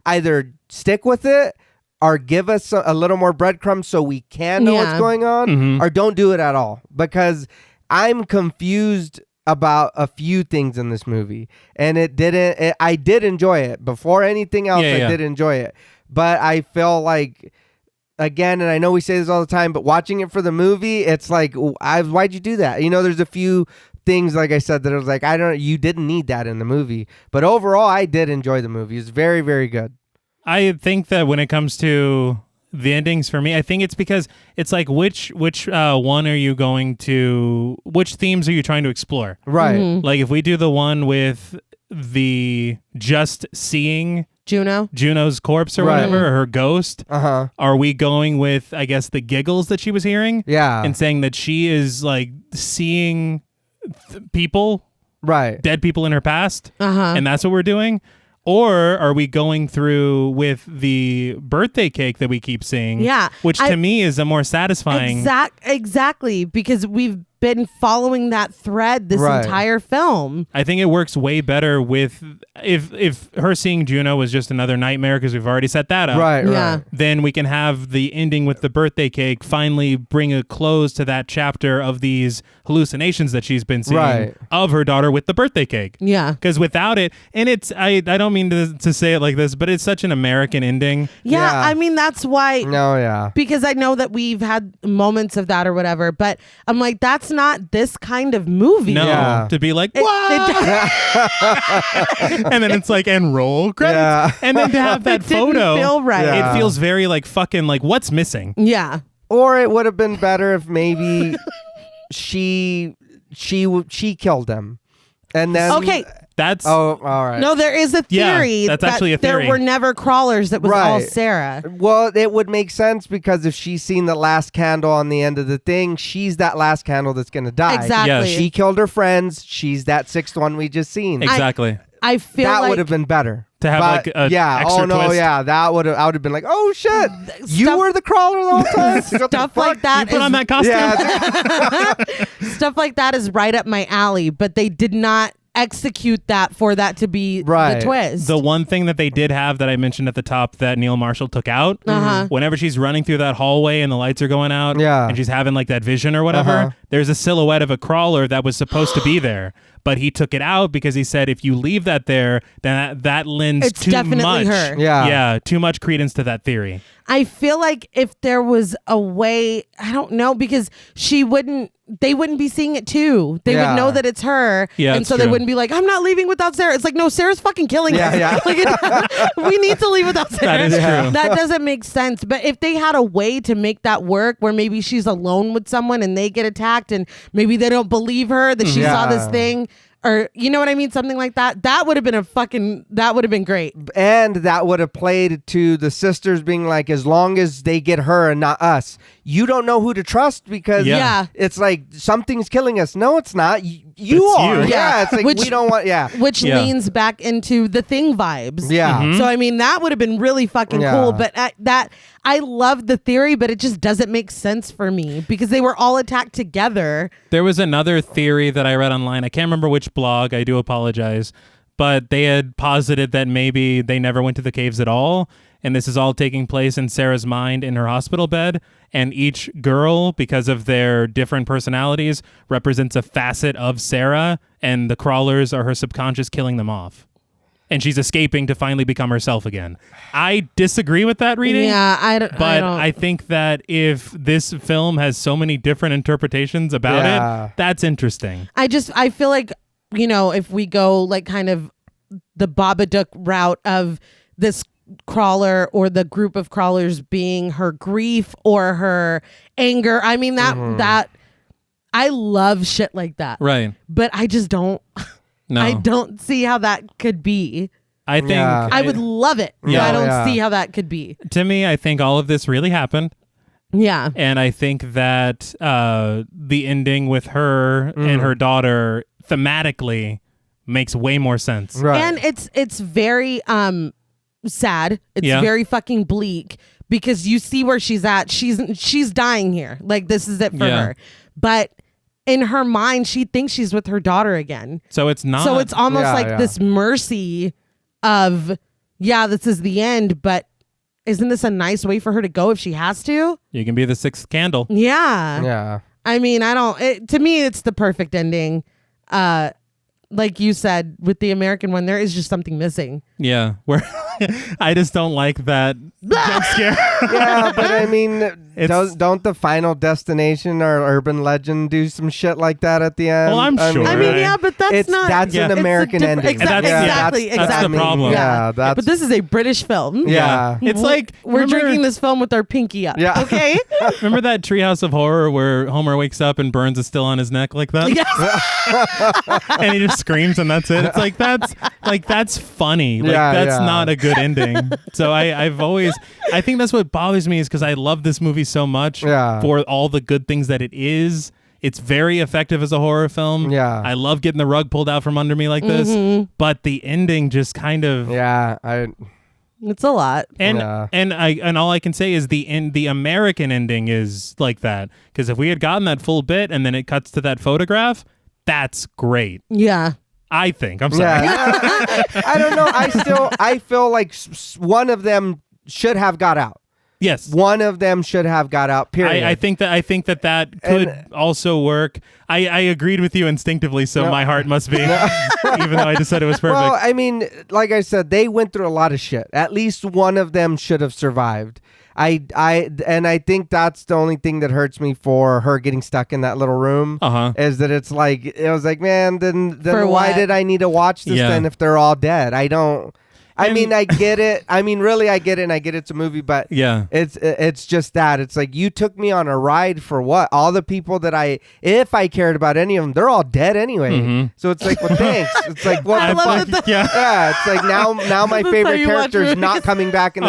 either stick with it or give us a little more breadcrumbs so we can know what's going on, or don't do it at all, because I'm confused about a few things in this movie, and I did enjoy it. Before anything else, I did enjoy it, but I feel like, again, and I know we say this all the time, but watching it for the movie, it's like, why'd you do that? You know, there's a few things, like I said, that I was like, you didn't need that in the movie. But overall, I did enjoy the movie. It's very, very good. I think that when it comes to the endings for me, I think it's because it's like which one are you going to, which themes are you trying to explore? Right. Mm-hmm. Like if we do the one with the just seeing Juno's corpse or whatever, or her ghost, are we going with, I guess, the giggles that she was hearing? Yeah. And saying that she is like seeing people, right, dead people in her past, and that's what we're doing? Or are we going through with the birthday cake that we keep seeing? Yeah. Which to me is a more satisfying. Exactly. Because we've been following that thread this entire film. I think it works way better with if her seeing Juno was just another nightmare, because we've already set that up. Right. Then we can have the ending with the birthday cake finally bring a close to that chapter of these hallucinations that she's been seeing of her daughter with the birthday cake. Yeah. Because without it, and it's I don't mean to say it like this, but it's such an American ending. Yeah. I mean, that's why. No, yeah. Because I know that we've had moments of that or whatever, but I'm like, that's not this kind of movie. No, to be like, what? And then it's like, and roll credits. And then to have that photo, feel right. It feels very like fucking like, what's missing? Yeah. Or it would have been better if maybe she killed him. And then that's all right. No, there is a theory. That's actually a theory. There were never crawlers. That was all Sarah. Well, it would make sense because if she's seen the last candle on the end of the thing, she's that last candle that's going to die. Exactly. Yes. She killed her friends. She's that sixth one we just seen. Exactly. I feel that like would have been better to have like a extra twist. that would have. I would have been like, oh shit, you were the crawler the whole time. Stuff like that. You put on that costume. Stuff like that is right up my alley, but they did not execute that for that to be the twist. The one thing that they did have that I mentioned at the top that Neil Marshall took out, whenever she's running through that hallway and the lights are going out, and she's having like that vision or whatever, there's a silhouette of a crawler that was supposed to be there, but he took it out because he said if you leave that there, then that lends it's too definitely much. Her. Yeah, too much credence to that theory. I feel like if there was a way, I don't know, because they wouldn't be seeing it too. They would know that it's her. Yeah, and so they wouldn't be like, I'm not leaving without Sarah. It's like, no, Sarah's fucking killing us. Like, we need to leave without Sarah. That is true. That doesn't make sense. But if they had a way to make that work where maybe she's alone with someone and they get attacked and maybe they don't believe her that she saw this thing, or you know what I mean? Something like that. That would have been that would have been great. And that would have played to the sisters being like, as long as they get her and not us, you don't know who to trust because it's like something's killing us. No, it's not. You are. Yeah. It's like we don't want, Which leans back into the Thing vibes. Yeah. So, I mean, that would have been really fucking cool. But I love the theory, but it just doesn't make sense for me because they were all attacked together. There was another theory that I read online. I can't remember which blog. I do apologize. But they had posited that maybe they never went to the caves at all. And this is all taking place in Sarah's mind in her hospital bed. And each girl, because of their different personalities, represents a facet of Sarah. And the crawlers are her subconscious killing them off. and she's escaping to finally become herself again. I disagree with that reading. Yeah, I don't. But I think that if this film has so many different interpretations about it, that's interesting. I feel like, if we go like kind of the Babadook route of this crawler or the group of crawlers being her grief or her anger, I mean that I love shit like that. Right. But I just don't. No. I don't see how that could be. I think I would love it. Yeah. But I don't see how that could be. To me, I think all of this really happened. Yeah. And I think that the ending with her and her daughter thematically makes way more sense. Right. And it's very sad. It's Yeah. very fucking bleak because you see where she's at. She's dying here. Like, this is it for Yeah. her. But in her mind, she thinks she's with her daughter again. So it's not. So it's almost Yeah, like yeah. this mercy of, this is the end, but isn't this a nice way for her to go if she has to? You can be the sixth candle. Yeah. Yeah. I mean, to me, it's the perfect ending. Like you said, with the American one, there is just something missing. Yeah. Where I just don't like that jump scare. Yeah, but I mean, It's- don't the Final Destination or Urban Legend do some shit like that at the end? Well, I'm sure. I mean, Right. yeah, but that's not. That's Yeah. an it's a American different- ending. Exactly. And that's- Exactly. that's the exactly. problem. Yeah, that's But this is a British film. yeah. It's like We're remember- drinking this film with our pinky up. Yeah. Okay. Remember that Treehouse of Horror where Homer wakes up and Burns is still on his neck like that? Yes. And he just screams and that's it. It's like that's funny. Like Yeah, that's yeah. not a good ending. So I think that's what bothers me is because I love this movie so much for all the good things that it is. It's very effective as a horror film. Yeah. I love getting the rug pulled out from under me like this. But the ending just kind of It's a lot. and Yeah. and all I can say is the American ending is like that. Because if we had gotten that full bit and then it cuts to that photograph, that's great. Yeah. I think. I'm sorry. Yeah. I don't know. I feel like one of them should have got out. Yes. One of them should have got out. Period. I think that could also work. I agreed with you instinctively, so my heart must be, even though I just said it was perfect. Well, I mean, like I said, they went through a lot of shit. At least one of them should have survived. I think that's the only thing that hurts me for her getting stuck in that little room. Is that it was like, man, then For why what? did I need to watch this then if they're all dead? I don't. I mean, I get it. I mean, really, I get it, and I get it's a movie, but it's just that. It's like, you took me on a ride for what? All the people that if I cared about any of them, they're all dead anyway. So it's like, well, thanks. It's like, what the love fuck? that Yeah, it's like now my That's how favorite you watch character is movies. not coming back in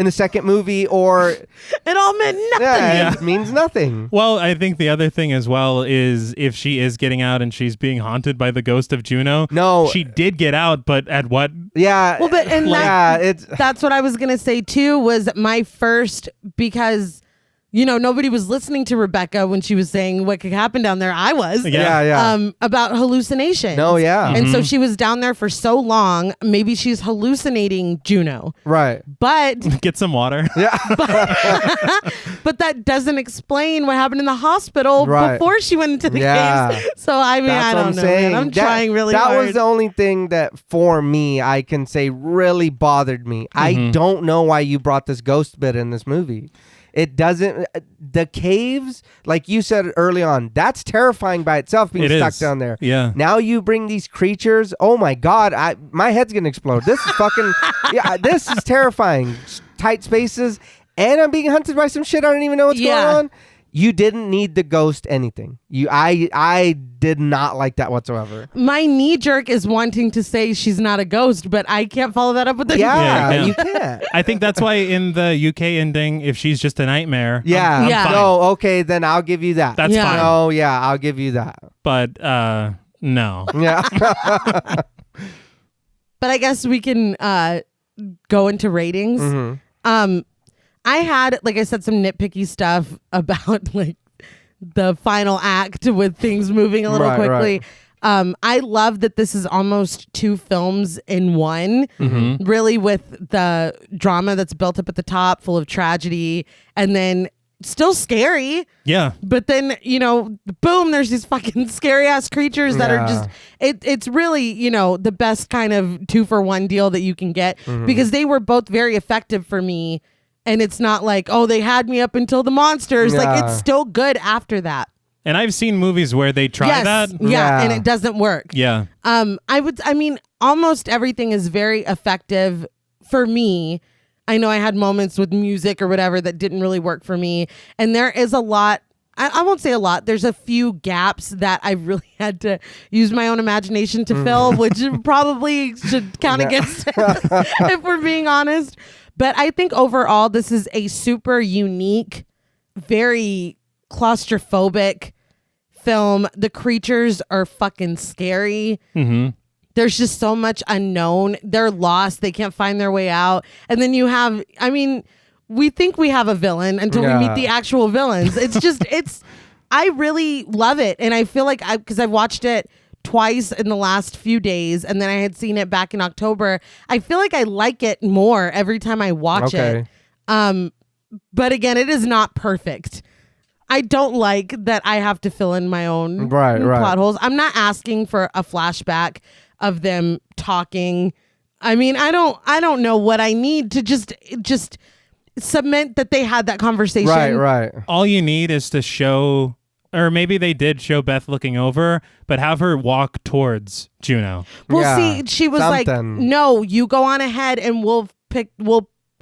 the second movie, or It all meant nothing. it means nothing. Well, I think the other thing as well is if she is getting out and she's being haunted by the ghost of Juno. No. She did get out, but at what? Yeah. Well, but and it's that's what I was gonna say too. Was my first, because nobody was listening to Rebecca when she was saying what could happen down there. I was. yeah. About hallucinations. No, yeah. And so she was down there for so long. Maybe she's hallucinating Juno. Right. But Get some water. Yeah. but that doesn't explain what happened in the hospital Right. before she went into the Yeah. case. So I mean, That's I what don't I'm know. saying. Man. I'm trying really that hard. was the only thing that, for me, I can say really bothered me. I don't know why you brought this ghost bit in this movie. It doesn't. The caves, like you said early on, that's terrifying by itself, being It stuck is. down there. Yeah. Now you bring these creatures. Oh my God, my head's gonna explode. This is fucking. Yeah, this is terrifying. Tight spaces, and I'm being hunted by some shit I don't even know what's going on. You didn't need the ghost anything. I did not like that whatsoever. My knee jerk is wanting to say she's not a ghost, but I can't follow that up with the Yeah, You can't. I think that's why in the UK ending, if she's just a nightmare, Yeah. I'm Yeah. fine. No, okay, then I'll give you that. That's Yeah. fine. Oh, yeah, I'll give you that. But no. Yeah. But I guess we can go into ratings. I had, like I said, some nitpicky stuff about like the final act with things moving a little Right, quickly. I love that this is almost two films in one, really, with the drama that's built up at the top, full of tragedy, and then still scary. Yeah. But then, boom, there's these fucking scary ass creatures that are just, it's really, the best kind of 2-for-1 deal that you can get because they were both very effective for me. And it's not like, oh, they had me up until the monsters. Like, it's still good after that. And I've seen movies where they try that. Yeah, and it doesn't work. Yeah. Almost everything is very effective for me. I know I had moments with music or whatever that didn't really work for me. And there is a lot, I won't say a lot, there's a few gaps that I really had to use my own imagination to fill, which probably should count against it, if we're being honest. But I think overall, this is a super unique, very claustrophobic film. The creatures are fucking scary. Mm-hmm. There's just so much unknown. They're lost. They can't find their way out. And then you have, we think we have a villain until we meet the actual villains. It's just, I really love it. And I feel like because I've watched it twice in the last few days, and then I had seen it back in October. I feel like I like it more every time I watch it. But again, it is not perfect. I don't like that I have to fill in my own plot holes. I'm not asking for a flashback of them talking. I don't know what I need to just cement that they had that conversation. Right. All you need is to show, or maybe they did show Beth looking over, but have her walk towards Juno. Well, see, she was like, no, you go on ahead and we'll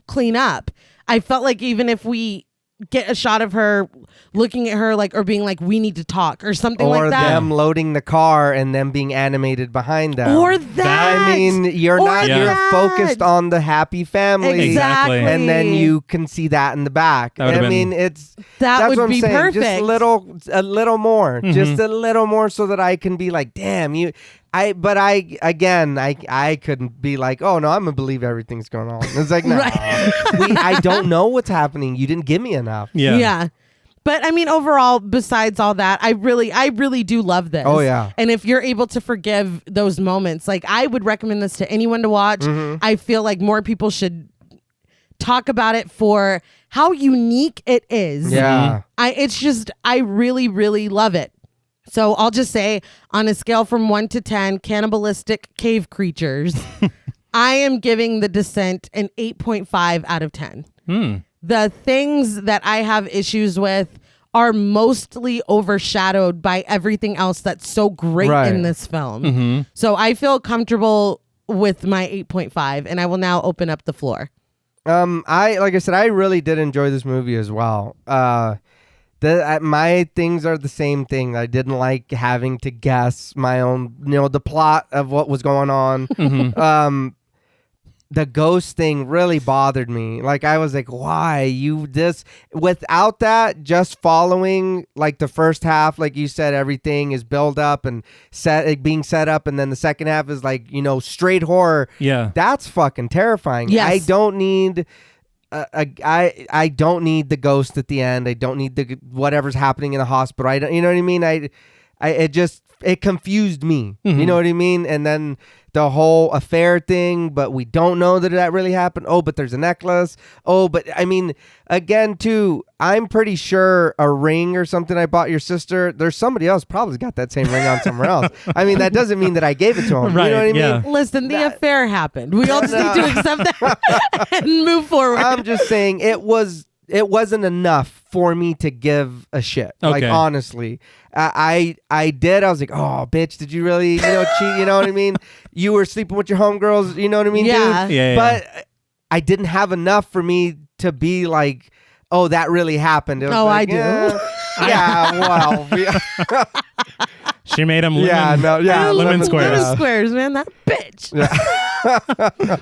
clean up. I felt like even if we get a shot of her looking at her like, or being like, we need to talk or something like that. Or them loading the car and them being animated behind them. Or that. You're focused on the happy family. Exactly. And then you can see that in the back. That's would what be I'm saying. perfect. Just a little more. Just a little more so that I can be like, damn, you. I couldn't be like, oh no, I'm gonna believe everything's going on. It's like, no, I don't know what's happening. You didn't give me enough. Yeah. But overall, besides all that, I really do love this. Oh yeah. And if you're able to forgive those moments, like I would recommend this to anyone to watch. I feel like more people should talk about it for how unique it is. Yeah. I really, really love it. So I'll just say, on a scale from 1 to 10, cannibalistic cave creatures, I am giving The Descent an 8.5 out of 10. The things that I have issues with are mostly overshadowed by everything else that's so great in this film. So I feel comfortable with my 8.5, and I will now open up the floor. Like I said, I really did enjoy this movie as well. My things are the same thing. I didn't like having to guess my own, the plot of what was going on. The ghost thing really bothered me. Like, I was like, why without that, just following like the first half, like you said, everything is build up and being set up. And then the second half is like, straight horror. Yeah. That's fucking terrifying. Yes. I don't need I don't need the ghost at the end. I don't need the whatever's happening in the hospital. I don't, you know what I mean? It confused me. You know what I mean? And then the whole affair thing, but we don't know that really happened. Oh, but there's a necklace. Oh, but again, too, I'm pretty sure a ring or something I bought your sister, there's somebody else probably got that same ring on somewhere else. That doesn't mean that I gave it to him. Right, you know what I mean? Listen, the affair happened. We all just need to accept that and move forward. I'm just saying it wasn't enough for me to give a shit. Okay. Like, honestly, I was like, oh, bitch, did you really, cheat? You know what I mean? You were sleeping with your homegirls. You know what I mean, Yeah. dude? Yeah. But I didn't have enough for me to be like, oh, that really happened. It was I do. Well. She made him lemon squares. Lemon squares, man. That bitch. Yeah.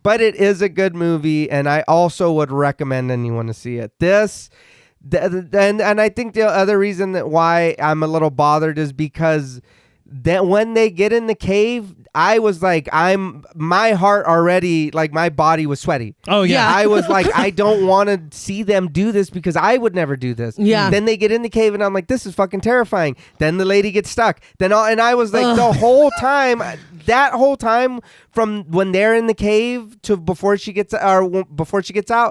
But it is a good movie, and I also would recommend anyone to see it. And I think the other reason that why I'm a little bothered is because that when they get in the cave, I was like, my heart already, like my body was sweaty. Oh yeah. I was like, I don't want to see them do this because I would never do this. Yeah. Then they get in the cave and I'm like, this is fucking terrifying. Then the lady gets stuck. And I was like, the whole time, that whole time from when they're in the cave to before she gets out,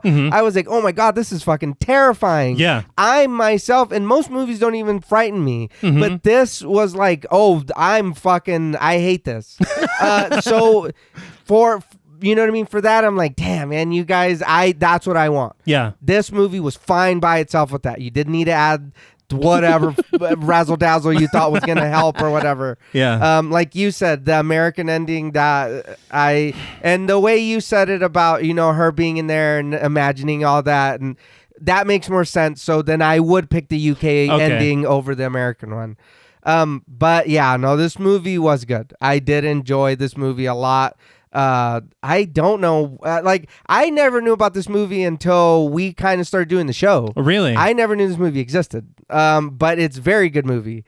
I was like, oh my God, this is fucking terrifying. Yeah. I myself, and most movies don't even frighten me, but this was like, oh, I hate this. So you know what I mean? For that, I'm like, damn, man, you guys, that's what I want. Yeah. This movie was fine by itself with that. You didn't need to add whatever razzle dazzle you thought was going to help or whatever. Yeah. Like you said, the American ending and the way you said it about, her being in there and imagining all that, and that makes more sense. So then I would pick the UK ending over the American one. But yeah, no, this movie was good. I did enjoy this movie a lot. I don't know. I never knew about this movie until we kind of started doing the show. Really? I never knew this movie existed. But it's a very good movie.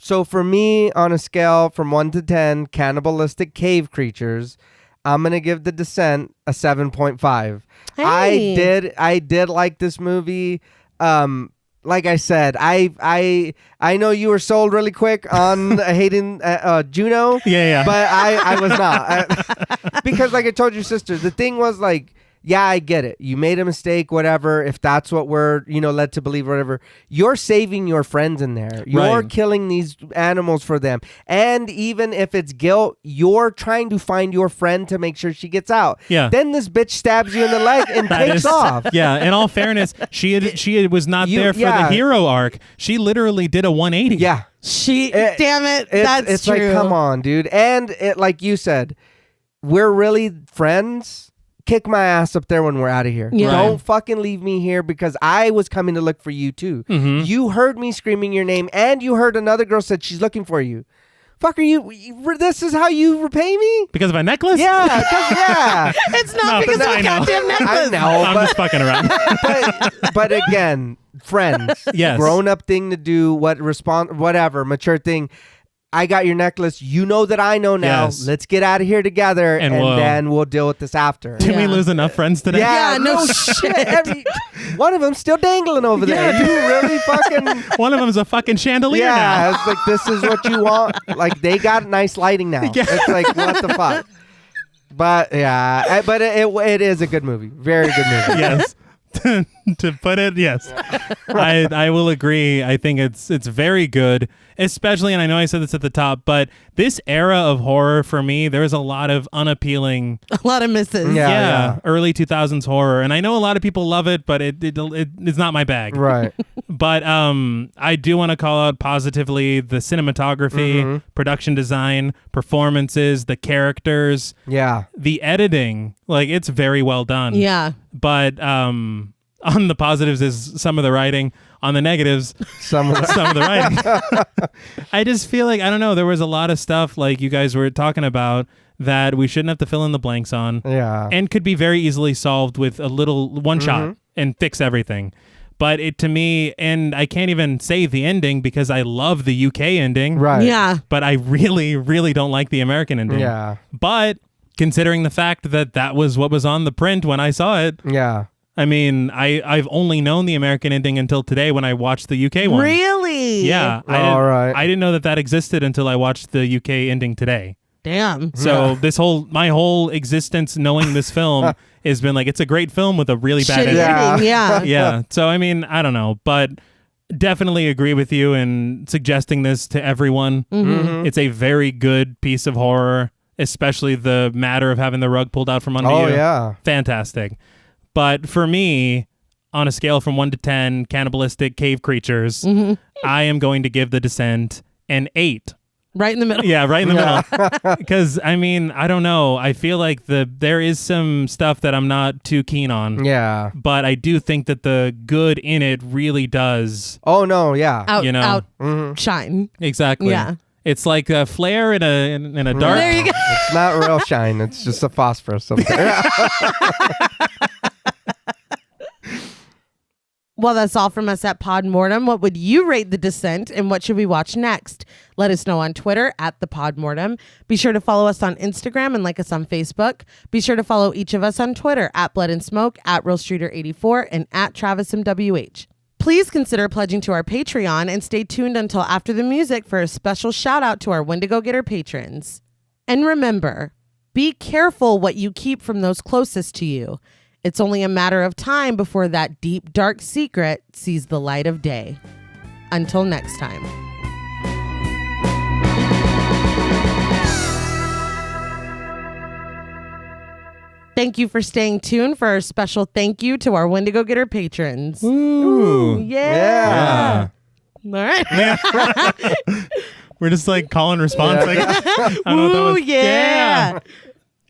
So for me, on a scale from 1 to 10, cannibalistic cave creatures, I'm gonna give The Descent a 7.5. Hey. I did like this movie. Like I said, I know you were sold really quick on hating Juno. Yeah. But I was not. Because like I told your sister, the thing was like, yeah, I get it. You made a mistake, whatever. If that's what we're, led to believe, whatever. You're saving your friends in there. You're killing these animals for them. And even if it's guilt, you're trying to find your friend to make sure she gets out. Yeah. Then this bitch stabs you in the leg and takes off. Yeah. In all fairness, she was not there for the hero arc. She literally did a 180. Yeah. Damn it. That's true. Like, come on, dude. And it, like you said, we're really friends. Kick my ass up there when we're out of here. Yeah. Don't fucking leave me here because I was coming to look for you too. You heard me screaming your name and you heard another girl said she's looking for you. Fuck, are you? This is how you repay me? Because of a necklace? Yeah. Yeah. It's not because of a goddamn necklace. I know. I'm just fucking around. but again, friends. Yes. Grown up thing to do, whatever, mature thing. I got your necklace. You know that I know now. Yes. Let's get out of here together, and we'll- then we'll deal with this after. Did we lose enough friends today? Yeah, no shit. One of them's still dangling over there. You really fucking... One of them's a fucking chandelier now. Yeah, it's like, this is what you want. Like, they got nice lighting now. Yeah. It's like, what the fuck? But, yeah. But it is a good movie. Very good movie. Yes. To put it, yes. I will agree. I think it's very good, especially, and I know I said this at the top, but this era of horror for me, there's a lot of unappealing, A lot of misses. Yeah. early 2000s horror, and I know a lot of people love it, but it's not my bag. Right. But I do want to call out positively the cinematography, production design, performances, the characters, Yeah. the editing. Like, it's very well done. Yeah. But on the positives is some of the writing. On the negatives, Some of the... some of the writing. I just feel like, I don't know, there was a lot of stuff like you guys were talking about that we shouldn't have to fill in the blanks on. Yeah. And could be very easily solved with a little one shot and fix everything. But it, to me, and I can't even say the ending because I love the UK ending. Right. Yeah. But I really, really don't like the American ending. Yeah. But considering the fact that that was what was on the print when I saw it, Yeah. I mean, I've only known the American ending until today when I watched the UK one. Really? Yeah. All right. I didn't know that existed until I watched the UK ending today. Damn. So my whole existence knowing this film has been like, it's a great film with a really bad Shitty ending. ending. Yeah. Yeah. So, I mean, I don't know, but definitely agree with you in suggesting this to everyone. It's a very good piece of horror, especially the matter of having the rug pulled out from under you. Oh, yeah. Fantastic. But for me, on a scale from 1 to 10, cannibalistic cave creatures, I am going to give The Descent an 8. Right in the middle. Yeah, right in the middle. Because, I mean, I don't know. I feel like there is some stuff that I'm not too keen on. Yeah. But I do think that the good in it really does. Oh, no. Yeah. You know. Shine. Exactly. Yeah. It's like a flare in a dark. There you go. It's not real shine. It's just a phosphorus up there. Well, that's all from us at Pod Mortem. What would you rate The Descent and what should we watch next? Let us know on Twitter at the Pod Mortem. Be sure to follow us on Instagram and like us on Facebook. Be sure to follow each of us on Twitter at Blood and Smoke, at RealStreeter84, and at TravisMWH. Please consider pledging to our Patreon and stay tuned until after the music for a special shout out to our Wendigo Getter patrons. And remember, be careful what you keep from those closest to you. It's only a matter of time before that deep, dark secret sees the light of day. Until next time. Thank you for staying tuned for our special thank you to our Wendigo Getter patrons. Ooh. Yeah. All right. Yeah. We're just like call and response. Like, I don't know what that was. Yeah.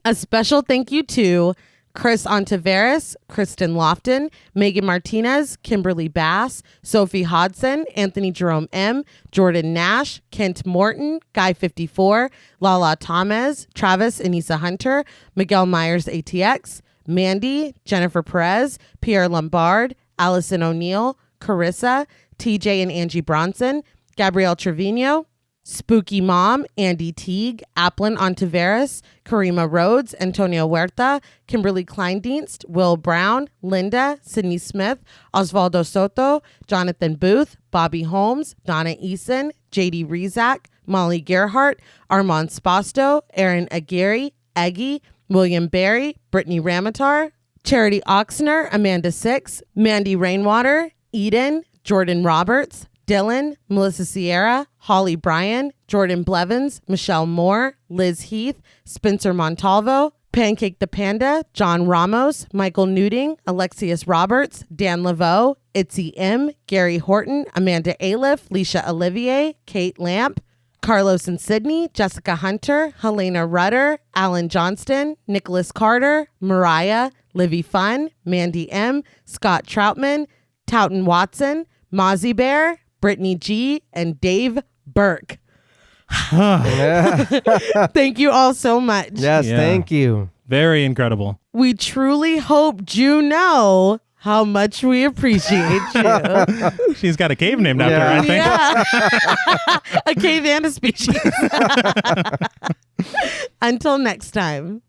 A special thank you to Chris Ontiveros, Kristen Lofton, Megan Martinez, Kimberly Bass, Sophie Hodson, Anthony Jerome M, Jordan Nash, Kent Morton, Guy 54, Lala Thomas, Travis Anissa Hunter, Miguel Myers ATX, Mandy, Jennifer Perez, Pierre Lombard, Allison O'Neill, Carissa, TJ and Angie Bronson, Gabrielle Trevino, Spooky Mom, Andy Teague, Applin Ontiveros, Karima Rhodes, Antonio Huerta, Kimberly Kleindienst, Will Brown, Linda, Sydney Smith, Osvaldo Soto, Jonathan Booth, Bobby Holmes, Donna Eason, JD Rezak, Molly Gerhart, Armand Spasto, Aaron Aguirre, Eggy, William Barry, Brittany Ramatar, Charity Oxner, Amanda Six, Mandy Rainwater, Eden, Jordan Roberts, Dylan, Melissa Sierra, Holly Bryan, Jordan Blevins, Michelle Moore, Liz Heath, Spencer Montalvo, Pancake the Panda, John Ramos, Michael Newding, Alexius Roberts, Dan Laveau, Itzy M, Gary Horton, Amanda Aliff, Leisha Olivier, Kate Lamp, Carlos and Sydney, Jessica Hunter, Helena Rudder, Alan Johnston, Nicholas Carter, Mariah, Livy Fun, Mandy M, Scott Troutman, Towton Watson, Mozzie Bear, Brittany G, and Dave Burke. Thank you all so much. Yes, Yeah. thank you. Very incredible. We truly hoped you know how much we appreciate you. She's got a cave named after her, I think. Yeah. A cave and a species. Until next time.